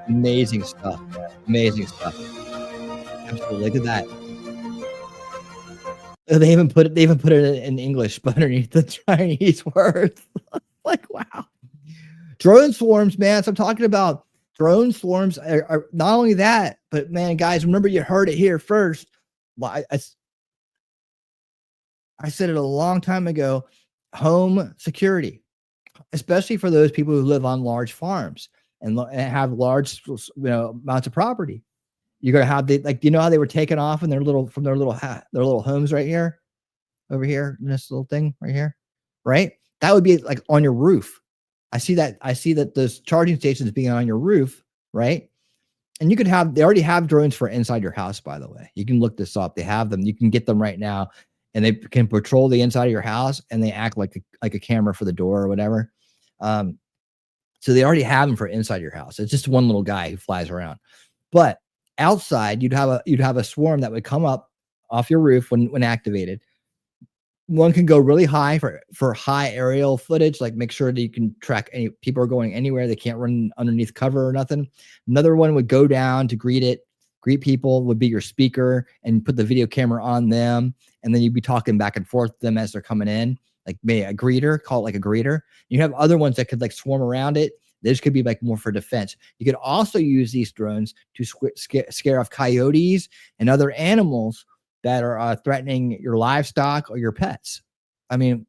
[SPEAKER 1] Amazing stuff. Amazing stuff. Absolutely. Look at that. They even put it in English, but underneath the Chinese words. Like, wow. Drone swarms, man. So I'm talking about drone swarms are not only that, but man, guys, remember you heard it here first. Well, I said it a long time ago. Home security, especially for those people who live on large farms and have large, amounts of property. You're gonna have you know how they were taken off in their little homes right here, over here in this little thing right here, right? That would be like on your roof. I see that those charging stations being on your roof, right? And they already have drones for inside your house, by the way. You can look this up. They have them. You can get them right now, and they can patrol the inside of your house, and they act like a camera for the door or whatever. So they already have them for inside your house. It's just one little guy who flies around. But outside, you'd have a swarm that would come up off your roof when activated. One can go really high for high aerial footage, like make sure that you can track any people are going anywhere. They can't run underneath cover or nothing. Another one would go down to greet people, would be your speaker, and put the video camera on them. And then you'd be talking back and forth to them as they're coming in, like maybe a greeter, call it like a greeter. You have other ones that could like swarm around it. This could be like more for defense. You could also use these drones to scare off coyotes and other animals that are threatening your livestock or your pets. I mean,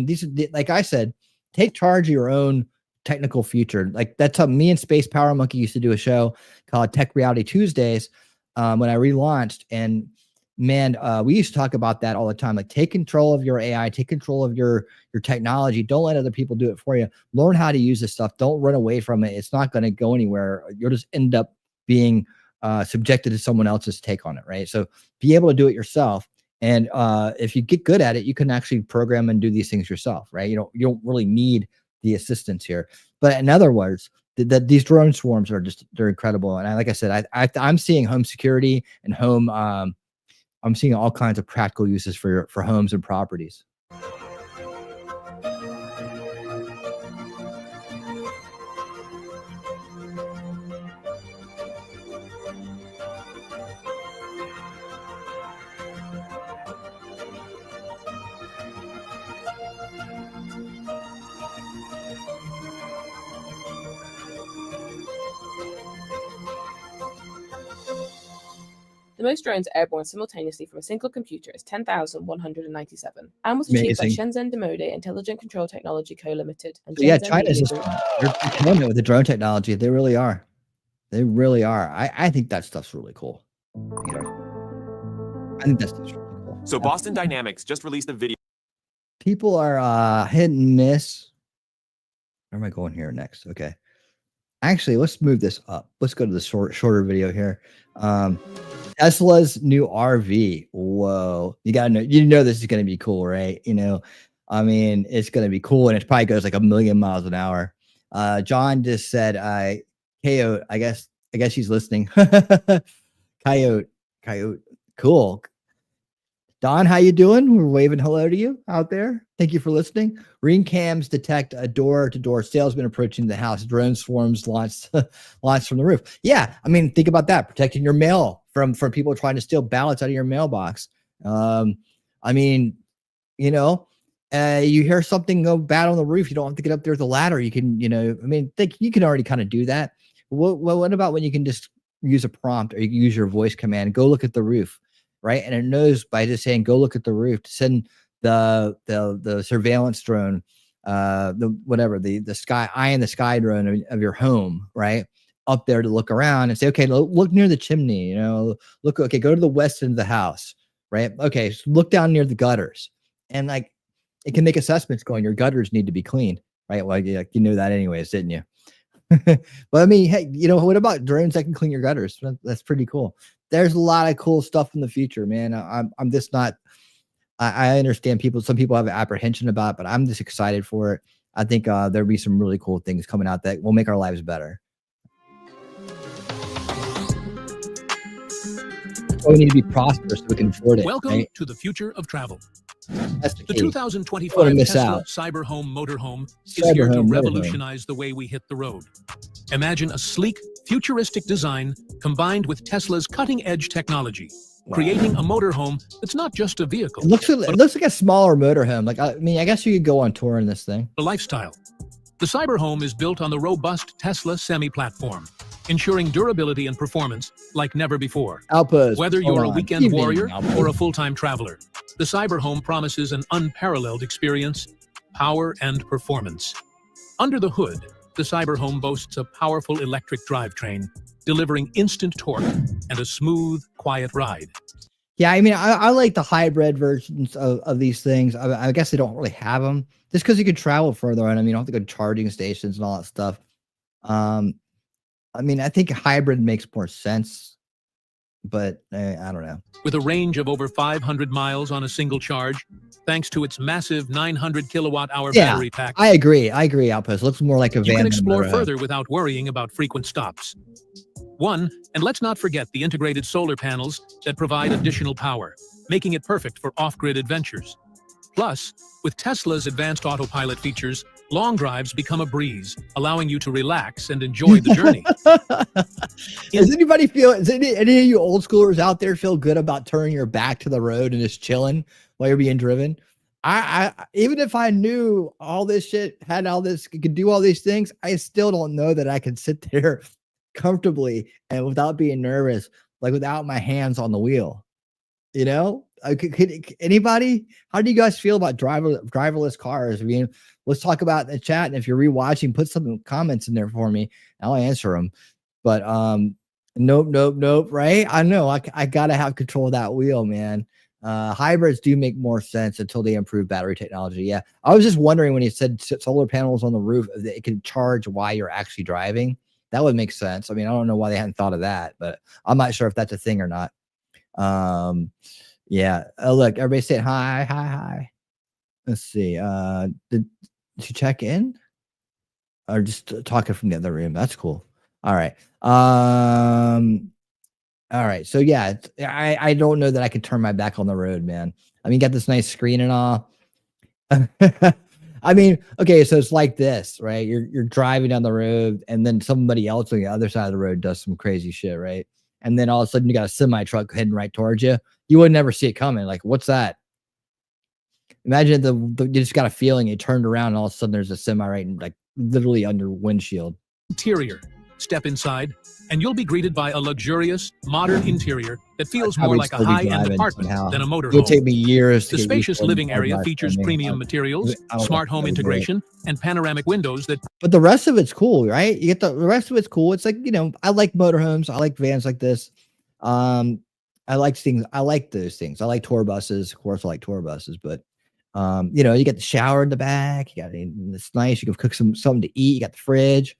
[SPEAKER 1] these are, like I said, take charge of your own technical future. Like that's how me and Space Power Monkey used to do a show called Tech Reality Tuesdays when I relaunched. And man, we used to talk about that all the time. Like take control of your AI, take control of your technology. Don't let other people do it for you. Learn how to use this stuff. Don't run away from it. It's not going to go anywhere. You'll just end up being subjected to someone else's take on it, right? So be able to do it yourself. And if you get good at it, you can actually program and do these things yourself, right? You don't really need the assistance here. But in other words, these drone swarms they're incredible. And like I said, I'm seeing home security and home. I'm seeing all kinds of practical uses for homes and properties.
[SPEAKER 12] The most drones airborne simultaneously from a single computer is 10,197 and was achieved by Shenzhen Demode Intelligent Control Technology Co. Limited. And
[SPEAKER 1] yeah, China's just they're killing it with the drone technology. They really are. They really are. I think that stuff's really cool. I think that stuff's really cool.
[SPEAKER 13] So Boston Dynamics just released a video.
[SPEAKER 1] People are hit and miss. Where am I going here next? Okay. Actually, let's move this up. Let's go to the shorter video here. Tesla's new RV. Whoa. You know this is going to be cool, right? It's going to be cool, and it probably goes like 1,000,000 miles an hour. John just said, Coyote, I guess he's listening. Coyote. Cool. Don, how you doing? We're waving hello to you out there. Thank you for listening. Ring cams detect a door-to-door salesman approaching the house. Drone swarms launched from the roof. Yeah, think about that. Protecting your mail from people trying to steal ballots out of your mailbox. You hear something go bad on the roof. You don't have to get up there with a ladder. You can, you can already kind of do that. What about when you can just use a prompt or you can use your voice command? Go look at the roof. right? And it knows by just saying, go look at the roof, to send the surveillance drone, the sky eye in the sky drone of your home, right, up there to look around and say, okay, look near the chimney, okay, go to the west end of the house, right? Okay, so look down near the gutters, and like it can make assessments going, your gutters need to be cleaned, right? Well, you know that anyways, didn't you? But I mean, hey, what about drones that can clean your gutters? That's pretty cool. There's a lot of cool stuff in the future, man. I'm just not. I understand some people have apprehension about it, but I'm just excited for it. I think there'll be some really cool things coming out that will make our lives better. We need to be prosperous so we can afford it.
[SPEAKER 10] Welcome to the future of travel.
[SPEAKER 1] That's
[SPEAKER 10] the 2025 Tesla Cyber Home motorhome is here to revolutionize the way we hit the road. Imagine a sleek, futuristic design combined with Tesla's cutting-edge technology, creating a motorhome that's not just a vehicle.
[SPEAKER 1] It looks like a smaller motorhome. Like, I mean, I guess you could go on tour in this thing.
[SPEAKER 10] A lifestyle. The Cyber Home is built on the robust Tesla semi-platform, ensuring durability and performance like never before.
[SPEAKER 1] Outpost.
[SPEAKER 10] Whether you're a weekend warrior or a full-time traveler, the Cyber Home promises an unparalleled experience, power, and performance. Under the hood, the Cyber Home boasts a powerful electric drivetrain, delivering instant torque and a smooth, quiet ride.
[SPEAKER 1] Yeah, I mean, I like the hybrid versions of these things. I guess they don't really have them just because you could travel further on them. You don't have to go to charging stations and all that stuff. I mean, I think hybrid makes more sense, but I don't know.
[SPEAKER 10] With a range of over 500 miles on a single charge, thanks to its massive 900 kilowatt-hour battery pack.
[SPEAKER 1] I agree, Outpost. It looks more like a van.
[SPEAKER 10] You can explore further without worrying about frequent stops. And let's not forget the integrated solar panels that provide additional power, making it perfect for off-grid adventures. Plus, with Tesla's advanced autopilot features, long drives become a breeze, allowing you to relax and enjoy the journey.
[SPEAKER 1] Does any of you old schoolers out there feel good about turning your back to the road and just chilling while you're being driven? I even if I knew all this shit, had all this, could do all these things, I still don't know that I could sit there comfortably and without being nervous, like without my hands on the wheel. Could anybody? How do you guys feel about driverless cars? I mean, let's talk about the chat, and if you're rewatching, put some comments in there for me. I'll answer them. But nope. Right? I know I gotta have control of that wheel, man. Hybrids do make more sense until they improve battery technology. Yeah, I was just wondering when you said solar panels on the roof, it can charge while you're actually driving. That would make sense. I mean, I don't know why they hadn't thought of that, but I'm not sure if that's a thing or not. Yeah. Look, everybody saying hi. Let's see. Did you check in? Or just talking from the other room? That's cool. All right. All right. So yeah, I don't know that I could turn my back on the road, man. I mean, got this nice screen and all. I mean, okay, so it's like this, right? You're driving down the road, and then somebody else on the other side of the road does some crazy shit, right? And then all of a sudden you got a semi truck heading right towards you. You would never see it coming. Like, what's that? Imagine you just got a feeling. You turned around, and all of a sudden there's a semi right, like literally under windshield.
[SPEAKER 10] Interior. Step inside, and you'll be greeted by a luxurious, modern interior that feels more like a high-end apartment than a motorhome.
[SPEAKER 1] It'll take me years.
[SPEAKER 10] The spacious living area features premium materials, smart home integration, and panoramic windows that.
[SPEAKER 1] But the rest of it's cool, right? You get the rest of it's cool. It's like, I like motorhomes. I like vans like this. I like things. I like those things. I like tour buses. Of course, I like tour buses, but you get the shower in the back. It's nice. You can cook something to eat. You got the fridge.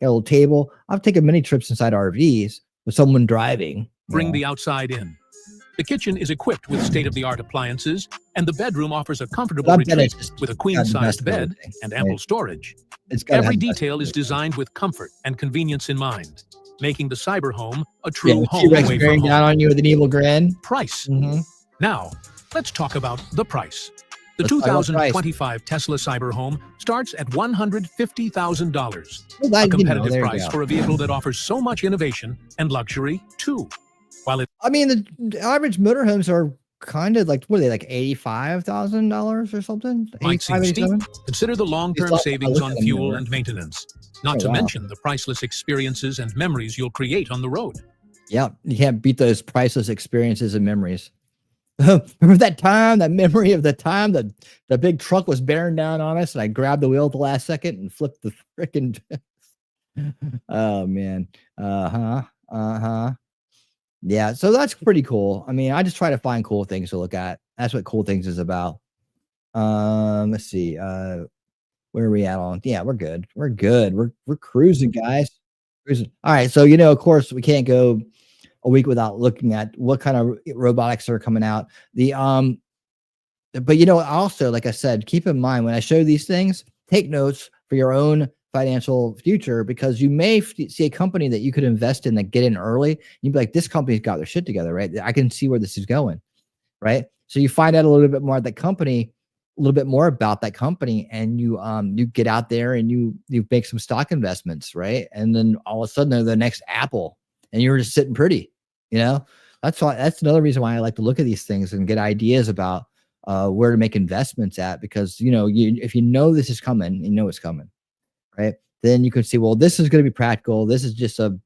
[SPEAKER 1] Got a little table. I've taken many trips inside RVs with someone driving.
[SPEAKER 10] Bring the outside in. The kitchen is equipped with state-of-the-art appliances, and the bedroom offers a comfortable retreat with a queen-sized bed and ample storage. Every detail is designed with comfort and convenience in mind, making the cyber home a true home away from home.
[SPEAKER 1] Down on you with an evil grin.
[SPEAKER 10] Price. Now, let's talk about the price. The 2025 Tesla Cyber Home starts at $150,000, a competitive price for a vehicle that offers so much innovation and luxury too.
[SPEAKER 1] The average motorhomes are kind of like, what are they, like $85,000 or something?
[SPEAKER 10] Might seem steep. Consider the long-term savings on fuel and maintenance, not to mention the priceless experiences and memories you'll create on the road.
[SPEAKER 1] Yeah, you can't beat those priceless experiences and memories. Remember that time, that memory of the time that the big truck was bearing down on us and I grabbed the wheel at the last second and flipped the freaking. Oh, man. Yeah, so that's pretty cool. I mean, I just try to find cool things to look at. That's what cool things is about. Let's see. Where are we at on? Yeah, we're good. We're good. We're cruising, guys. Cruising. All right. So, of course, we can't go a week without looking at what kind of robotics are coming out. But also, like I said, keep in mind when I show these things, take notes for your own financial future, because you may see a company that you could invest in that get in early. You'd be like, this company's got their shit together, right? I can see where this is going, right? So you find out a little bit more about that company, and you get out there and you make some stock investments, right? And then all of a sudden they're the next Apple, and you're just sitting pretty. That's another reason why I like to look at these things and get ideas about where to make investments at, because if this is coming, it's coming, right? Then you can see, well, this is going to be practical. This is just a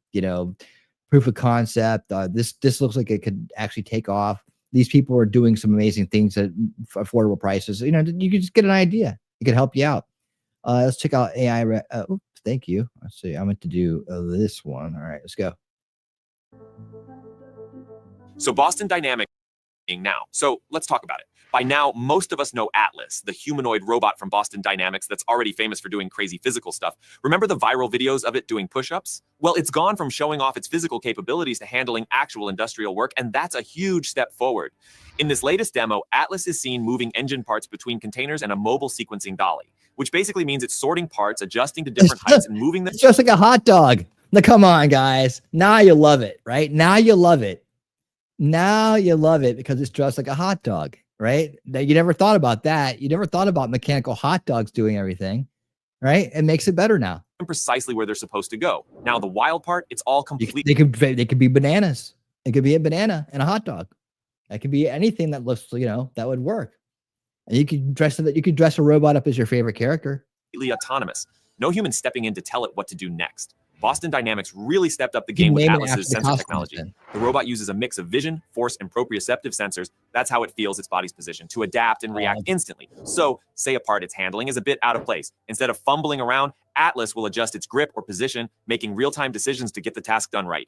[SPEAKER 1] proof of concept. This looks like it could actually take off. These people are doing some amazing things at affordable prices. You can just get an idea. It could help you out. Let's check out AI. Thank you. Let's see. I meant to do this one. All right, let's go.
[SPEAKER 13] So Boston Dynamics now. So let's talk about it. By now, most of us know Atlas, the humanoid robot from Boston Dynamics that's already famous for doing crazy physical stuff. Remember the viral videos of it doing push-ups? Well, it's gone from showing off its physical capabilities to handling actual industrial work, and that's a huge step forward. In this latest demo, Atlas is seen moving engine parts between containers and a mobile sequencing dolly, which basically means it's sorting parts, adjusting to different heights, and moving them.
[SPEAKER 1] It's just like a hot dog. Now, come on, guys. Now you love it, right? Now you love it. Now you love it because it's just like a hot dog, right? You never thought about that. You never thought about mechanical hot dogs doing everything, right? It makes it better now.
[SPEAKER 13] Precisely where they're supposed to go. Now, the wild part, it's all complete.
[SPEAKER 1] They could be bananas. It could be a banana and a hot dog. That could be anything that looks, that would work. And you could dress a robot up as your favorite character.
[SPEAKER 13] Completely autonomous. No human stepping in to tell it what to do next. Boston Dynamics really stepped up the game with Atlas's sensor technology. The robot uses a mix of vision, force, and proprioceptive sensors. That's how it feels its body's position to adapt and react instantly. So, say a part it's handling is a bit out of place. Instead of fumbling around, Atlas will adjust its grip or position, making real-time decisions to get the task done right.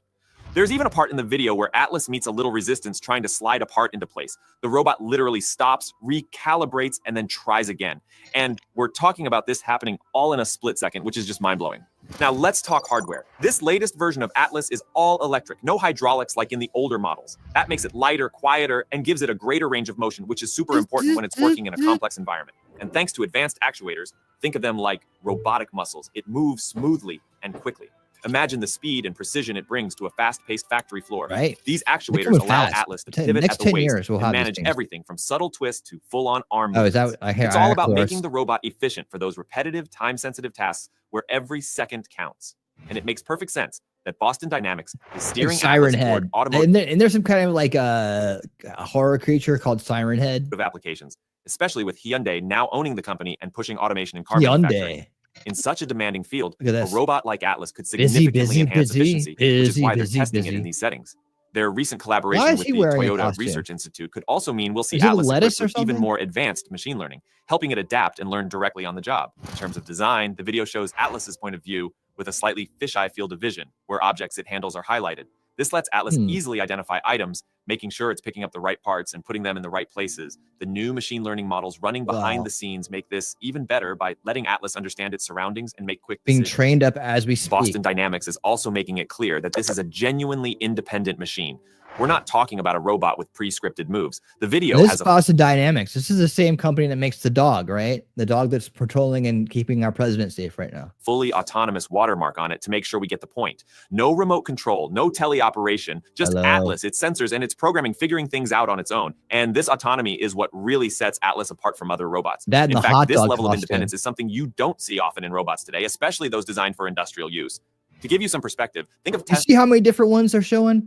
[SPEAKER 13] There's even a part in the video where Atlas meets a little resistance trying to slide a part into place. The robot literally stops, recalibrates, and then tries again. And we're talking about this happening all in a split second, which is just mind-blowing. Now let's talk hardware. This latest version of Atlas is all electric, no hydraulics like in the older models. That makes it lighter, quieter, and gives it a greater range of motion, which is super important when it's working in a complex environment. And thanks to advanced actuators, think of them like robotic muscles. It moves smoothly and quickly. Imagine the speed and precision it brings to a fast-paced factory floor.
[SPEAKER 1] Right.
[SPEAKER 13] These actuators allow Atlas to pivot at the waist and manage everything from subtle twists to full-on arm movements. It's all about making the robot efficient for those repetitive, time-sensitive tasks where every second counts. And it makes perfect sense that Boston Dynamics is steering
[SPEAKER 1] Siren
[SPEAKER 13] Atlas
[SPEAKER 1] Head.
[SPEAKER 13] toward automotive
[SPEAKER 1] And there's some kind of like a horror creature called Siren Head.
[SPEAKER 13] Applications, especially with Hyundai now owning the company and pushing automation in car manufacturing. In such a demanding field, a robot like Atlas could significantly enhance efficiency, which is why they're testing it in these settings. Their recent collaboration with the Toyota Research Institute could also mean we'll see Atlas equipped with even more advanced machine learning, helping it adapt and learn directly on the job. In terms of design, the video shows Atlas's point of view with a slightly fisheye field of vision, where objects it handles are highlighted. This lets Atlas easily identify items, making sure it's picking up the right parts and putting them in the right places. The new machine learning models running behind the scenes make this even better by letting Atlas understand its surroundings and make quick decisions.
[SPEAKER 1] Being trained up as we speak.
[SPEAKER 13] Boston Dynamics is also making it clear that this is a genuinely independent machine. We're not talking about a robot with pre-scripted moves. The video has
[SPEAKER 1] Boston Dynamics. This is the same company that makes the dog, right? The dog that's patrolling and keeping our president safe right now.
[SPEAKER 13] Fully autonomous watermark on it to make sure we get the point. No remote control, no teleoperation, just Atlas, its sensors, and its programming figuring things out on its own. And this autonomy is what really sets Atlas apart from other robots. In fact, this level of independence is something you don't see often in robots today, especially those designed for industrial use. To give you some perspective, think of
[SPEAKER 1] Tesla. You see how many different ones they're showing?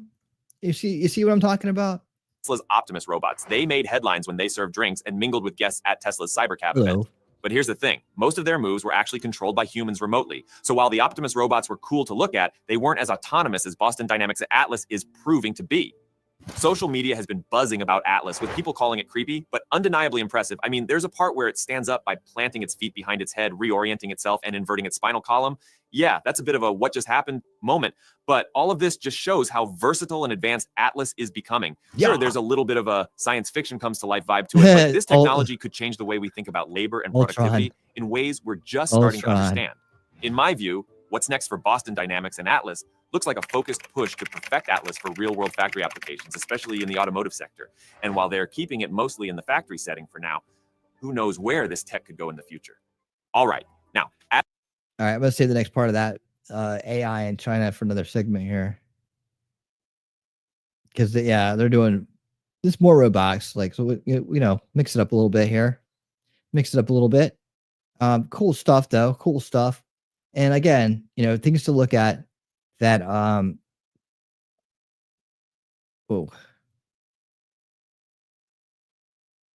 [SPEAKER 1] You see what I'm talking about?
[SPEAKER 13] Tesla's Optimus robots. They made headlines when they served drinks and mingled with guests at Tesla's Cybercab event. But here's the thing. Most of their moves were actually controlled by humans remotely. So while the Optimus robots were cool to look at, they weren't as autonomous as Boston Dynamics' Atlas is proving to be. Social media has been buzzing about Atlas, with people calling it creepy, but undeniably impressive. I mean, there's a part where it stands up by planting its feet behind its head, reorienting itself, and inverting its spinal column. Yeah, that's a bit of a what just happened moment. But all of this just shows how versatile and advanced Atlas is becoming. Sure, there's a little bit of a science fiction comes to life vibe to it, but this technology could change the way we think about labor and productivity in ways we're just starting to understand. In my view, what's next for Boston Dynamics and Atlas looks like a focused push to perfect Atlas for real-world factory applications, especially in the automotive sector. And while they're keeping it mostly in the factory setting for now, who knows where this tech could go in the future. All right, now.
[SPEAKER 1] All right, let's say the next part of that, AI in China for another segment here. Because, they're doing this more robotics. Like, so, mix it up a little bit here. Mix it up a little bit. Cool stuff, though. Cool stuff. And again, things to look at. That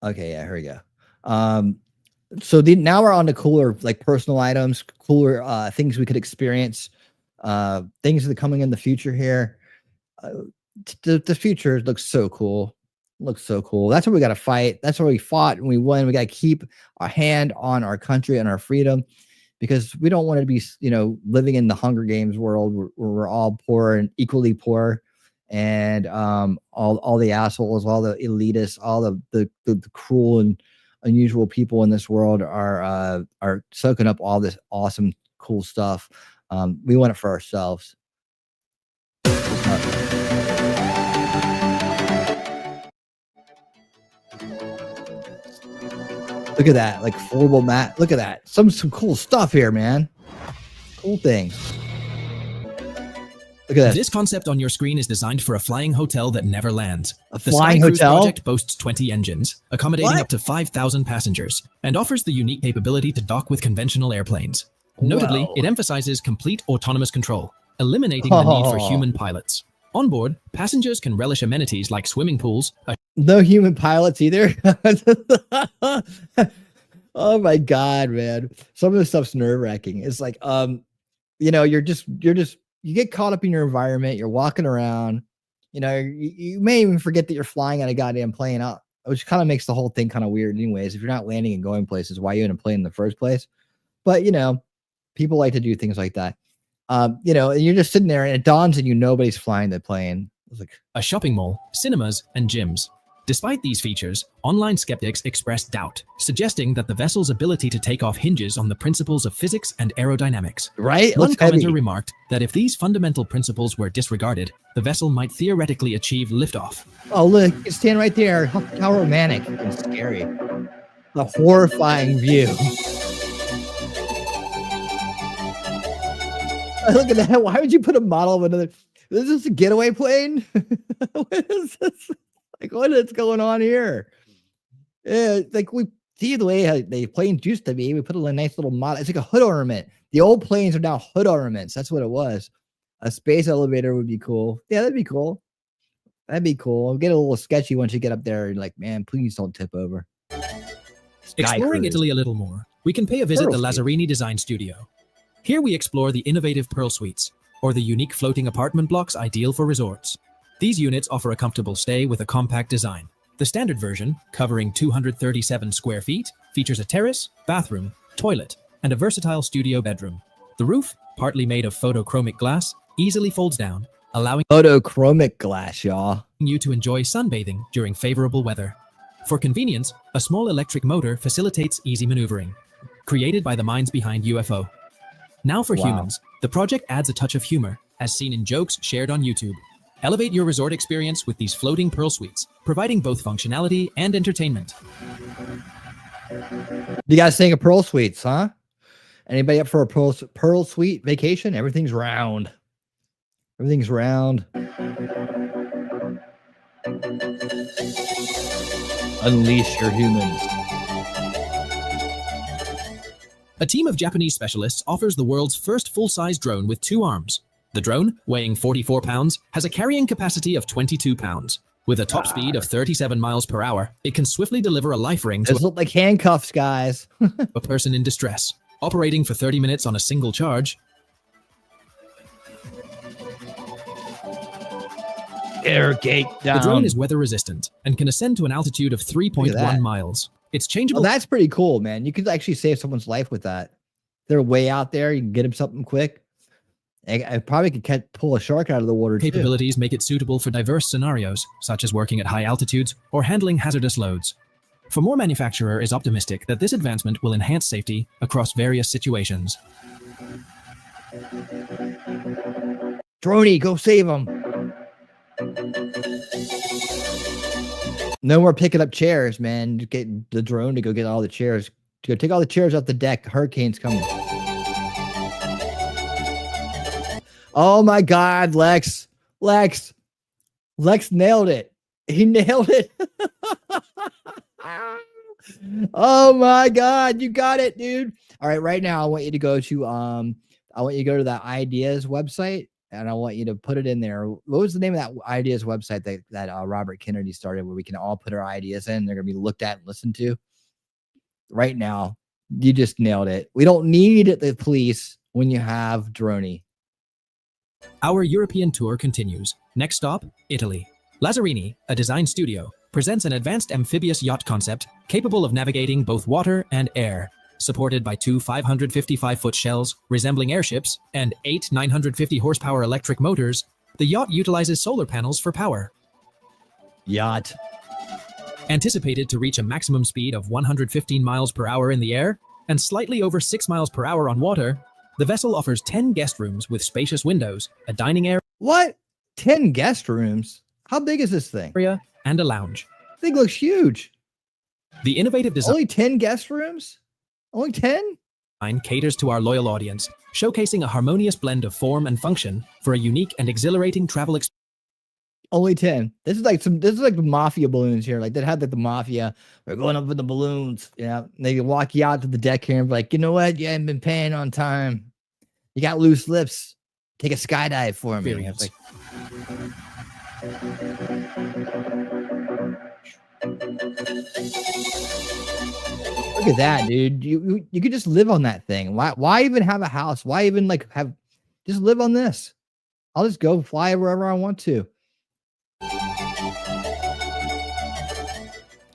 [SPEAKER 1] okay, yeah, here we go. So now we're on to cooler, like personal items, cooler things we could experience, things that are coming in the future here. The future looks so cool. Looks so cool. That's what we got to fight. That's where we fought and we won. We got to keep our hand on our country and our freedom. Because we don't want to be, living in the Hunger Games world where we're all poor and equally poor, and all the assholes, all the elitists, all the cruel and unusual people in this world are soaking up all this awesome, cool stuff. We want it for ourselves. Look at that, like foldable mat. Look at that. Some cool stuff here, man. Cool things. Look at that.
[SPEAKER 14] This concept on your screen is designed for a flying hotel that never lands.
[SPEAKER 1] A flying hotel?
[SPEAKER 14] The project boasts 20 engines, accommodating up to 5,000 passengers, and offers the unique capability to dock with conventional airplanes. Notably, it emphasizes complete autonomous control, eliminating the need for human pilots. On board, passengers can relish amenities like swimming pools.
[SPEAKER 1] No human pilots either. Oh my God, man. Some of this stuff's nerve-wracking. It's like, you get caught up in your environment. You're walking around, you may even forget that you're flying on a goddamn plane out, which kind of makes the whole thing kind of weird anyways. If you're not landing and going places, why are you in a plane in the first place? But, people like to do things like that. And you're just sitting there and it dawns on you nobody's flying the plane. It's like
[SPEAKER 14] a shopping mall, cinemas, and gyms. Despite these features, online skeptics expressed doubt, suggesting that the vessel's ability to take off hinges on the principles of physics and aerodynamics.
[SPEAKER 1] Right?
[SPEAKER 14] One commenter remarked that if these fundamental principles were disregarded, the vessel might theoretically achieve liftoff.
[SPEAKER 1] Oh, look, you stand right there. How romantic and scary. The horrifying view. Look at that. Why would you put a model of another? Is this a getaway plane? What is this? Like, what is going on here? Yeah, like we see the way the planes used to be. We put a nice little model. It's like a hood ornament. The old planes are now hood ornaments. That's what it was. A space elevator would be cool. Yeah, that'd be cool. That'd be cool. It'll get a little sketchy once you get up there. And like, man, please don't tip over.
[SPEAKER 14] Exploring Italy a little more, we can pay a visit to the Lazzarini Design Studio. Here we explore the innovative Pearl Suites, or the unique floating apartment blocks ideal for resorts. These units offer a comfortable stay with a compact design. The standard version, covering 237 square feet, features a terrace, bathroom, toilet, and a versatile studio bedroom. The roof, partly made of photochromic glass, easily folds down, allowing
[SPEAKER 1] photochromic glass, y'all,
[SPEAKER 14] you to enjoy sunbathing during favorable weather. For convenience, a small electric motor facilitates easy maneuvering, created by the minds behind UFO. Now for humans, the project adds a touch of humor, as seen in jokes shared on YouTube. Elevate your resort experience with these floating Pearl Suites, providing both functionality and entertainment.
[SPEAKER 1] You guys think of Pearl Suites, huh? Anybody up for a Pearl Suite vacation? Everything's round. Everything's round. Unleash your humans.
[SPEAKER 14] A team of Japanese specialists offers the world's first full-size drone with 2 arms. The drone, weighing 44 pounds, has a carrying capacity of 22 pounds. With a top speed of 37 miles per hour, it can swiftly deliver a life ring to
[SPEAKER 1] look like handcuffs, guys.
[SPEAKER 14] a person in distress. Operating for 30 minutes on a single charge,
[SPEAKER 1] Air gate down.
[SPEAKER 14] The drone is weather resistant and can ascend to an altitude of 3.1 miles. It's changeable.
[SPEAKER 1] Well, that's pretty cool, man. You could actually save someone's life with that. They're way out there. You can get them something quick. I probably could pull a shark out of the water.
[SPEAKER 14] Capabilities make it suitable for diverse scenarios, such as working at high altitudes or handling hazardous loads. For more, manufacturer is optimistic that this advancement will enhance safety across various situations.
[SPEAKER 1] Droney, go save them. No more picking up chairs, man. Get the drone to go get all the chairs. Go take all the chairs off the deck. Hurricane's coming. Oh my God, Lex nailed it. He nailed it. Oh my God, you got it, dude. All right, right now I want you to go to that ideas website, and I want you to put it in there. What was the name of that ideas website that Robert Kennedy started, where we can all put our ideas in? They're gonna be looked at and listened to. Right now, you just nailed it. We don't need the police when you have Droney.
[SPEAKER 14] Our European tour continues. Next stop, Italy. Lazzarini, a design studio, presents an advanced amphibious yacht concept capable of navigating both water and air. Supported by 2 555-foot shells resembling airships and 8 950-horsepower electric motors, the yacht utilizes solar panels for power.
[SPEAKER 1] Yacht.
[SPEAKER 14] Anticipated to reach a maximum speed of 115 miles per hour in the air and slightly over 6 miles per hour on water, the vessel offers 10 guest rooms with spacious windows, a dining area.
[SPEAKER 1] What? 10 guest rooms? How big is this thing?
[SPEAKER 14] And a lounge.
[SPEAKER 1] This thing looks huge.
[SPEAKER 14] The innovative design.
[SPEAKER 1] Only 10 guest rooms? Only 10?
[SPEAKER 14] Caters to our loyal audience, showcasing a harmonious blend of form and function for a unique and exhilarating travel experience.
[SPEAKER 1] Only 10. This is like the mafia balloons here. Like they had the mafia. We're going up with the balloons. Yeah. They walk you out to the deck here and be like, you know what? You haven't been paying on time. You got loose lips. Take a skydive for me. It's like, look at that, dude. You could just live on that thing. Why even have a house? Why even just live on this? I'll just go fly wherever I want to.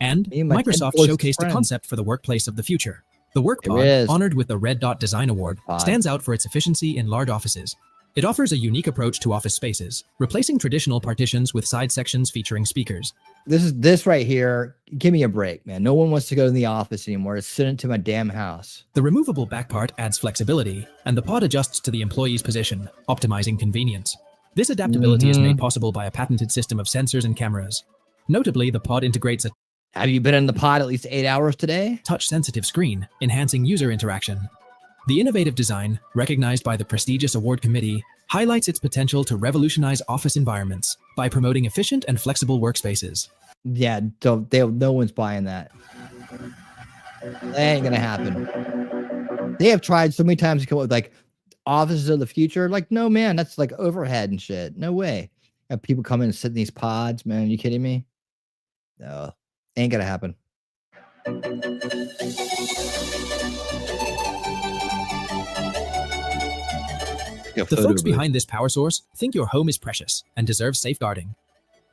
[SPEAKER 14] And Microsoft showcased a concept for the workplace of the future. The WorkPod, honored with the Red Dot Design Award, stands out for its efficiency in large offices. It offers a unique approach to office spaces, replacing traditional partitions with side sections featuring speakers.
[SPEAKER 1] This right here. Give me a break, man. No one wants to go to the office anymore. Just send it to my damn house.
[SPEAKER 14] The removable back part adds flexibility, and the pod adjusts to the employee's position, optimizing convenience. This adaptability is made possible by a patented system of sensors and cameras. Notably, the pod integrates a
[SPEAKER 1] Have you been in the pod at least 8 hours today?
[SPEAKER 14] Touch-sensitive screen, enhancing user interaction. The innovative design, recognized by the prestigious award committee, highlights its potential to revolutionize office environments by promoting efficient and flexible workspaces.
[SPEAKER 1] Yeah, no one's buying that. That ain't gonna happen. They have tried so many times to come up with offices of the future. Like, no, man, that's like overhead and shit. No way. Have people come in and sit in these pods, man. Are you kidding me? No, ain't gonna happen.
[SPEAKER 14] The folks behind this power source think your home is precious and deserves safeguarding.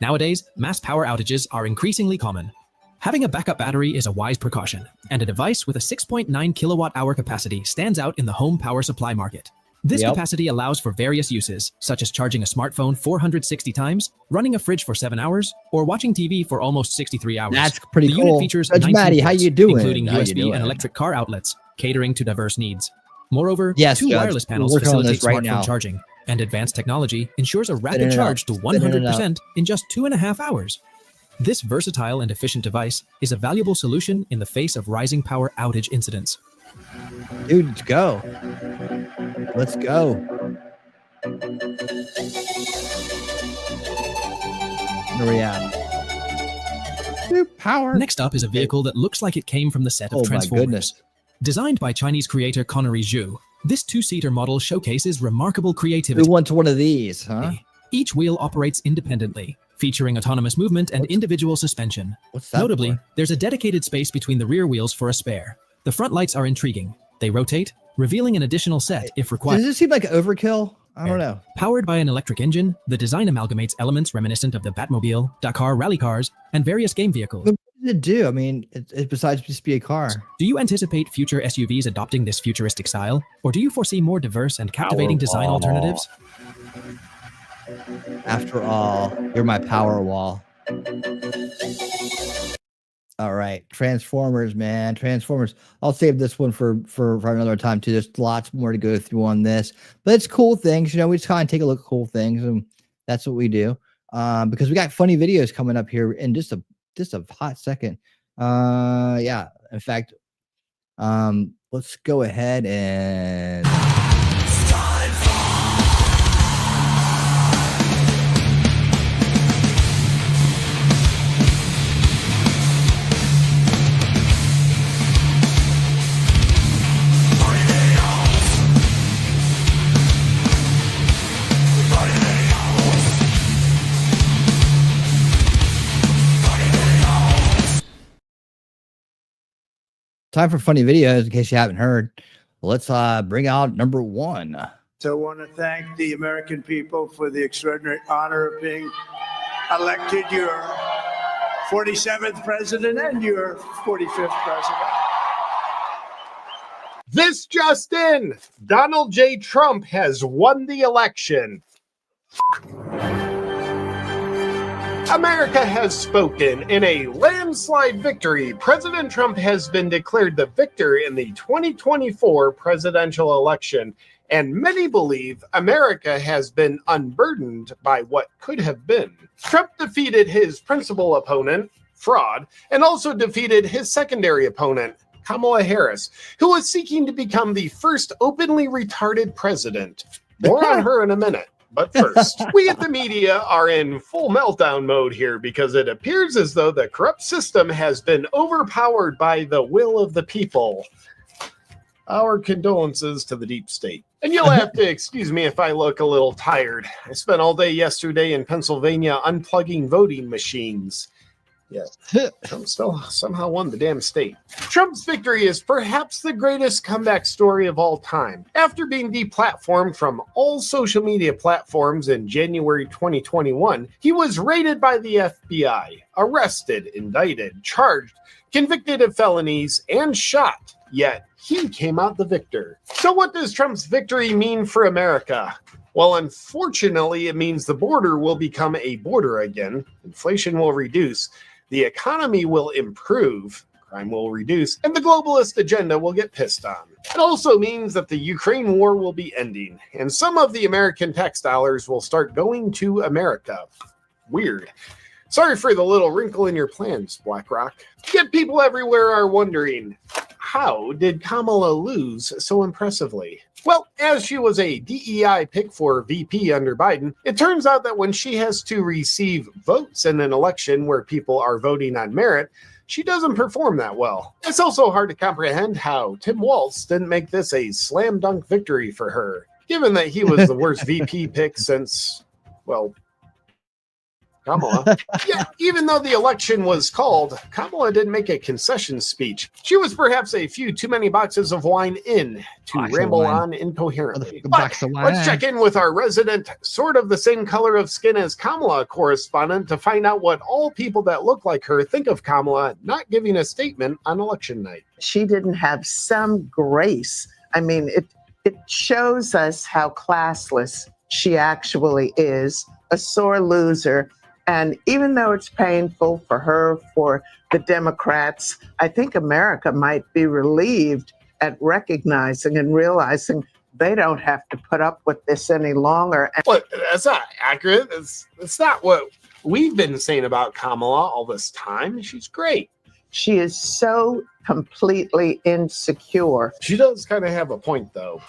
[SPEAKER 14] Nowadays, mass power outages are increasingly common. Having a backup battery is a wise precaution, and a device with a 6.9 kilowatt-hour capacity stands out in the home power supply market. This capacity allows for various uses, such as charging a smartphone 460 times, running a fridge for 7 hours, or watching TV for almost 63 hours.
[SPEAKER 1] That's pretty
[SPEAKER 14] cool.
[SPEAKER 1] The unit
[SPEAKER 14] features
[SPEAKER 1] Judge
[SPEAKER 14] 19
[SPEAKER 1] Maddie, how
[SPEAKER 14] ports,
[SPEAKER 1] you doing?
[SPEAKER 14] including
[SPEAKER 1] How you
[SPEAKER 14] USB
[SPEAKER 1] doing?
[SPEAKER 14] and electric car outlets, catering to diverse needs. Moreover,
[SPEAKER 1] Yes,
[SPEAKER 14] 2
[SPEAKER 1] Judge.
[SPEAKER 14] wireless panels
[SPEAKER 1] We're working on
[SPEAKER 14] facilitate
[SPEAKER 1] this right
[SPEAKER 14] smartphone
[SPEAKER 1] now.
[SPEAKER 14] charging, and advanced technology ensures a
[SPEAKER 1] Spinning
[SPEAKER 14] rapid
[SPEAKER 1] it
[SPEAKER 14] charge
[SPEAKER 1] up.
[SPEAKER 14] to
[SPEAKER 1] Spinning it up.
[SPEAKER 14] 100% in just 2.5 hours. This versatile and efficient device is a valuable solution in the face of rising power outage incidents.
[SPEAKER 1] Dude, let's go. Let's go. Where we at? Dude, power.
[SPEAKER 14] Next up is a vehicle that looks like it came from the set of
[SPEAKER 1] Oh my
[SPEAKER 14] Transformers.
[SPEAKER 1] goodness.
[SPEAKER 14] Designed by Chinese creator Connery Zhu, this 2-seater model showcases remarkable creativity.
[SPEAKER 1] Who wants one of these, huh?
[SPEAKER 14] Each wheel operates independently, featuring autonomous movement and individual suspension.
[SPEAKER 1] What's that
[SPEAKER 14] Notably,
[SPEAKER 1] for?
[SPEAKER 14] there's a dedicated space between the rear wheels for a spare. The front lights are intriguing. They rotate, revealing an additional set if required.
[SPEAKER 1] Does this seem like overkill? I don't know.
[SPEAKER 14] Powered by an electric engine, the design amalgamates elements reminiscent of the Batmobile, Dakar rally cars, and various game vehicles.
[SPEAKER 1] What does it do? I mean, besides just be a car.
[SPEAKER 14] Do you anticipate future SUVs adopting this futuristic style? Or do you foresee more diverse and captivating design alternatives?
[SPEAKER 1] After all, you're my power wall. All right, Transformers, man, Transformers. I'll save this one for another time too. There's lots more to go through on this, but it's cool things. You know, we just kind of take a look at cool things, and that's what we do. Because we got funny videos coming up here in just a hot second. Yeah. In fact, let's go ahead and. Time for funny videos, in case you haven't heard. Let's bring out number one.
[SPEAKER 11] So I want to thank the American people for the extraordinary honor of being elected your 47th president and your 45th president.
[SPEAKER 15] This just in, Donald J. Trump has won the election. America has spoken. In a landslide victory, President Trump has been declared the victor in the 2024 presidential election, and many believe America has been unburdened by what could have been. Trump defeated his principal opponent, fraud, and also defeated his secondary opponent, Kamala Harris, who was seeking to become the first openly retarded president. More on her in a minute. But first, we at the media are in full meltdown mode here because it appears as though the corrupt system has been overpowered by the will of the people. Our condolences to the deep state. And you'll have to excuse me if I look a little tired. I spent all day yesterday in Pennsylvania unplugging voting machines. Yeah, Trump still somehow won the damn state. Trump's victory is perhaps the greatest comeback story of all time. After being deplatformed from all social media platforms in January 2021, he was raided by the FBI, arrested, indicted, charged, convicted of felonies, and shot. Yet, he came out the victor. So what does Trump's victory mean for America? Well, unfortunately, it means the border will become a border again, inflation will reduce, the economy will improve, crime will reduce, and the globalist agenda will get pissed on. It also means that the Ukraine war will be ending, and some of the American tax dollars will start going to America. Weird. Sorry for the little wrinkle in your plans, BlackRock. Yet people everywhere are wondering, how did Kamala lose so impressively? Well, as she was a DEI pick for VP under Biden, it turns out that when she has to receive votes in an election where people are voting on merit, she doesn't perform that well. It's also hard to comprehend how Tim Walz didn't make this a slam dunk victory for her, given that he was the worst VP pick since, well, Kamala. Yeah, even though the election was called, Kamala didn't make a concession speech. She was perhaps a few too many boxes of wine in to ramble on incoherently. But let's check in with our resident, sort of the same color of skin as Kamala correspondent to find out what all people that look like her think of Kamala not giving a statement on election night.
[SPEAKER 16] She didn't have some grace. I mean, it shows us how classless she actually is, a sore loser. And even though it's painful for her, for the Democrats, I think America might be relieved at recognizing and realizing they don't have to put up with this any longer.
[SPEAKER 15] Well, that's not accurate. That's not what we've been saying about Kamala all this time. She's great.
[SPEAKER 16] She is so completely insecure.
[SPEAKER 15] She does kind of have a point, though.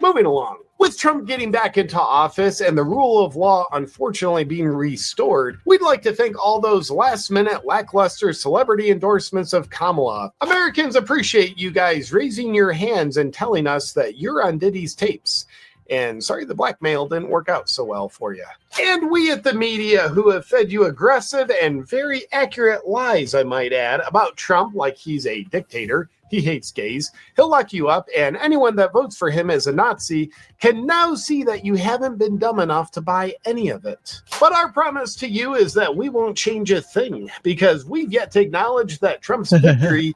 [SPEAKER 15] Moving along. With Trump getting back into office and the rule of law unfortunately being restored, we'd like to thank all those last-minute lackluster celebrity endorsements of Kamala. Americans appreciate you guys raising your hands and telling us that you're on Diddy's tapes. And sorry the blackmail didn't work out so well for you. And we at the media who have fed you aggressive and very accurate lies, I might add, about Trump like he's a dictator, He hates gays. He'll lock you up, and anyone that votes for him as a Nazi can now see that you haven't been dumb enough to buy any of it. But our promise to you is that we won't change a thing, because we've yet to acknowledge that Trump's victory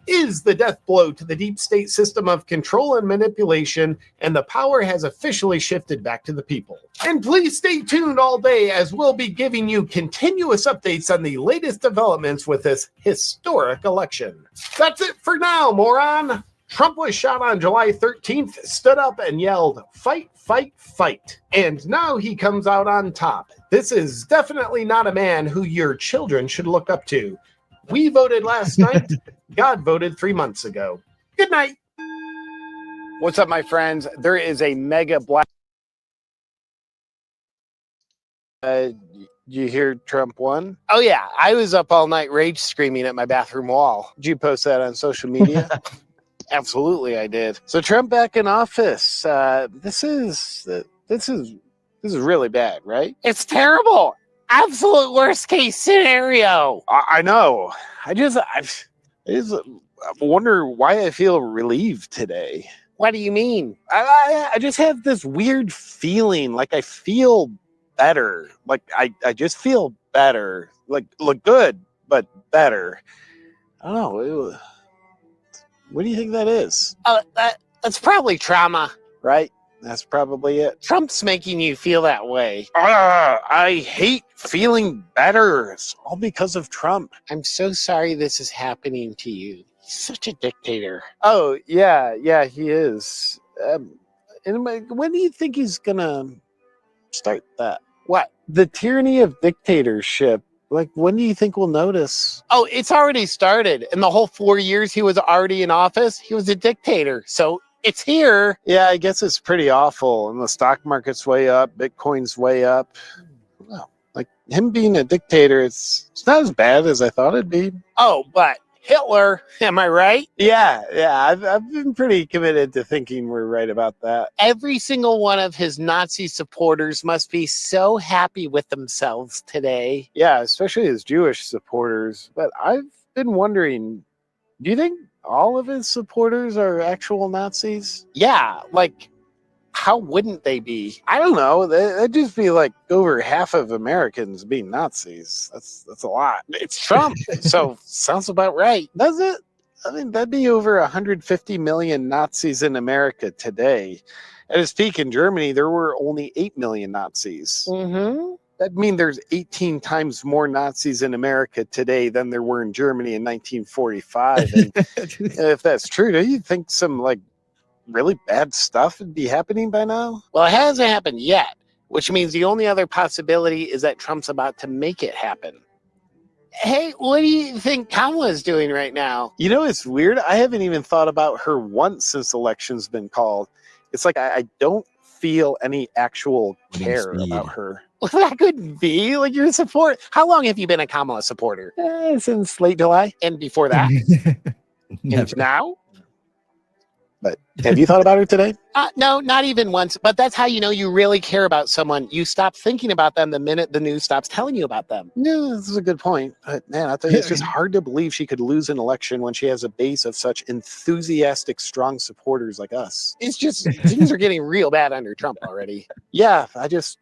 [SPEAKER 15] is the death blow to the deep state system of control and manipulation, and the power has officially shifted back to the people. And please stay tuned all day, as we'll be giving you continuous updates on the latest developments with this historic election. That's it for now, moron! Trump was shot on July 13th, stood up and yelled, "Fight, fight, fight." And now he comes out on top. This is definitely not a man who your children should look up to. We voted last night. God voted 3 months ago. Good night.
[SPEAKER 17] What's up, my friends? There is a mega black. You hear Trump won? Oh, yeah. I was up all night rage screaming at my bathroom wall. Did you post that on social media? Absolutely, I did. So Trump back in office. This is really bad, right? It's terrible. Absolute worst case scenario. I know. I just wonder why I feel relieved today. What do you mean? I just have this weird feeling, like I feel better. Like I just feel better. Like look good, but better. I don't know. What do you think that is? That's probably trauma, right? That's probably it. Trump's making you feel that way. I hate feeling better. It's all because of Trump. I'm so sorry this is happening to you. He's such a dictator. Oh, yeah, he is. And when do you think he's gonna start that? What? The tyranny of dictatorship. Like, when do you think we'll notice? Oh, it's already started. In the whole 4 years he was already in office, he was a dictator. So it's here. Yeah, I guess it's pretty awful. And the stock market's way up, Bitcoin's way up. Well, like him being a dictator, it's not as bad as I thought it'd be. Oh, but Hitler, am I right? Yeah, I've been pretty committed to thinking we're right about that. Every single one of his Nazi supporters must be so happy with themselves today. Yeah, especially his Jewish supporters. But I've been wondering, do you think all of his supporters are actual Nazis? Yeah, like, how wouldn't they be? I don't know. That'd just be like over half of Americans being Nazis. That's a lot. It's Trump, so sounds about right. Does it? I mean, that'd be over 150 million Nazis in America today. At its peak in Germany, there were only 8 million Nazis. Mm-hmm. That means there's 18 times more Nazis in America today than there were in Germany in 1945. And if that's true, do you think some like really bad stuff would be happening by now? Well, it hasn't happened yet, which means the only other possibility is that Trump's about to make it happen. Hey, what do you think Kamala's doing right now? You know, it's weird. I haven't even thought about her once since the election's been called. It's like I don't feel any actual care about her. Well, that couldn't be. Like, you're a support. How long have you been a Kamala supporter? Since late July. And before that? And now? But have you thought about her today? No, not even once. But that's how you know you really care about someone. You stop thinking about them the minute the news stops telling you about them. Yeah, this is a good point. But man, I think it's just hard to believe she could lose an election when she has a base of such enthusiastic, strong supporters like us. It's just, things are getting real bad under Trump already. Yeah, I just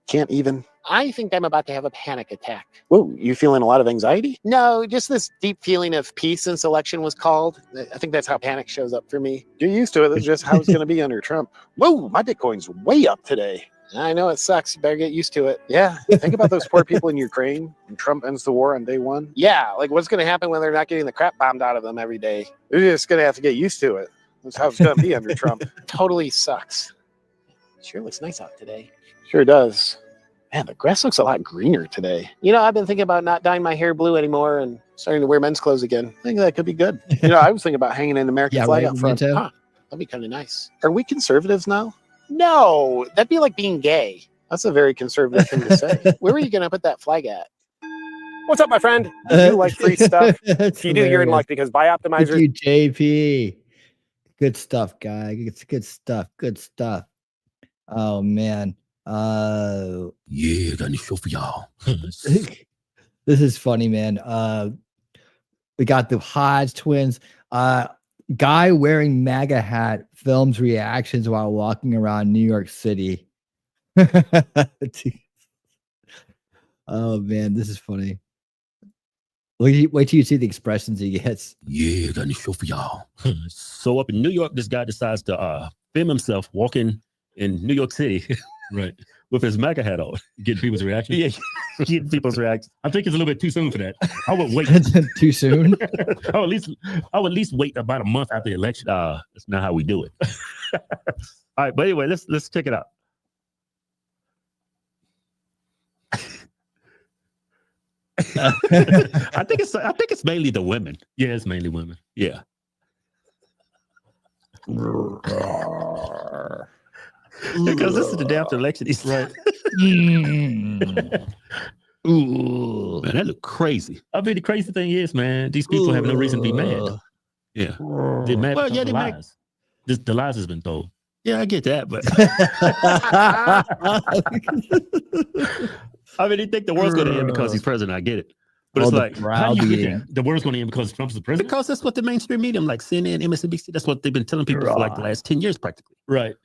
[SPEAKER 17] can't even. I think I'm about to have a panic attack. Whoa, you feeling a lot of anxiety? No, just this deep feeling of peace since election was called. I think that's how panic shows up for me. You're used to it. That's just how it's going to be under Trump. Whoa, my Bitcoin's way up today. I know it sucks. You better get used to it. Yeah, think about those poor people in Ukraine when Trump ends the war on day one. Yeah, like what's going to happen when they're not getting the crap bombed out of them every day? They're just going to have to get used to it. That's how it's going to be under Trump. Totally sucks. Sure looks nice out today. Sure does. Man, the grass looks a lot greener today. You know, I've been thinking about not dyeing my hair blue anymore and starting to wear men's clothes again. I think that could be good. You know, I was thinking about hanging an American flag out front. Huh, that'd be kind of nice. Are we conservatives now? No, that'd be like being gay. That's a very conservative thing to say. Where were you going to put that flag at? What's up, my friend? Do you like free stuff? If you do, you're in luck because buy optimizers.
[SPEAKER 1] Thank you, JP. Good stuff, guy. It's good stuff. Good stuff. Oh man. Yeah, got a show for y'all. This is funny, man. We got the Hodge twins. Guy wearing MAGA hat films reactions while walking around New York City. Oh man, this is funny. Wait till you see the expressions he gets.
[SPEAKER 8] Yeah, got any show for y'all. So up in New York, this guy decides to film himself walking in New York City. Right. With his MAGA hat on. Getting people's reaction? Yeah, getting people's reaction. I think it's a little bit too soon for that. I would wait.
[SPEAKER 1] Too soon?
[SPEAKER 8] I would at least wait about a month after the election. That's not how we do it. All right, but anyway, let's check it out. I think it's mainly the women. Yeah, it's mainly women. Yeah. Because this is the day after election. He's right. Ooh, man, that look crazy. I mean, the crazy thing is, man, these people have no reason to be mad. Yeah, they're mad because of the lies. The lies has been told. Yeah, I get that, but I mean, they think the world's going to end because he's president. I get it. But it's like, how do you get that? The world's going to end because Trump's the president? Because that's what the mainstream media, like CNN, MSNBC, that's what they've been telling people for like the last 10 years practically. Right.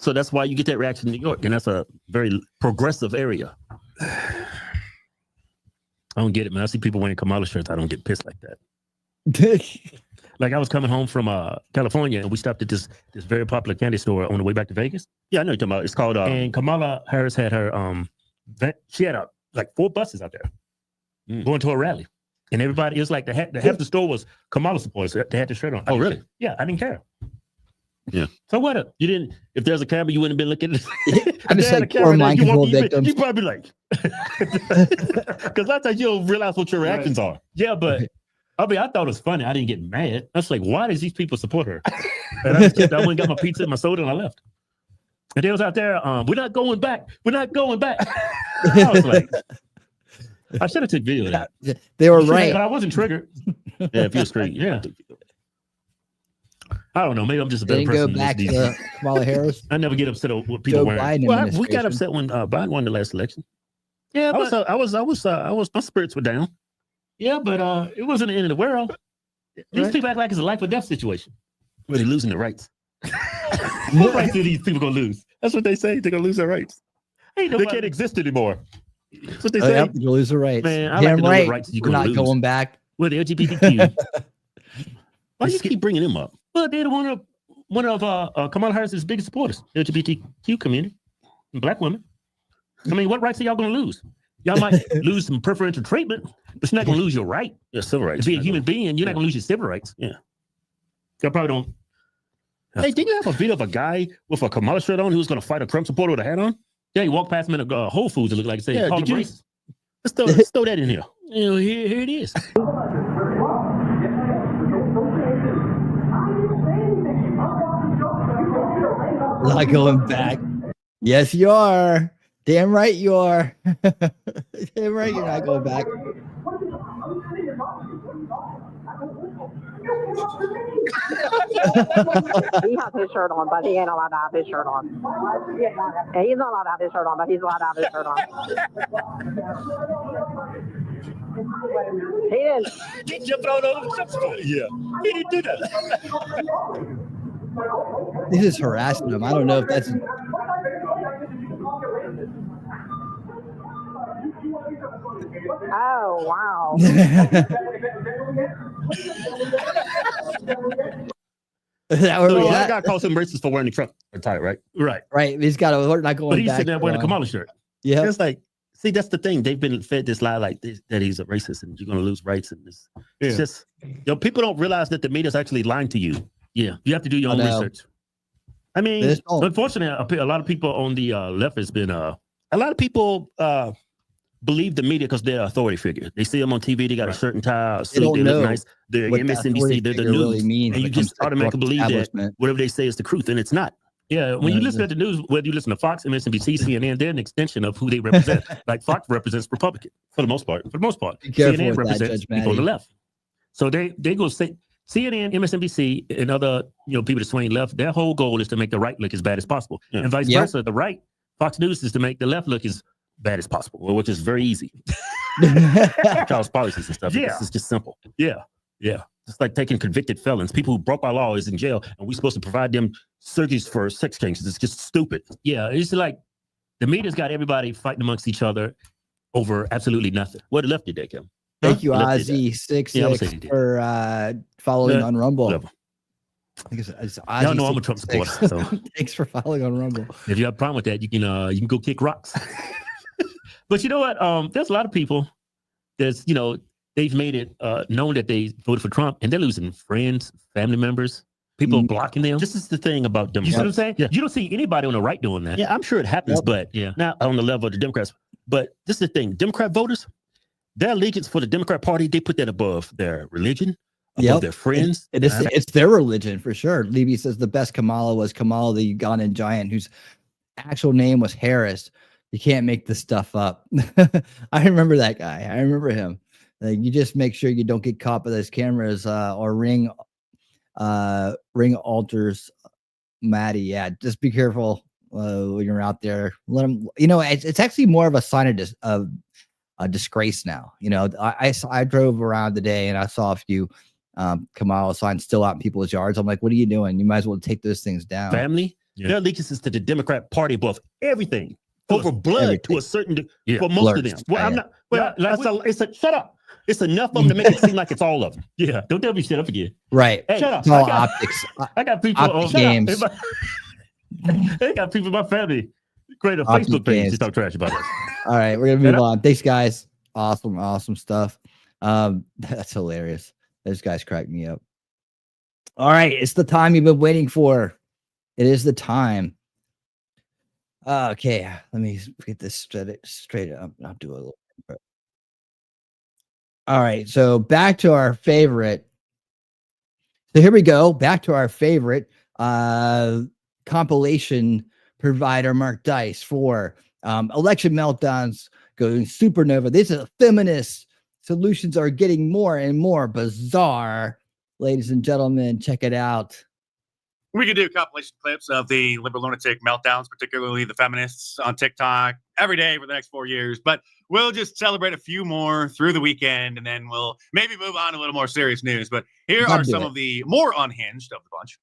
[SPEAKER 8] So that's why you get that reaction in New York, and that's a very progressive area. I don't get it, man. I see people wearing Kamala shirts. I don't get pissed like that. Like I was coming home from California, and we stopped at this very popular candy store on the way back to Vegas. Yeah, I know you're talking about. It's called and Kamala Harris had her she had like 4 buses out there going to a rally, and everybody, it was like half the store was Kamala supporters. They had the shirt on. Oh, really? Yeah, I didn't care. Yeah. So what? You didn't? If there's a camera, you wouldn't have been looking at it. I'm just like poor mind control victims. You probably be like, because a lot of times you don't realize what your reactions are. Yeah, but I mean, I thought it was funny. I didn't get mad. I was like, why does these people support her? And I went and got my pizza and my soda, and I left. And they was out there. We're not going back. We're not going back. I was like, I should have took video of that.
[SPEAKER 1] They were right.
[SPEAKER 8] I wasn't triggered. Yeah, if you was triggered, yeah. I don't know. Maybe I'm just a better person.
[SPEAKER 1] Go back to Kamala Harris.
[SPEAKER 8] I never get upset with people wearing. Well, we got upset when Biden won the last election. Yeah, but my spirits were down. Yeah, but it wasn't the end of the world. These people act like it's a life or death situation where they're losing their rights. What rights are these people gonna lose? That's what they say. They're gonna lose their rights. They can't exist anymore. That's what they say.
[SPEAKER 1] Yep, you lose the rights.
[SPEAKER 8] Man, I like to know what rights you're gonna lose.
[SPEAKER 1] Not going back.
[SPEAKER 8] Well, the LGBTQ. Why do you keep bringing them up? Well, they're one of Kamala Harris's biggest supporters, LGBTQ community, and Black women. I mean, what rights are y'all going to lose? Y'all might lose some preferential treatment, but you're not going to lose your right. Your civil rights. To be a human being, you're not going to lose your civil rights. Yeah. Y'all probably don't. Hey, didn't you have a video of a guy with a Kamala shirt on who was going to fight a Trump supporter with a hat on? Yeah, he walked past him in a Whole Foods and looked like he said, call him racist. Let's throw that in here. You know, here it is.
[SPEAKER 1] Not going back. Yes, you are. Damn right you are. Damn right you're not going back.
[SPEAKER 18] He has his shirt on, but he ain't allowed to have his shirt on. Yeah, he's not allowed to have his shirt on, but he's allowed to have his shirt on. He didn't.
[SPEAKER 8] He jumped out on the Yeah, he didn't do that.
[SPEAKER 1] This is harassing him. I don't know if that's.
[SPEAKER 18] Oh, wow.
[SPEAKER 1] Is that where we
[SPEAKER 8] that guy calls him racist for wearing the Trump tie, right? Right.
[SPEAKER 1] Right. He's got to not going
[SPEAKER 8] But he's
[SPEAKER 1] back.
[SPEAKER 8] sitting there wearing a Kamala shirt.
[SPEAKER 1] Yeah.
[SPEAKER 8] It's like, see, that's the thing. They've been fed this lie like this, that he's a racist and you're going to lose rights. And this. It's just, people don't realize that the media's actually lying to you. Yeah. You have to do your own research. I mean, unfortunately, a lot of people on the left has been, a lot of people believe the media because they're authority figures. They see them on TV, they got a shirt and tie, suit, they look nice. They're MSNBC, they're the news. Really and you just automatically believe that whatever they say is the truth, and it's not. Yeah, when you listen to the news, whether you listen to Fox, MSNBC, CNN, they're an extension of who they represent. Like Fox represents Republican for the most part. CNN represents people on the left. So they go say CNN, MSNBC, and other people that swing left, their whole goal is to make the right look as bad as possible. And vice versa, the right, Fox News is to make the left look as bad as possible, which is very easy. Cause policies and stuff.
[SPEAKER 20] Yeah.
[SPEAKER 8] It's just simple.
[SPEAKER 20] Yeah.
[SPEAKER 8] Yeah. It's like taking convicted felons. People who broke our law is in jail, and we're supposed to provide them surgeries for sex cases. It's just stupid. Yeah. It's like the media's got everybody fighting amongst each other over absolutely nothing. What the left did they, Kim?
[SPEAKER 1] Thank you, Ozzy66, for following on Rumble. I think it's Ozzy.
[SPEAKER 8] Y'all know I'm a Trump supporter. So
[SPEAKER 1] thanks for following on Rumble.
[SPEAKER 8] If you have a problem with that, you can go kick rocks. But you know what? There's a lot of people. They've made it known that they voted for Trump, and they're losing friends, family members. People blocking them. This is the thing about Democrats.
[SPEAKER 20] You see what I'm saying?
[SPEAKER 8] Yeah. You don't see anybody on the right doing that.
[SPEAKER 20] Yeah, I'm sure it happens, but
[SPEAKER 8] not on the level of the Democrats. But this is the thing: Democrat voters, their allegiance for the Democrat Party, they put that above their religion, above their friends.
[SPEAKER 1] It's their religion for sure. Levy says the best Kamala was Kamala, the Ugandan giant, whose actual name was Harris. You can't make this stuff up. I remember that guy. I remember him. You just make sure you don't get caught by those cameras or ring alters Maddie. Yeah, just be careful when you're out there. Let them. It's actually more of a sign of a disgrace now. I drove around today and I saw a few Kamala signs still out in people's yards. I'm like, what are you doing? You might as well take those things down.
[SPEAKER 8] Family, their allegiances to the Democrat Party above everything, over blood to a certain for most of them. Well, I'm not. Well, shut up. It's enough of them to make it seem like it's all of them. Yeah, don't tell me shut up again.
[SPEAKER 1] Right.
[SPEAKER 8] Hey, shut up.
[SPEAKER 1] It's all optics.
[SPEAKER 8] I got people on
[SPEAKER 1] games.
[SPEAKER 8] They got people in my family create a Facebook page to talk trash about us.
[SPEAKER 1] All right, we're gonna move on. Thanks, guys. Awesome stuff. That's hilarious. Those guys crack me up. All right, it's the time you've been waiting for. It is the time. Okay, let me get this straight up. I'll do a little bit. All right, so back to our favorite. So here we go. Back to our favorite compilation provider, Mark Dice, for election meltdowns going supernova. These are feminist solutions are getting more and more bizarre. Ladies and gentlemen, check it out.
[SPEAKER 19] We could do compilation clips of the liberal lunatic meltdowns, particularly the feminists on TikTok, every day for the next 4 years. But we'll just celebrate a few more through the weekend, and then we'll maybe move on to a little more serious news. But here are some of the more unhinged of the bunch.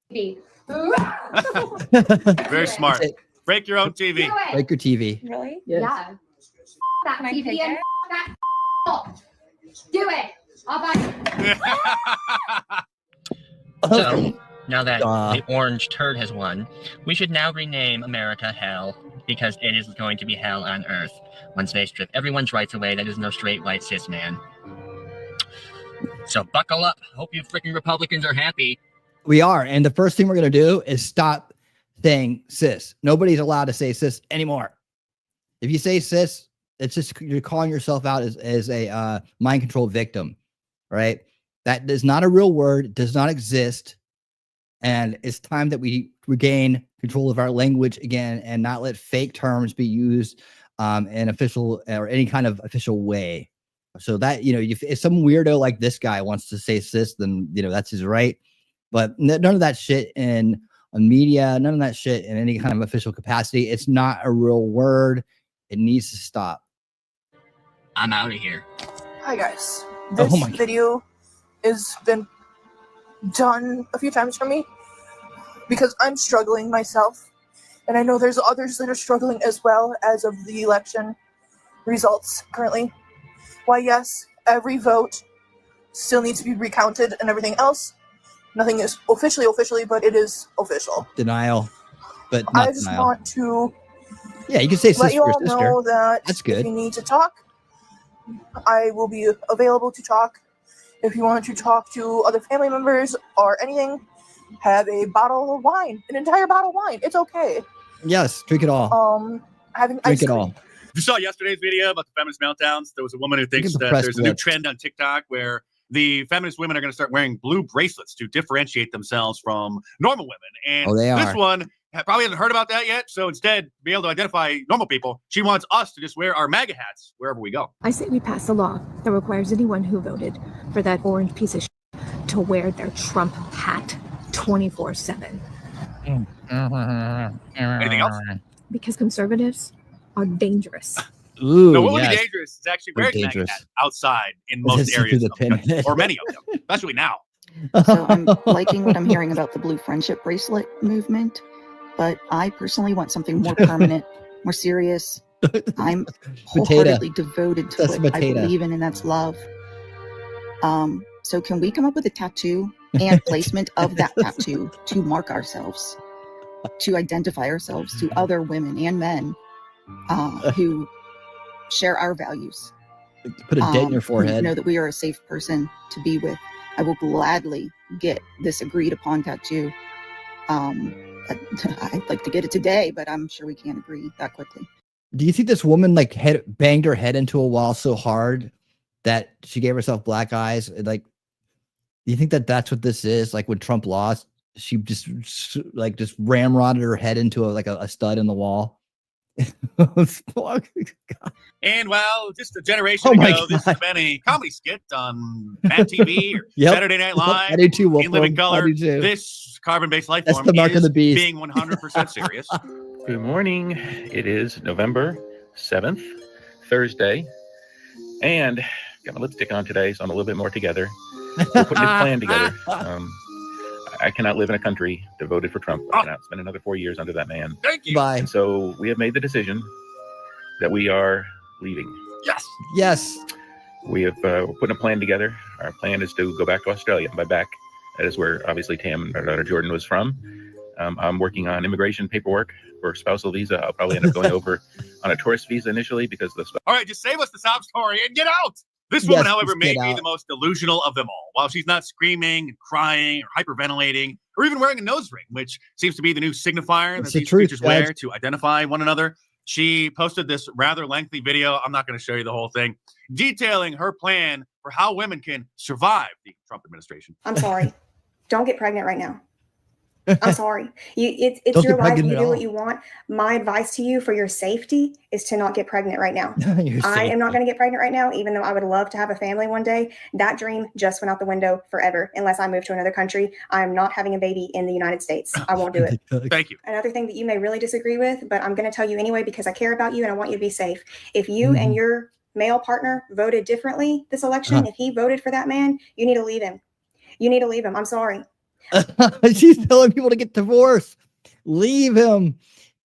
[SPEAKER 19] Very smart. Break your own TV.
[SPEAKER 1] Break your TV.
[SPEAKER 21] Really?
[SPEAKER 12] Yes.
[SPEAKER 21] Yeah. That TV and that. Do it. I'll buy
[SPEAKER 22] So, now that the orange turd has won, we should now rename America Hell, because it is going to be hell on Earth once they strip everyone's rights away that is no straight white cis man. So buckle up. Hope you freaking Republicans are happy.
[SPEAKER 1] We are. And the first thing we're going to do is stop saying cis. Nobody's allowed to say cis anymore. If you say cis, it's just you're calling yourself out as a mind control victim, right? That is not a real word. It does not exist. And it's time that we regain control of our language again and not let fake terms be used in official or any kind of official way. So that, if some weirdo like this guy wants to say cis, then, that's his right. But none of that shit on media, none of that shit in any kind of official capacity. It's not a real word. It needs to stop.
[SPEAKER 22] I'm out of here.
[SPEAKER 24] Hi, guys. This video has been done a few times for me because I'm struggling myself, and I know there's others that are struggling as well as of the election results currently. Why, yes, every vote still needs to be recounted and everything else. Nothing is officially, but it is official.
[SPEAKER 1] Denial, but not
[SPEAKER 24] I just
[SPEAKER 1] denial.
[SPEAKER 24] want to
[SPEAKER 1] you can say
[SPEAKER 24] let
[SPEAKER 1] cis
[SPEAKER 24] you
[SPEAKER 1] for your
[SPEAKER 24] all
[SPEAKER 1] sister.
[SPEAKER 24] know that
[SPEAKER 1] That's good.
[SPEAKER 24] if you need to talk, I will be available to talk. If you want to talk to other family members or anything, have a bottle of wine, an entire bottle of wine. It's okay.
[SPEAKER 1] Yes, drink it all.
[SPEAKER 24] Having
[SPEAKER 1] Drink
[SPEAKER 24] ice
[SPEAKER 1] it
[SPEAKER 24] cream.
[SPEAKER 1] all.
[SPEAKER 19] If you saw yesterday's video about the feminist meltdowns, there was a woman who thinks
[SPEAKER 1] Look at the
[SPEAKER 19] that
[SPEAKER 1] press
[SPEAKER 19] there's a new
[SPEAKER 1] lips.
[SPEAKER 19] trend on TikTok where the feminist women are going to start wearing blue bracelets to differentiate themselves from normal women. And
[SPEAKER 1] Oh, they
[SPEAKER 19] this
[SPEAKER 1] are.
[SPEAKER 19] one probably hasn't heard about that yet. So instead, be able to identify normal people, she wants us to just wear our MAGA hats wherever we go.
[SPEAKER 25] I say we pass a law that requires anyone who voted for that orange piece of shit to wear their Trump hat 24/7.
[SPEAKER 19] Anything else?
[SPEAKER 25] Because conservatives are dangerous.
[SPEAKER 1] Ooh,
[SPEAKER 19] no, what would
[SPEAKER 1] yes.
[SPEAKER 19] be dangerous is actually wearing
[SPEAKER 1] dangerous.
[SPEAKER 19] that outside in most areas of the country, or many of them, especially now.
[SPEAKER 2] So I'm liking what I'm hearing about the blue friendship bracelet movement, but I personally want something more permanent, more serious. I'm wholeheartedly devoted to what I believe in, and that's love. So can we come up with a tattoo and placement of that tattoo to mark ourselves, to identify ourselves to other women and men who share our values?
[SPEAKER 1] Put a dent in your forehead.
[SPEAKER 2] Know that we are a safe person to be with. I will gladly get this agreed upon tattoo. I'd like to get it today, but I'm sure we can't agree that quickly.
[SPEAKER 1] Do you think this woman like banged her head into a wall so hard that she gave herself black eyes? Like, do you think that that's what this is? Like when Trump lost, she just ramrodded her head into a stud in the wall.
[SPEAKER 19] And well, just a generation ago, this has been a comedy skit on Mad TV or Saturday Night Live.
[SPEAKER 1] I do too.
[SPEAKER 19] In Living Color. This carbon-based life form
[SPEAKER 1] the mark of the beast.
[SPEAKER 19] Being 100% serious.
[SPEAKER 3] Good morning. It is November 7th, Thursday, and got my lipstick on today, so I'm a little bit more together. We're putting this plan together. I cannot live in a country devoted for Trump. I cannot spend another 4 years under that man.
[SPEAKER 19] Thank you.
[SPEAKER 1] Bye.
[SPEAKER 3] And so we have made the decision that we are leaving.
[SPEAKER 19] Yes.
[SPEAKER 1] Yes.
[SPEAKER 3] We have we're putting a plan together. Our plan is to go back to Australia. By back, that is where obviously Tam, our daughter Jordan, was from. I'm working on immigration paperwork for spousal visa. I'll probably end up going over on a tourist visa initially because the
[SPEAKER 19] All right, just save us the sob story and get out. This woman, however, may be the most delusional of them all. While she's not screaming and crying or hyperventilating or even wearing a nose ring, which seems to be the new signifier that these creatures wear to identify one another, she posted this rather lengthy video. I'm not going to show you the whole thing, detailing her plan for how women can survive the Trump administration.
[SPEAKER 4] I'm sorry. Don't get pregnant right now. I'm sorry. It's your life. You do what you want. My advice to you for your safety is to not get pregnant right now. I am not going to get pregnant right now, even though I would love to have a family one day. That dream just went out the window forever. Unless I move to another country, I'm not having a baby in the United States. I won't do it.
[SPEAKER 19] Thank you.
[SPEAKER 4] Another thing that you may really disagree with, but I'm going to tell you anyway because I care about you and I want you to be safe. If you and your male partner voted differently this election, if he voted for that man, you need to leave him. You need to leave him. I'm sorry.
[SPEAKER 1] She's telling people to get divorced. Leave him.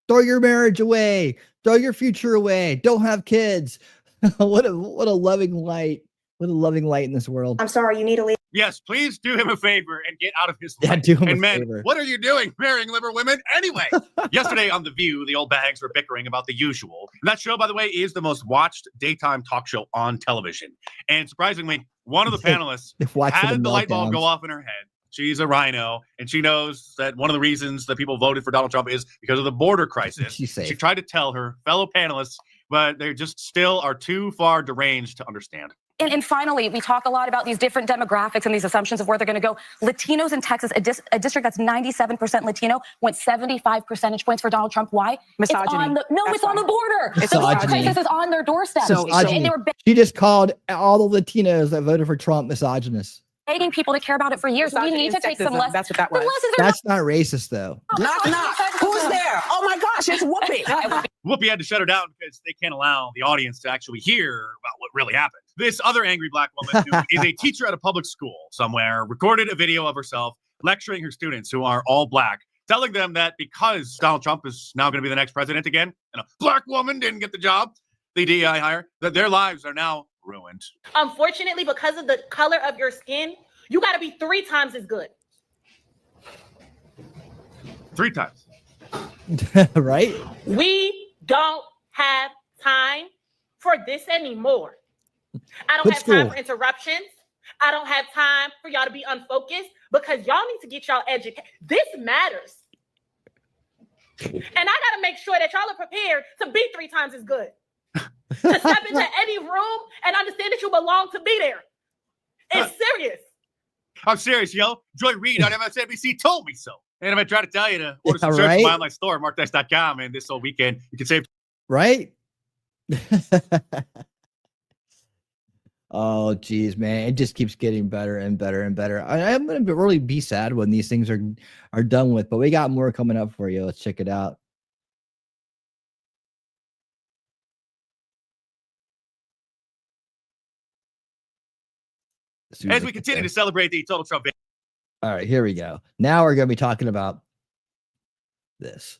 [SPEAKER 1] Throw your marriage away. Throw your future away. Don't have kids. What a loving light. What a loving light in this world.
[SPEAKER 4] I'm sorry. You need to leave.
[SPEAKER 19] Yes, please do him a favor and get out of his life.
[SPEAKER 1] Yeah, do him
[SPEAKER 19] and
[SPEAKER 1] a
[SPEAKER 19] men,
[SPEAKER 1] favor.
[SPEAKER 19] what are you doing marrying liberal women anyway? Yesterday on The View, the old bags were bickering about the usual. And that show, by the way, is the most watched daytime talk show on television. And surprisingly, one of the panelists had the light bulb go off in her head. She's a rhino, and she knows that one of the reasons that people voted for Donald Trump is because of the border crisis. She tried to tell her fellow panelists, but they just still are too far deranged to understand.
[SPEAKER 6] And finally, we talk a lot about these different demographics and these assumptions of where they're going to go. Latinos in Texas, a district that's 97% Latino, went 75 percentage points for Donald Trump. Why?
[SPEAKER 9] Misogyny.
[SPEAKER 6] It's on the border.
[SPEAKER 9] It's
[SPEAKER 6] the border
[SPEAKER 9] misogyny.
[SPEAKER 6] crisis is on their doorstep. And they were
[SPEAKER 1] She just called all the Latinos that voted for Trump misogynist.
[SPEAKER 6] begging people to care about it for years. We need to take some lessons.
[SPEAKER 9] That's what that was.
[SPEAKER 1] That's not racist, though.
[SPEAKER 9] Knock, knock. Who's there? Oh my gosh, it's Whoopi.
[SPEAKER 19] Whoopi had to shut her down because they can't allow the audience to actually hear about what really happened. This other angry black woman who is a teacher at a public school somewhere recorded a video of herself lecturing her students who are all black, telling them that because Donald Trump is now going to be the next president again, and a black woman didn't get the job, the DEI hire, that their lives are now ruined.
[SPEAKER 26] Unfortunately, because of the color of your skin, you got to be 3 times as good.
[SPEAKER 19] 3 times.
[SPEAKER 1] Right?
[SPEAKER 26] We don't have time for this anymore. I don't have time for interruptions. I don't have time for y'all to be unfocused because y'all need to get y'all educated. This matters. And I got to make sure that y'all are prepared to be 3 times as good. To step into any room and understand that you belong to be there. It's serious.
[SPEAKER 19] I'm serious, yo. Joy Reid on MSNBC told me so. And if I try to tell you to order some shirts from my online store, markdice.com, and this whole weekend, you can save.
[SPEAKER 1] Right? Oh, geez, man. It just keeps getting better and better and better. I'm going to really be sad when these things are done with, but we got more coming up for you. Let's check it out.
[SPEAKER 3] As we continue to celebrate the total Trump.
[SPEAKER 1] All right, here we go. Now we're going to be talking about this.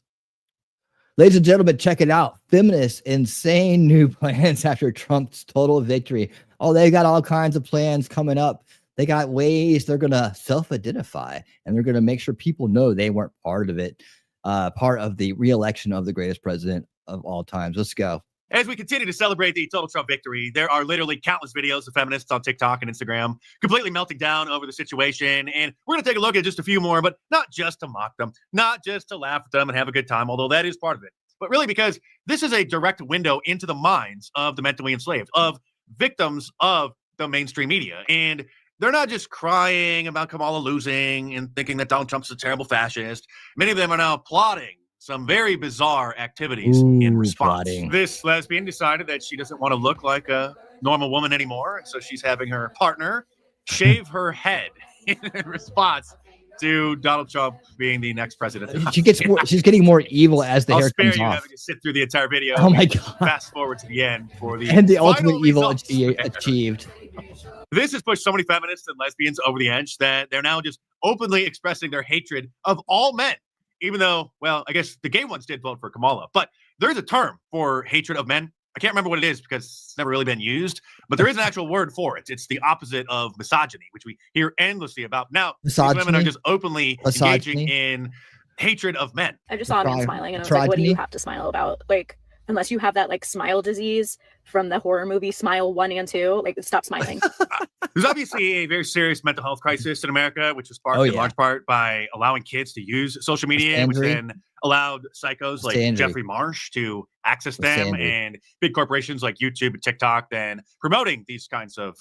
[SPEAKER 1] Ladies and gentlemen, check it out. Feminists insane new plans after Trump's total victory. Oh, they got all kinds of plans coming up. They got ways they're going to self-identify, and they're going to make sure people know they weren't part of it, part of the re-election of the greatest president of all times. Let's go.
[SPEAKER 3] As we continue to celebrate the total Trump victory, there are literally countless videos of feminists on TikTok and Instagram completely melting down over the situation. And we're going to take a look at just a few more, but not just to mock them, not just to laugh at them and have a good time, although that is part of it, but really because this is a direct window into the minds of the mentally enslaved, of victims of the mainstream media. And they're not just crying about Kamala losing and thinking that Donald Trump's a terrible fascist. Many of them are now plotting some very bizarre activities in response. This lesbian decided that she doesn't want to look like a normal woman anymore, and so she's having her partner shave her head in response to Donald Trump being the next president.
[SPEAKER 1] She's getting more evil as the hair comes
[SPEAKER 3] you
[SPEAKER 1] off.
[SPEAKER 3] having to sit through the entire video.
[SPEAKER 1] Oh my God.
[SPEAKER 3] Fast forward to the end for the
[SPEAKER 1] ultimate evil achieved.
[SPEAKER 3] This has pushed so many feminists and lesbians over the edge that they're now just openly expressing their hatred of all men. Even though, well, I guess the gay ones did vote for Kamala, but there's a term for hatred of men. I can't remember what it is because it's never really been used, but there is an actual word for it. It's the opposite of misogyny, which we hear endlessly about. Now, these women are just openly engaging in hatred of men.
[SPEAKER 5] I just saw him smiling and I was like, what do you have to smile about? Like, unless you have that like smile disease from the horror movie Smile 1 and 2, like stop smiling.
[SPEAKER 3] There's obviously a very serious mental health crisis in America, which was sparked in large part by allowing kids to use social media, which then allowed psychos like Jeffrey Marsh to access them, and big corporations like YouTube and TikTok then promoting these kinds of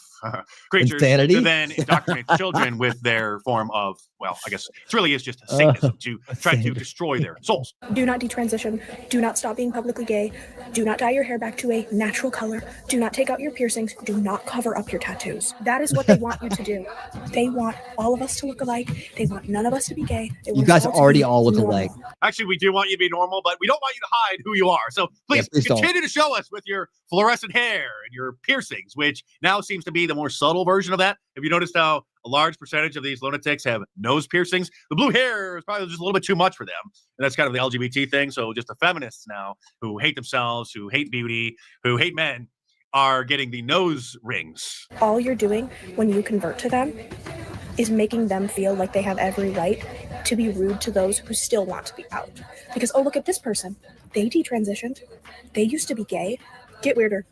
[SPEAKER 3] creatures to then indoctrinate children with their form of, well, I guess it really is just a Satanism to try to destroy their souls.
[SPEAKER 24] Do not detransition. Do not stop being publicly gay. Do not dye your hair back to a natural color. Do not take out your piercings. Do not cover up your tattoos. That is what they want you to do. They want all of us to look alike. They want none of us to be gay. They want
[SPEAKER 1] you guys already all look alike.
[SPEAKER 3] Actually, we do want you to be normal, but we don't want you to hide who you are. So please continue to show us with your fluorescent hair and your piercings, which now seems to be the more subtle version of that. Have you noticed how a large percentage of these lunatics have nose piercings? The blue hair is probably just a little bit too much for them. And that's kind of the LGBT thing. So just the feminists now who hate themselves, who hate beauty, who hate men are getting the nose rings.
[SPEAKER 24] All you're doing when you convert to them is making them feel like they have every right to be rude to those who still want to be out. Because, oh, look at this person. They detransitioned. They used to be gay. Get weirder.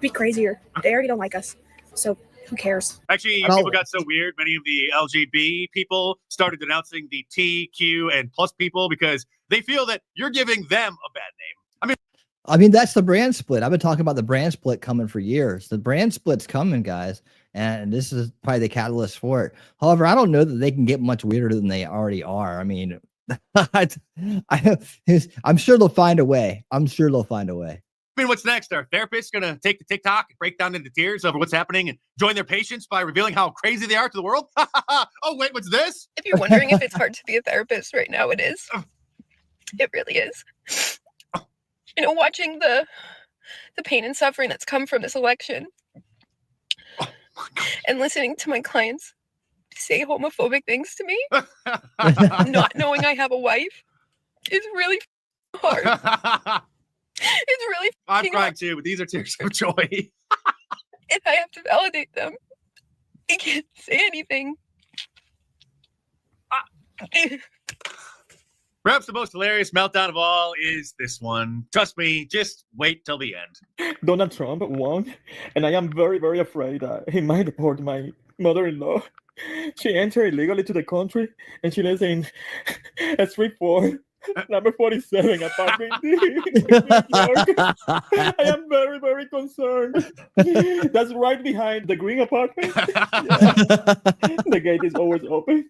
[SPEAKER 24] Be crazier. They already don't like us. So who cares?
[SPEAKER 3] Actually, people got so weird. Many of the LGBT people started denouncing the T, Q, and plus people because they feel that you're giving them a bad name.
[SPEAKER 1] I mean, that's the brand split. I've been talking about the brand split coming for years. The brand split's coming, guys. And this is probably the catalyst for it. However, I don't know that they can get much weirder than they already are. I mean, I'm sure they'll find a way. I
[SPEAKER 3] mean, what's next? Are therapists going to take the TikTok and break down into tears over what's happening and join their patients by revealing how crazy they are to the world? Oh, wait, what's this?
[SPEAKER 7] If you're wondering if it's hard to be a therapist right now, it is. It really is. You know, watching the pain and suffering that's come from this election and listening to my clients say homophobic things to me, not knowing I have a wife, is really hard. It's really
[SPEAKER 3] I'm crying too, but these are tears of joy.
[SPEAKER 7] And I have to validate them. I can't say anything.
[SPEAKER 3] Perhaps the most hilarious meltdown of all is this one. Trust me, just wait till the end.
[SPEAKER 10] Donald Trump won, and I am very, very afraid that he might deport my mother-in-law. She entered illegally to the country, and she lives in Street 4, number 47, apartment D, New York. I am very, very concerned. That's right behind the green apartment. Yeah. The gate is always open.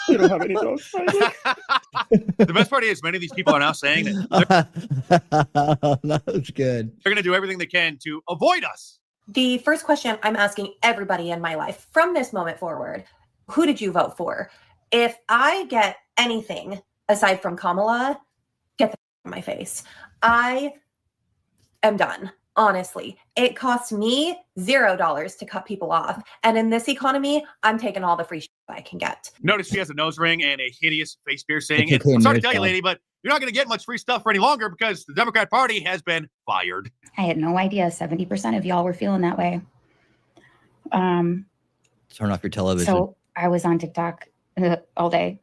[SPEAKER 10] You don't have any dogs.
[SPEAKER 3] The best part is many of these people are now saying that
[SPEAKER 1] that was good.
[SPEAKER 3] They're going to do everything they can to avoid us.
[SPEAKER 13] The first question I'm asking everybody in my life from this moment forward, who did you vote for? If I get anything aside from Kamala, get the from my face. I am done. Honestly, it costs me $0 to cut people off. And in this economy, I'm taking all the free shit I can get.
[SPEAKER 19] Notice she has a nose ring and a hideous face piercing. And I'm sorry to tell you, lady, but you're not going to get much free stuff for any longer because the Democrat Party has been fired.
[SPEAKER 11] I had no idea 70% of y'all were feeling that way.
[SPEAKER 1] Turn off your television.
[SPEAKER 11] So I was on TikTok all day.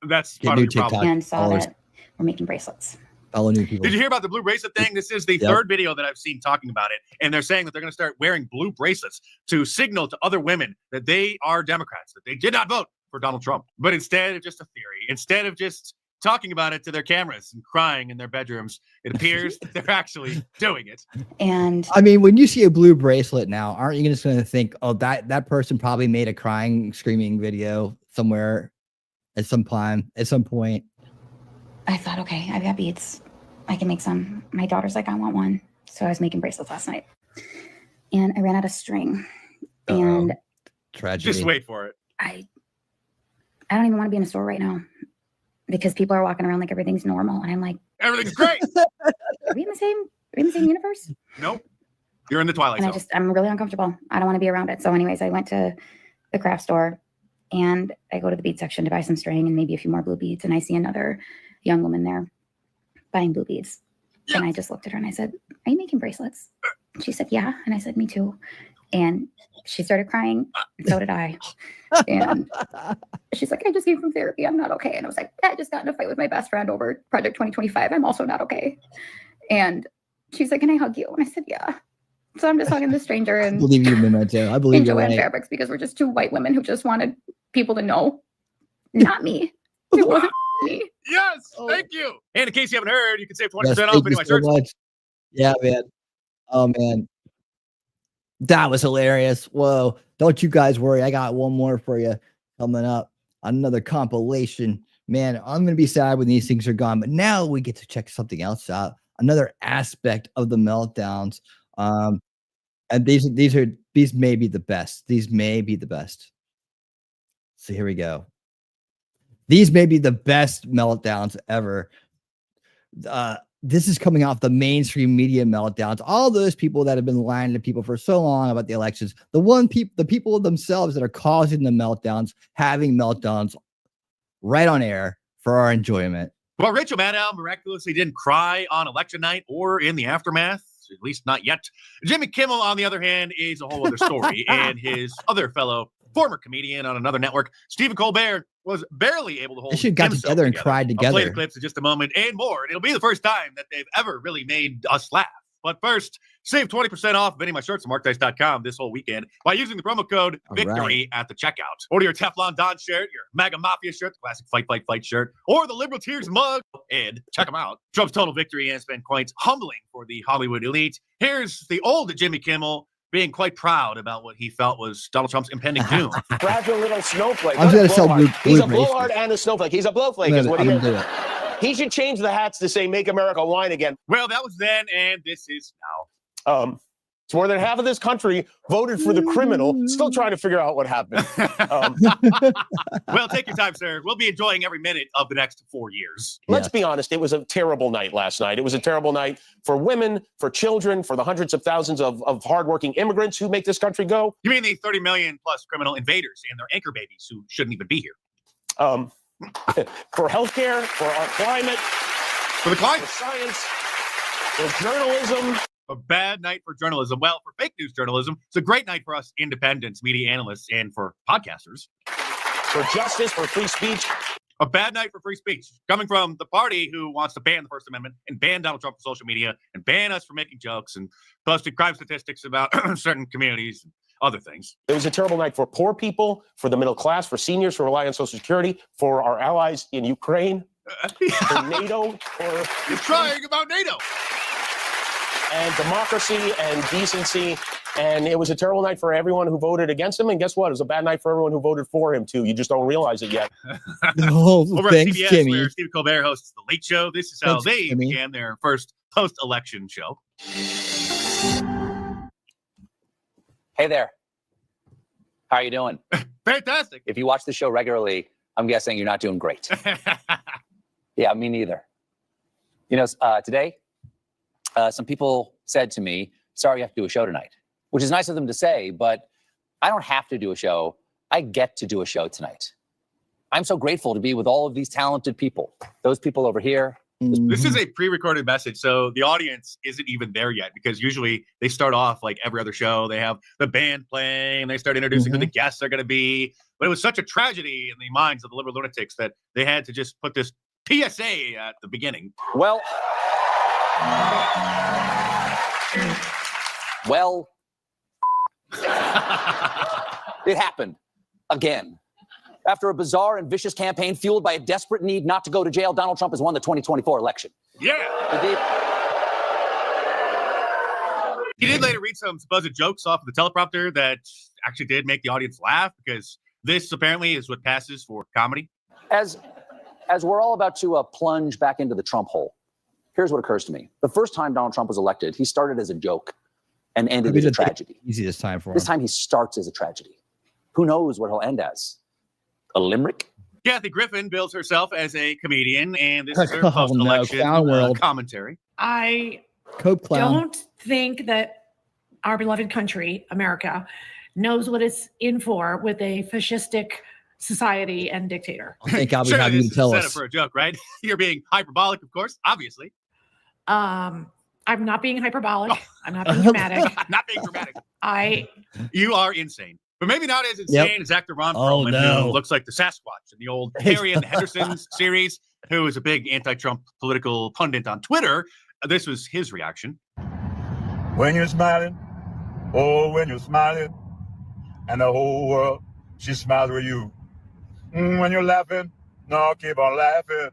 [SPEAKER 19] That's part of your problem.
[SPEAKER 11] And saw that we're making bracelets.
[SPEAKER 1] Follow new people.
[SPEAKER 19] Did you hear about the blue bracelet thing? This is the third video that I've seen talking about it. And they're saying that they're going to start wearing blue bracelets to signal to other women that they are Democrats, that they did not vote for Donald Trump. But instead of just a theory, instead of just talking about it to their cameras and crying in their bedrooms, it appears that they're actually doing it.
[SPEAKER 11] And
[SPEAKER 1] I mean, when you see a blue bracelet now, aren't you just going to think, oh, that person probably made a crying, screaming video somewhere at some point?
[SPEAKER 11] I thought, okay, I've got beads. I can make some. My daughter's like, I want one. So I was making bracelets last night. And I ran out of string. And
[SPEAKER 1] tragedy.
[SPEAKER 19] Just wait for it.
[SPEAKER 11] I don't even want to be in a store right now because people are walking around like everything's normal. And I'm like,
[SPEAKER 19] everything's great.
[SPEAKER 11] Are we in the same universe?
[SPEAKER 19] Nope. You're in the Twilight Zone.
[SPEAKER 11] I'm really uncomfortable. I don't want to be around it. So anyways, I went to the craft store and I go to the bead section to buy some string and maybe a few more blue beads. And I see another young woman there buying blue beads. And I just looked at her and I said, are you making bracelets? And she said, yeah. And I said, me too. And she started crying. And so did I. And she's like, I just came from therapy. I'm not okay. And I was like, I just got in a fight with my best friend over Project 2025. I'm also not okay. And she's like, can I hug you? And I said, yeah. So I'm just hugging this stranger and
[SPEAKER 1] I believe you, Memento. I believe you're right.
[SPEAKER 11] Fabrics because we're just two white women who just wanted people to know, not me. It wasn't me.
[SPEAKER 19] Yes, thank you. And in case you haven't heard, you can save 20% off any of my shirts.
[SPEAKER 1] Much. Yeah, man. Oh, man. That was hilarious. Whoa. Don't you guys worry. I got one more for you coming up. Another compilation. Man, I'm going to be sad when these things are gone. But now we get to check something else out. Another aspect of the meltdowns. And these may be the best. These may be the best. So here we go. These may be the best meltdowns ever. This is coming off the mainstream media meltdowns. All those people that have been lying to people for so long about the elections, the people themselves that are causing the meltdowns, having meltdowns right on air for our enjoyment.
[SPEAKER 19] Well, Rachel Maddow miraculously didn't cry on election night or in the aftermath, at least not yet. Jimmy Kimmel, on the other hand, is a whole other story. And his other fellow former comedian on another network, Stephen Colbert, was barely able to hold.
[SPEAKER 1] They should have got together and cried together.
[SPEAKER 19] I'll play the clips in just a moment and more. And it'll be the first time that they've ever really made us laugh. But first, save 20% off of any of my shirts at markdice.com this whole weekend by using the promo code VICTORY at the checkout. Order your Teflon Don shirt, your MAGA Mafia shirt, the classic Fight shirt, or the Liberal Tears mug, and check them out. Trump's total victory has been quite humbling for the Hollywood elite. Here's the old Jimmy Kimmel being quite proud about what he felt was Donald Trump's impending doom.
[SPEAKER 14] Fragile little snowflake.
[SPEAKER 1] I'm going to sell blue
[SPEAKER 14] He's a
[SPEAKER 1] bracelets.
[SPEAKER 14] blowhard and a snowflake. He's a blowflake. Is what he is. He should change the hats to say "Make America Wine Again."
[SPEAKER 19] Well, that was then, and this is now.
[SPEAKER 14] It's more than half of this country voted for the criminal. Still trying to figure out what happened.
[SPEAKER 19] Well, take your time, sir. We'll be enjoying every minute of the next 4 years.
[SPEAKER 14] Let's be honest. It was a terrible night last night. It was a terrible night for women, for children, for the hundreds of thousands of hardworking immigrants who make this country go.
[SPEAKER 19] You mean the 30 million plus criminal invaders and their anchor babies who shouldn't even be here?
[SPEAKER 14] For healthcare, for our climate,
[SPEAKER 19] for the climate,
[SPEAKER 14] for science, for journalism.
[SPEAKER 19] A bad night for journalism. Well, for fake news journalism, it's a great night for us independents, media analysts, and for podcasters.
[SPEAKER 14] For justice, for free speech.
[SPEAKER 19] A bad night for free speech. Coming from the party who wants to ban the First Amendment and ban Donald Trump from social media and ban us for making jokes and posting crime statistics about certain communities and other things.
[SPEAKER 14] It was a terrible night for poor people, for the middle class, for seniors who rely on Social Security, for our allies in Ukraine, for NATO.
[SPEAKER 19] You're trying about NATO.
[SPEAKER 14] And democracy and decency. And it was a terrible night for everyone who voted against him. And guess what? It was a bad night for everyone who voted for him, too. You just don't realize it yet.
[SPEAKER 19] Over
[SPEAKER 1] thanks,
[SPEAKER 19] at CBS,
[SPEAKER 1] Timmy.
[SPEAKER 19] where Stephen Colbert hosts The Late Show. This is how they began their first post-election show.
[SPEAKER 15] Hey there. How are you doing?
[SPEAKER 19] Fantastic.
[SPEAKER 15] If you watch the show regularly, I'm guessing you're not doing great. Yeah, me neither. You know, today, some people said to me, sorry, you have to do a show tonight, which is nice of them to say, but I don't have to do a show. I get to do a show tonight. I'm so grateful to be with all of these talented people. Those people over here.
[SPEAKER 19] This is a pre-recorded message, so the audience isn't even there yet, because usually they start off like every other show. They have the band playing, and they start introducing who the guests are going to be. But it was such a tragedy in the minds of the liberal lunatics that they had to just put this PSA at the beginning.
[SPEAKER 15] Well, it happened again. After a bizarre and vicious campaign fueled by a desperate need not to go to jail, Donald Trump has won the 2024 election.
[SPEAKER 19] Yeah. He did later read some supposed jokes off of the teleprompter that actually did make the audience laugh, because this apparently is what passes for comedy.
[SPEAKER 15] As we're all about to plunge back into the Trump hole, here's what occurs to me. The first time Donald Trump was elected, he started as a joke and ended as a tragedy.
[SPEAKER 1] Easy this time for him.
[SPEAKER 15] This time he starts as a tragedy. Who knows what he'll end as? A limerick?
[SPEAKER 19] Kathy Griffin bills herself as a comedian, and this is her post-election commentary.
[SPEAKER 8] I don't think that our beloved country, America, knows what it's in for with a fascistic society and dictator.
[SPEAKER 1] I think I'll be having you tell us.
[SPEAKER 19] Set up for a joke, right? You're being hyperbolic, of course, obviously.
[SPEAKER 8] I'm not being hyperbolic. I'm not being dramatic.
[SPEAKER 19] I'm not being dramatic.
[SPEAKER 8] You
[SPEAKER 19] are insane. But maybe not as insane as actor Ron Perlman, who looks like the Sasquatch in the old Harry and the Hendersons series, who is a big anti-Trump political pundit on Twitter. This was his reaction.
[SPEAKER 16] When you're smiling, oh, when you're smiling, and the whole world, she smiles with you. When you're laughing, no, keep on laughing,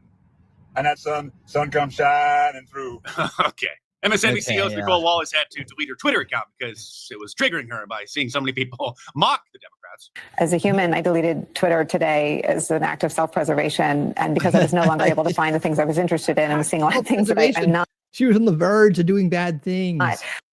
[SPEAKER 16] and that sun comes shining through.
[SPEAKER 19] Okay. MSNBC host Nicole Wallace had to delete her Twitter account because it was triggering her by seeing so many people mock the Democrats.
[SPEAKER 17] As a human, I deleted Twitter today as an act of self-preservation, and because I was no longer able to find the things I was interested in, and was seeing a lot of things that I'm not.
[SPEAKER 1] She was on the verge of doing bad things.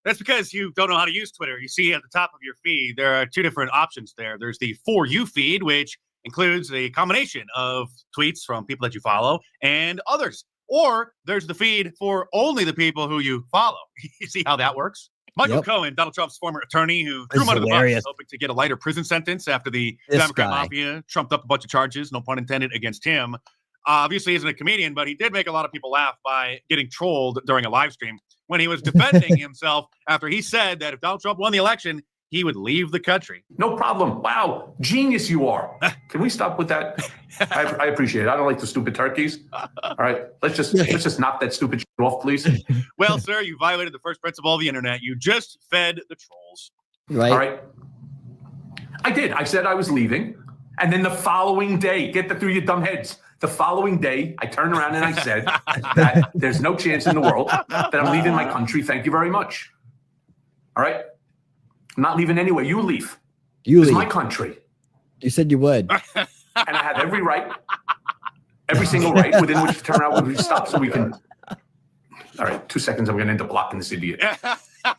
[SPEAKER 19] That's because you don't know how to use Twitter. You see at the top of your feed, there are two different options there. There's the For You feed, which includes a combination of tweets from people that you follow and others. Or there's the feed for only the people who you follow. You see how that works? Michael Cohen, Donald Trump's former attorney, who threw him under the bus, hoping to get a lighter prison sentence after the Democrat mafia trumped up a bunch of charges, no pun intended, against him. Obviously, isn't a comedian, but he did make a lot of people laugh by getting trolled during a live stream when he was defending himself after he said that if Donald Trump won the election, he would leave the country.
[SPEAKER 18] No problem. Wow, genius you are. Can we stop with that? I appreciate it. I don't like the stupid turkeys. All right, let's just knock that stupid shit off, please.
[SPEAKER 19] Well, sir, you violated the first principle of the internet. You just fed the trolls.
[SPEAKER 1] Right.
[SPEAKER 18] All right. I did. I said I was leaving, and then the following day, get that through your dumb heads. The following day, I turned around and I said that there's no chance in the world that I'm leaving my country. Thank you very much. All right. I'm not leaving anywhere. You leave. This is my country.
[SPEAKER 1] You said you would.
[SPEAKER 18] And I have every right, every single right within which to turn around when we stop so we can. All right, 2 seconds. I'm going to end up blocking this idiot.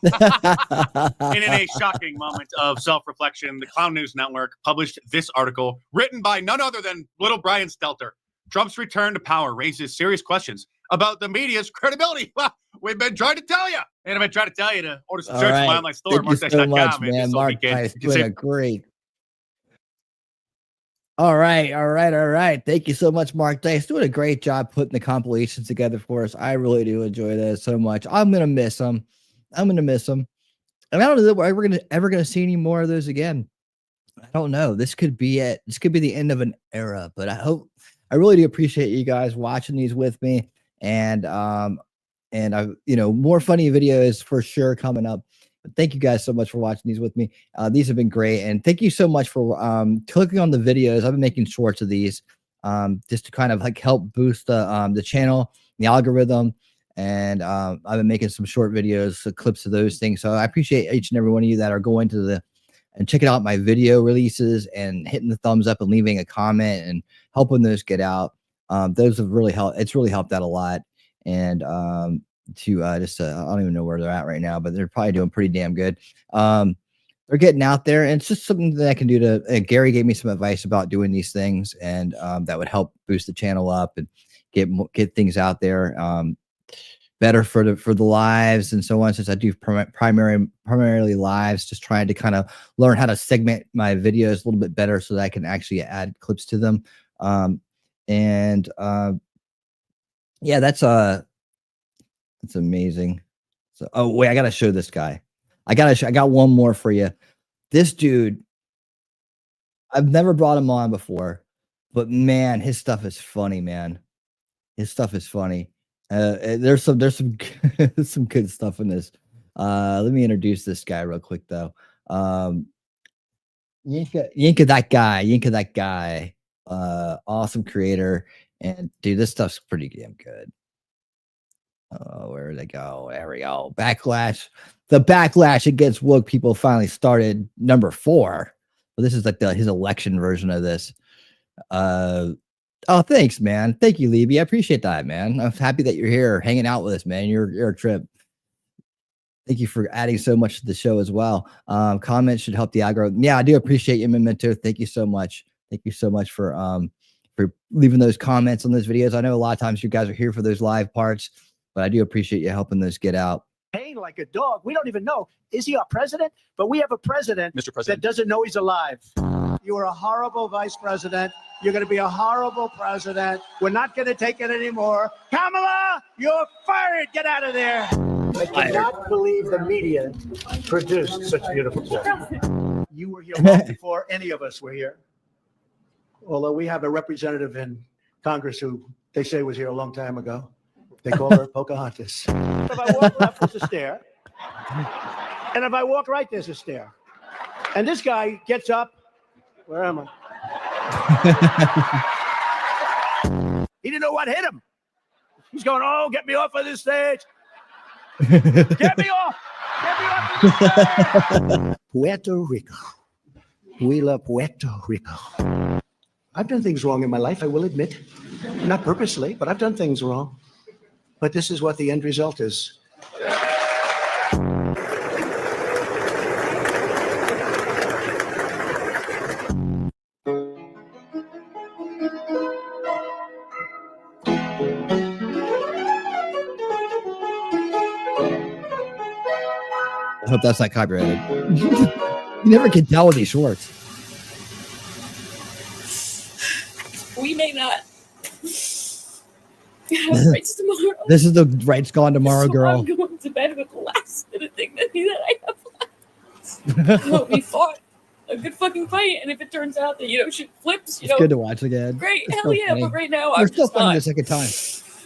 [SPEAKER 19] And in a shocking moment of self-reflection, the Clown News Network published this article written by none other than little Brian Stelter. Trump's return to power raises serious questions about the media's credibility. Well, we've been trying to tell you. And I've been trying to tell you to order some shirts from my online store,
[SPEAKER 1] Thank you so much, man. Mark Dice doing a great. All right. Thank you so much, Mark Dice. Doing a great job putting the compilations together for us. I really do enjoy this so much. I'm going to miss them. And I don't know that we're ever going to see any more of those again. I don't know. This could be it. This could be the end of an era, but I really do appreciate you guys watching these with me. And I, more funny videos for sure coming up. But thank you guys so much for watching these with me. These have been great. And thank you so much for clicking on the videos. I've been making shorts of these just to kind of like help boost the channel, the algorithm. And I've been making some short videos, clips of those things. So I appreciate each and every one of you that are going to and checking out my video releases and hitting the thumbs up and leaving a comment and helping those get out. Those have really helped. It's really helped out a lot. And I don't even know where they're at right now, but they're probably doing pretty damn good. They're getting out there, and it's just something that I can do to. Gary gave me some advice about doing these things, and that would help boost the channel up and get things out there. better for the lives and so on, since I do primarily lives, just trying to kind of learn how to segment my videos a little bit better so that I can actually add clips to them. Yeah, that's amazing. So, oh wait, I gotta show this guy. I got one more for you. This dude, I've never brought him on before, but man, his stuff is funny, man. His stuff is funny. There's some some good stuff in this. Let me introduce this guy real quick though. Yinka that guy. Awesome creator, and dude, this stuff's pretty damn good. Oh, where did they go? There we go. Backlash. The backlash against woke people finally started. Number 4. Well, this is like his election version of this. Oh, thanks, man. Thank you, Libby. I appreciate that, man. I'm happy that you're here hanging out with us, man. You're a trip. Thank you for adding so much to the show as well. Comments should help the algorithm. Yeah, I do appreciate you, Memento. Thank you so much. Thank you so much for leaving those comments on those videos. I know a lot of times you guys are here for those live parts, but I do appreciate you helping those get out.
[SPEAKER 12] Like a dog. We don't even know. Is he our president? But we have a president,
[SPEAKER 19] Mr. President,
[SPEAKER 12] that doesn't know he's alive. You are a horrible vice president. You're going to be a horrible president. We're not going to take it anymore. Kamala, you're fired. Get out of there. I cannot believe the media produced such beautiful children. You were here long before any of us were here. Although we have a representative in Congress who they say was here a long time ago. They call her Pocahontas. If I walk left, there's a stair. And if I walk right, there's a stair. And this guy gets up. Where am I? He didn't know what hit him. He's going, oh, get me off of this stage. Get me off. Get me off of this stage. Puerto Rico. We love Puerto Rico. I've done things wrong in my life, I will admit. Not purposely, but I've done things wrong. But this is what the end result is.
[SPEAKER 1] I hope that's not copyrighted. You never can tell with these shorts.
[SPEAKER 7] We may not have rights tomorrow.
[SPEAKER 1] This is the rights gone tomorrow,
[SPEAKER 7] So
[SPEAKER 1] girl.
[SPEAKER 7] I'm going to bed with the last bit of dignity that I have left. We fought a good fucking fight, and if it turns out that shit flips,
[SPEAKER 1] It's good to watch again.
[SPEAKER 7] great,
[SPEAKER 1] It's
[SPEAKER 7] hell
[SPEAKER 1] so
[SPEAKER 7] yeah.
[SPEAKER 1] funny.
[SPEAKER 7] But right now,
[SPEAKER 1] We're
[SPEAKER 7] I'm
[SPEAKER 1] still
[SPEAKER 7] just
[SPEAKER 1] funny
[SPEAKER 7] not.
[SPEAKER 1] the second time.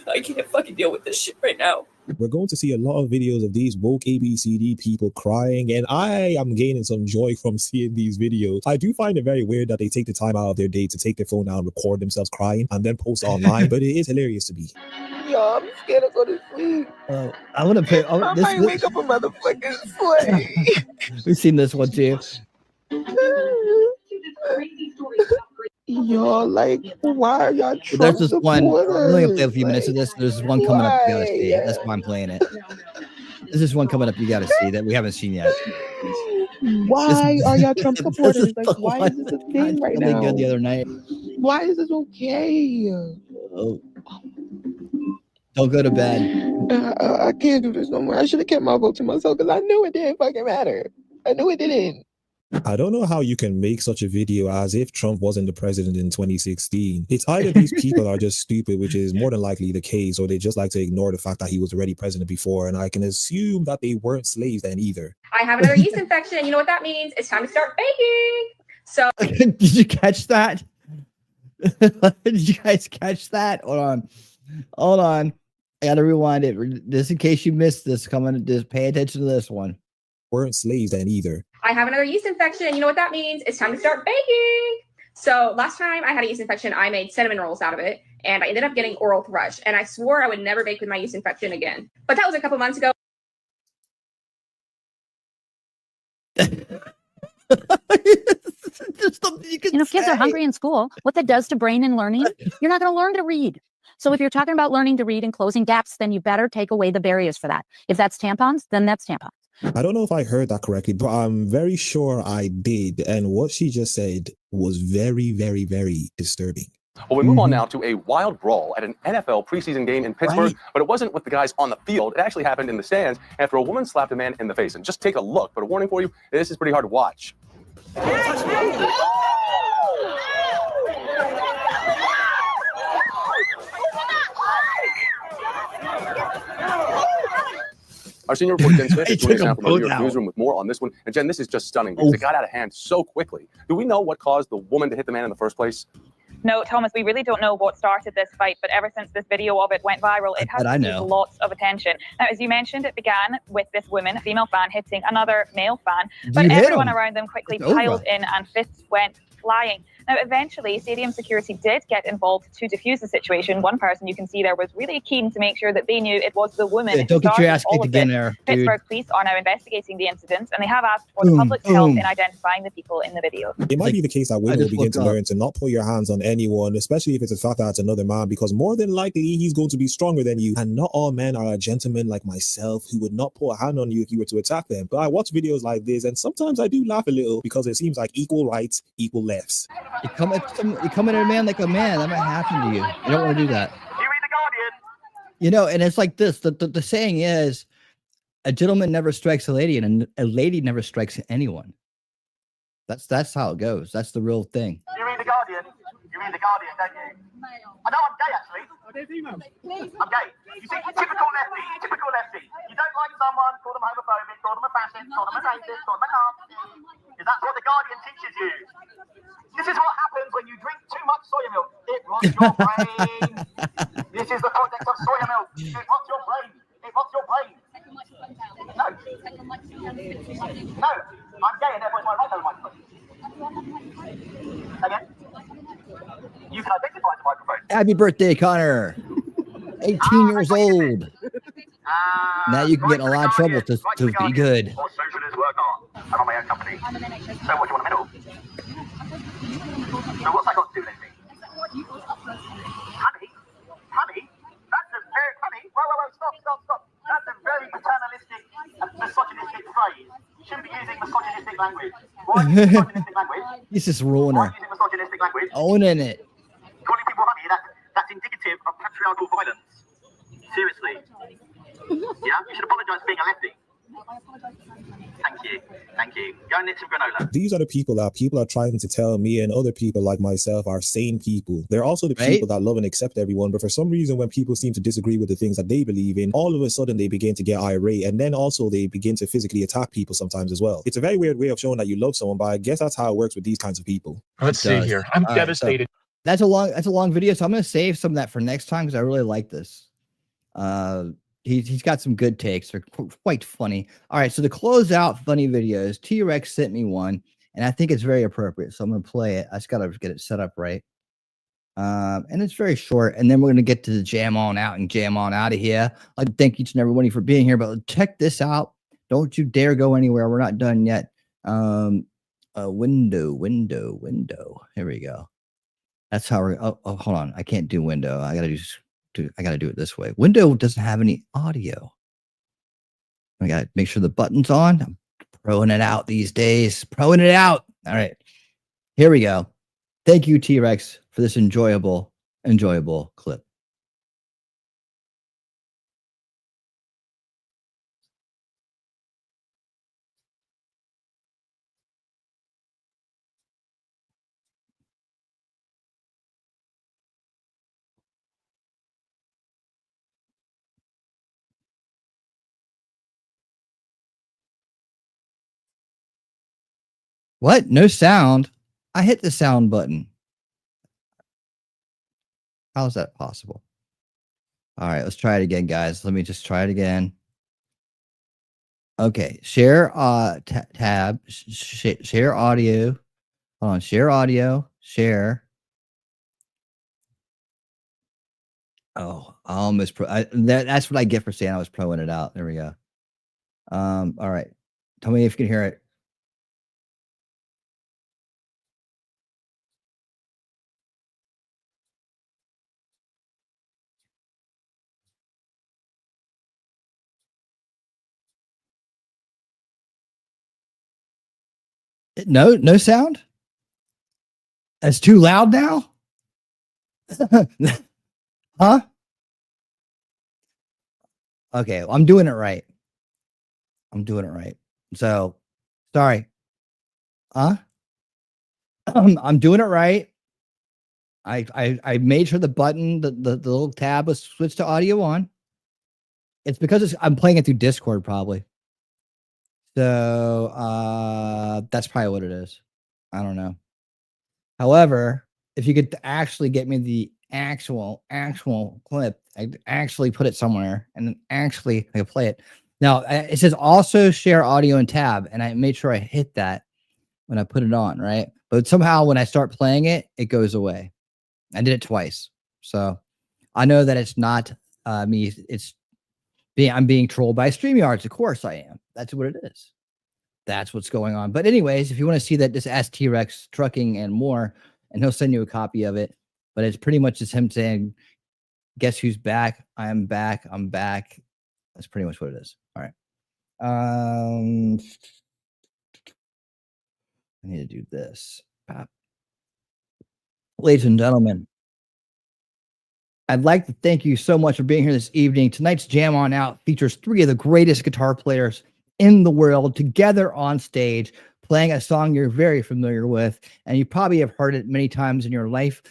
[SPEAKER 7] I can't fucking deal with this shit right now.
[SPEAKER 20] We're going to see a lot of videos of these woke ABCD people crying, and I am gaining some joy from seeing these videos. I do find it very weird that they take the time out of their day to take their phone out and record themselves crying and then post online, but it is hilarious to me.
[SPEAKER 24] Yo, I'm scared to go to sleep.
[SPEAKER 1] I want to pay.
[SPEAKER 24] I might wake up a motherfucking slave.
[SPEAKER 1] We've seen this one too.
[SPEAKER 24] Yo, like, why are y'all
[SPEAKER 1] But
[SPEAKER 24] Trump
[SPEAKER 1] there's this one. I'm only gonna play a few
[SPEAKER 24] supporters?
[SPEAKER 1] minutes of this. There's one coming up. You gotta see.
[SPEAKER 24] Why?
[SPEAKER 1] That's why I'm playing it. There's this one coming up. You gotta see that we haven't seen yet.
[SPEAKER 24] Why are y'all Trump
[SPEAKER 1] This
[SPEAKER 24] supporters?
[SPEAKER 1] is
[SPEAKER 24] Like,
[SPEAKER 1] the
[SPEAKER 24] why
[SPEAKER 1] one
[SPEAKER 24] is this a thing right
[SPEAKER 1] really
[SPEAKER 24] now?
[SPEAKER 1] good the other night.
[SPEAKER 24] Why is this okay?
[SPEAKER 1] Oh. Don't go to bed.
[SPEAKER 24] I can't do this no more. I should have kept my vote to myself because I knew it didn't fucking matter. I knew it didn't.
[SPEAKER 20] I don't know how you can make such a video as if Trump wasn't the president in 2016. It's either these people are just stupid, which is more than likely the case, or they just like to ignore the fact that he was already president before, and I can assume that they weren't slaves then either.
[SPEAKER 21] I have another yeast infection. You know what that means? It's time to start baking. So
[SPEAKER 1] Did you catch that? Did you guys catch that? Hold on. I gotta rewind it just in case you missed this. Just pay attention to this one.
[SPEAKER 20] Weren't slaves then either.
[SPEAKER 21] I have another yeast infection. You know what that means? It's time to start baking. So last time I had a yeast infection, I made cinnamon rolls out of it, and I ended up getting oral thrush. And I swore I would never bake with my yeast infection again. But that was a couple months ago.
[SPEAKER 22] If kids are hungry in school, what that does to brain and learning, you're not going to learn to read. So if you're talking about learning to read and closing gaps, then you better take away the barriers for that. If that's tampons, then that's tampons.
[SPEAKER 20] I don't know if I heard that correctly, but I'm very sure I did. And what she just said was very, very, very disturbing.
[SPEAKER 15] Well, we move on now to a wild brawl at an NFL preseason game in Pittsburgh, but it wasn't with the guys on the field. It actually happened in the stands after a woman slapped a man in the face. And just take a look, but a warning for you, this is pretty hard to watch. Our senior reporter, Jen Smith, is joining us now from our New York newsroom with more on this one. And Jen, this is just stunning because it got out of hand so quickly. Do we know what caused the woman to hit the man in the first place?
[SPEAKER 2] No, Thomas, we really don't know what started this fight, but ever since this video of it went viral, it has received lots of attention. Now, as you mentioned, it began with this woman, a female fan, hitting another male fan, but everyone around them quickly piled in and fists went flying. Now, eventually, stadium security did get involved to defuse the situation. One person you can see there was really keen to make sure that they knew it was the woman who started all of this. Pittsburgh police are now investigating the incident, and they have asked for the public's help in identifying the people in the video.
[SPEAKER 20] It might be the case that women will begin to learn to not put your hands on anyone, especially if it's a fact that it's another man, because more than likely he's going to be stronger than you. And not all men are a gentleman like myself who would not put a hand on you if you were to attack them. But I watch videos like this, and sometimes I do laugh a little because it seems like equal rights, equal lefts.
[SPEAKER 1] You come at a man like a man, that might happen to you. You don't want to do that. You know, and it's like this. The saying is, a gentleman never strikes a lady, and a lady never strikes anyone. That's how it goes. That's the real thing.
[SPEAKER 4] You read The Guardian? You read The Guardian, don't you? I know I'm gay, actually. I'm gay. You think you're typical lefty, typical lefty. You don't like someone, call them homophobic, call them a fascist, call them a racist, call them a Nazi. Because that's what The Guardian teaches you. This is what happens when you drink too much soya milk. It rots your brain. This is the product of soya milk. It rots your brain. It rots your brain. No. No. I'm gay and therefore it's my right to have a microphone. Again? You can identify as a microphone.
[SPEAKER 1] Happy birthday, Connor. 18 years old. Now you can get in a lot of trouble to be good.
[SPEAKER 4] Or socialist work art. I'm on my own company. So what do you want a medal? So what's that got to do with anything? Honey? Honey? That's a very... Honey? Whoa, stop. That's a very paternalistic and misogynistic phrase. You shouldn't be using misogynistic language. Why are you using misogynistic language?
[SPEAKER 1] He's just ruining
[SPEAKER 4] Why are
[SPEAKER 1] her.
[SPEAKER 4] you using misogynistic language?
[SPEAKER 1] Owning it.
[SPEAKER 4] Calling people honey, that's indicative of patriarchal violence. Seriously. Yeah? You should apologise for being a lefty. Thank you. Go and knit some granola.
[SPEAKER 20] These are the people that people are trying to tell me and other people like myself are sane people. They're also the people that love and accept everyone, but for some reason when people seem to disagree with the things that they believe in, all of a sudden they begin to get irate, and then also they begin to physically attack people sometimes as well. It's a very weird way of showing that you love someone, but I guess that's how it works with these kinds of people.
[SPEAKER 3] Let's see here. I'm devastated.
[SPEAKER 1] That's a long video, so I'm going to save some of that for next time because I really like this. He's got some good takes. They're quite funny. All right, so to close out funny videos, T-Rex sent me one, and I think it's very appropriate. So I'm going to play it. I just got to get it set up right. And it's very short, and then we're going to get to the jam on out and jam on out of here. I'd like to thank each and every one of you for being here, but check this out. Don't you dare go anywhere. We're not done yet. Window. Here we go. That's how we're. Oh, hold on. I can't do window. I gotta do it this way. Window doesn't have any audio. I gotta make sure the button's on. I'm proing it out these days. Proing it out. All right. Here we go. Thank you, T-Rex, for this enjoyable clip. What? No sound? I hit the sound button. How is that possible? All right, let's try it again, guys. Let me just try it again. Okay, share tab, share audio. Hold on, share audio, share. Oh, I almost that's what I get for saying I was proing it out. There we go. All right. Tell me if you can hear it. No sound? That's too loud now? Huh? Okay, well, I'm doing it right. I'm doing it right. So, sorry. Huh? I'm doing it right. I made sure the button, the little tab was switched to audio on. It's because I'm playing it through Discord probably. So that's probably what it is. I don't know. However, if you could actually get me the actual clip, I actually put it somewhere and then actually I could play it. Now it says also share audio and tab, and I made sure I hit that when I put it on, right? But somehow when I start playing it, it goes away. I did it twice. So I know that it's not me. I'm being trolled by StreamYards. Of course I am. That's what it is. That's what's going on. But anyways, if you want to see that, just ask T-Rex Trucking and more, and he'll send you a copy of it. But it's pretty much just him saying, guess who's back? I'm back. I'm back. That's pretty much what it is. All right. I need to do this. Ladies and gentlemen, I'd like to thank you so much for being here this evening. Tonight's Jam On Out features 3 of the greatest guitar players in the world together on stage, playing a song you're very familiar with, and you probably have heard it many times in your life.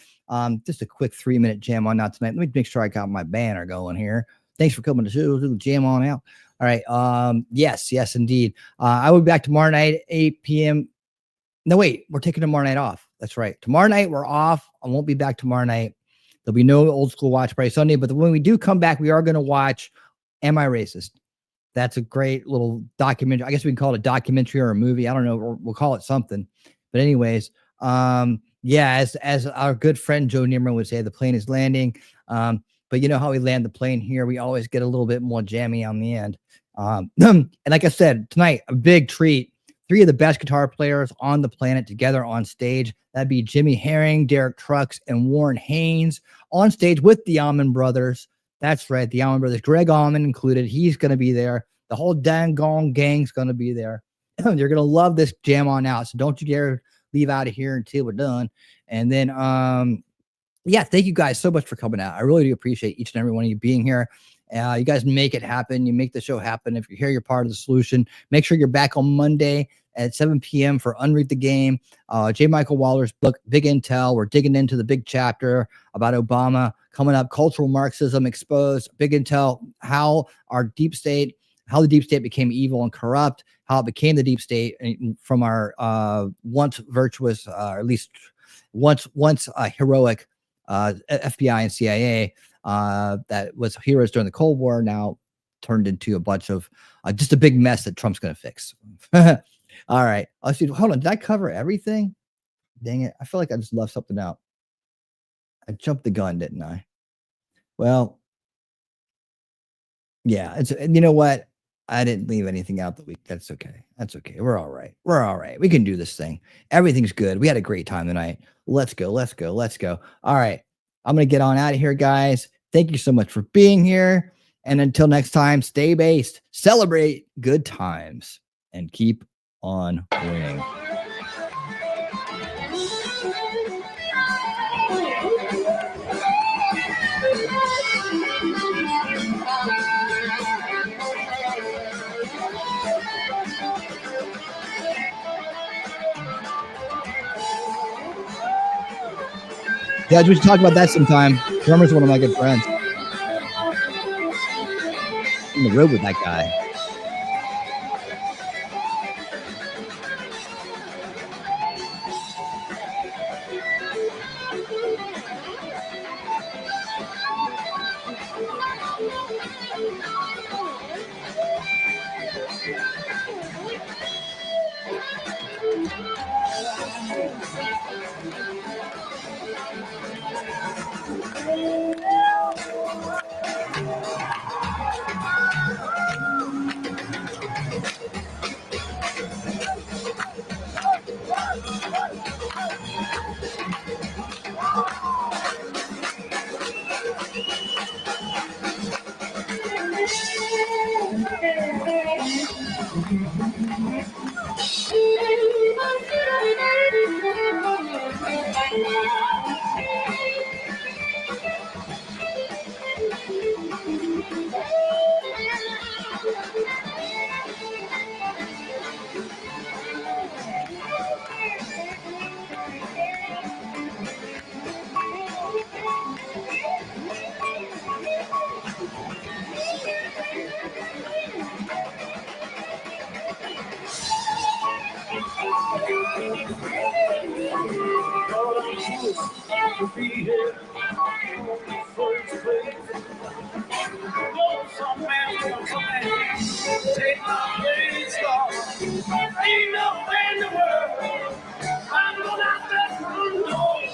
[SPEAKER 1] Just a quick 3-minute Jam On Out tonight. Let me make sure I got my banner going here. Thanks for coming to the Jam On Out. All right. Yes, indeed. I will be back tomorrow night, 8 p.m. No, wait, we're taking tomorrow night off. That's right. Tomorrow night we're off. I won't be back tomorrow night. There'll be no old school watch party Sunday, but when we do come back, we are going to watch Am I Racist? That's a great little documentary. I guess we can call it a documentary or a movie. I don't know. We'll call it something. But anyways, yeah, as our good friend Joe Nimmer would say, the plane is landing. But you know how we land the plane here. We always get a little bit more jammy on the end. And like I said, tonight, a big treat. 3 of the best guitar players on the planet together on stage. That'd be Jimmy Herring, Derek Trucks, and Warren Haynes on stage with the Allman Brothers. That's right, the Allman Brothers. Greg Allman included. He's going to be there. The whole dang gong gang's going to be there. You're going to love this Jam On Out. So don't you dare leave out of here until we're done. And then, yeah, thank you guys so much for coming out. I really do appreciate each and every one of you being here. You guys make it happen. You make the show happen. If you're here, you're part of the solution. Make sure you're back on Monday at 7 p.m. for Unread the Game. J. Michael Waller's book, Big Intel. We're digging into the big chapter about Obama coming up. Cultural Marxism Exposed. Big Intel, how the deep state became evil and corrupt, how it became the deep state from our once virtuous, or at least once heroic FBI and CIA. That was heroes during the Cold War, now turned into a bunch of just a big mess that Trump's going to fix. All right. Let's see. Hold on. Did I cover everything? Dang it. I feel like I just left something out. I jumped the gun, didn't I? Well, yeah. You know what? I didn't leave anything out that week. That's okay. That's okay. We're all right. We're all right. We can do this thing. Everything's good. We had a great time tonight. Let's go. Let's go. Let's go. All right. I'm going to get on out of here, guys. Thank you so much for being here. And until next time, stay based, celebrate good times, and keep on winning. Yeah, we should talk about that sometime. Drummer's one of my good friends. I'm on the road with that guy.
[SPEAKER 12] to be here. First place. Oh, some man, take my place, Lord. Ain't nowhere in the world I'm gonna have that one, Lord.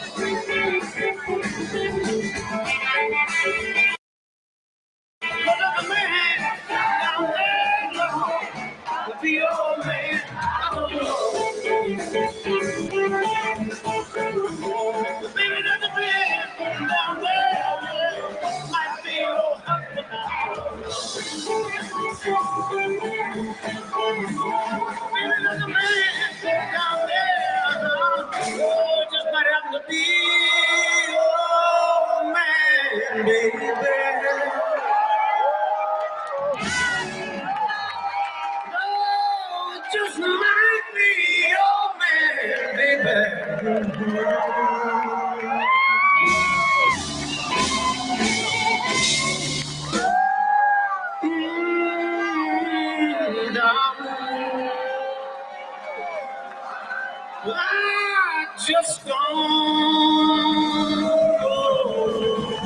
[SPEAKER 12] Another man down there, Lord, the old man, I don't know. Maybe another man down there might be old. Maybe another man down there, oh, just might happen to be old man, baby. Just might be old man, baby. I just don't know.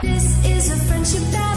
[SPEAKER 5] This is a friendship that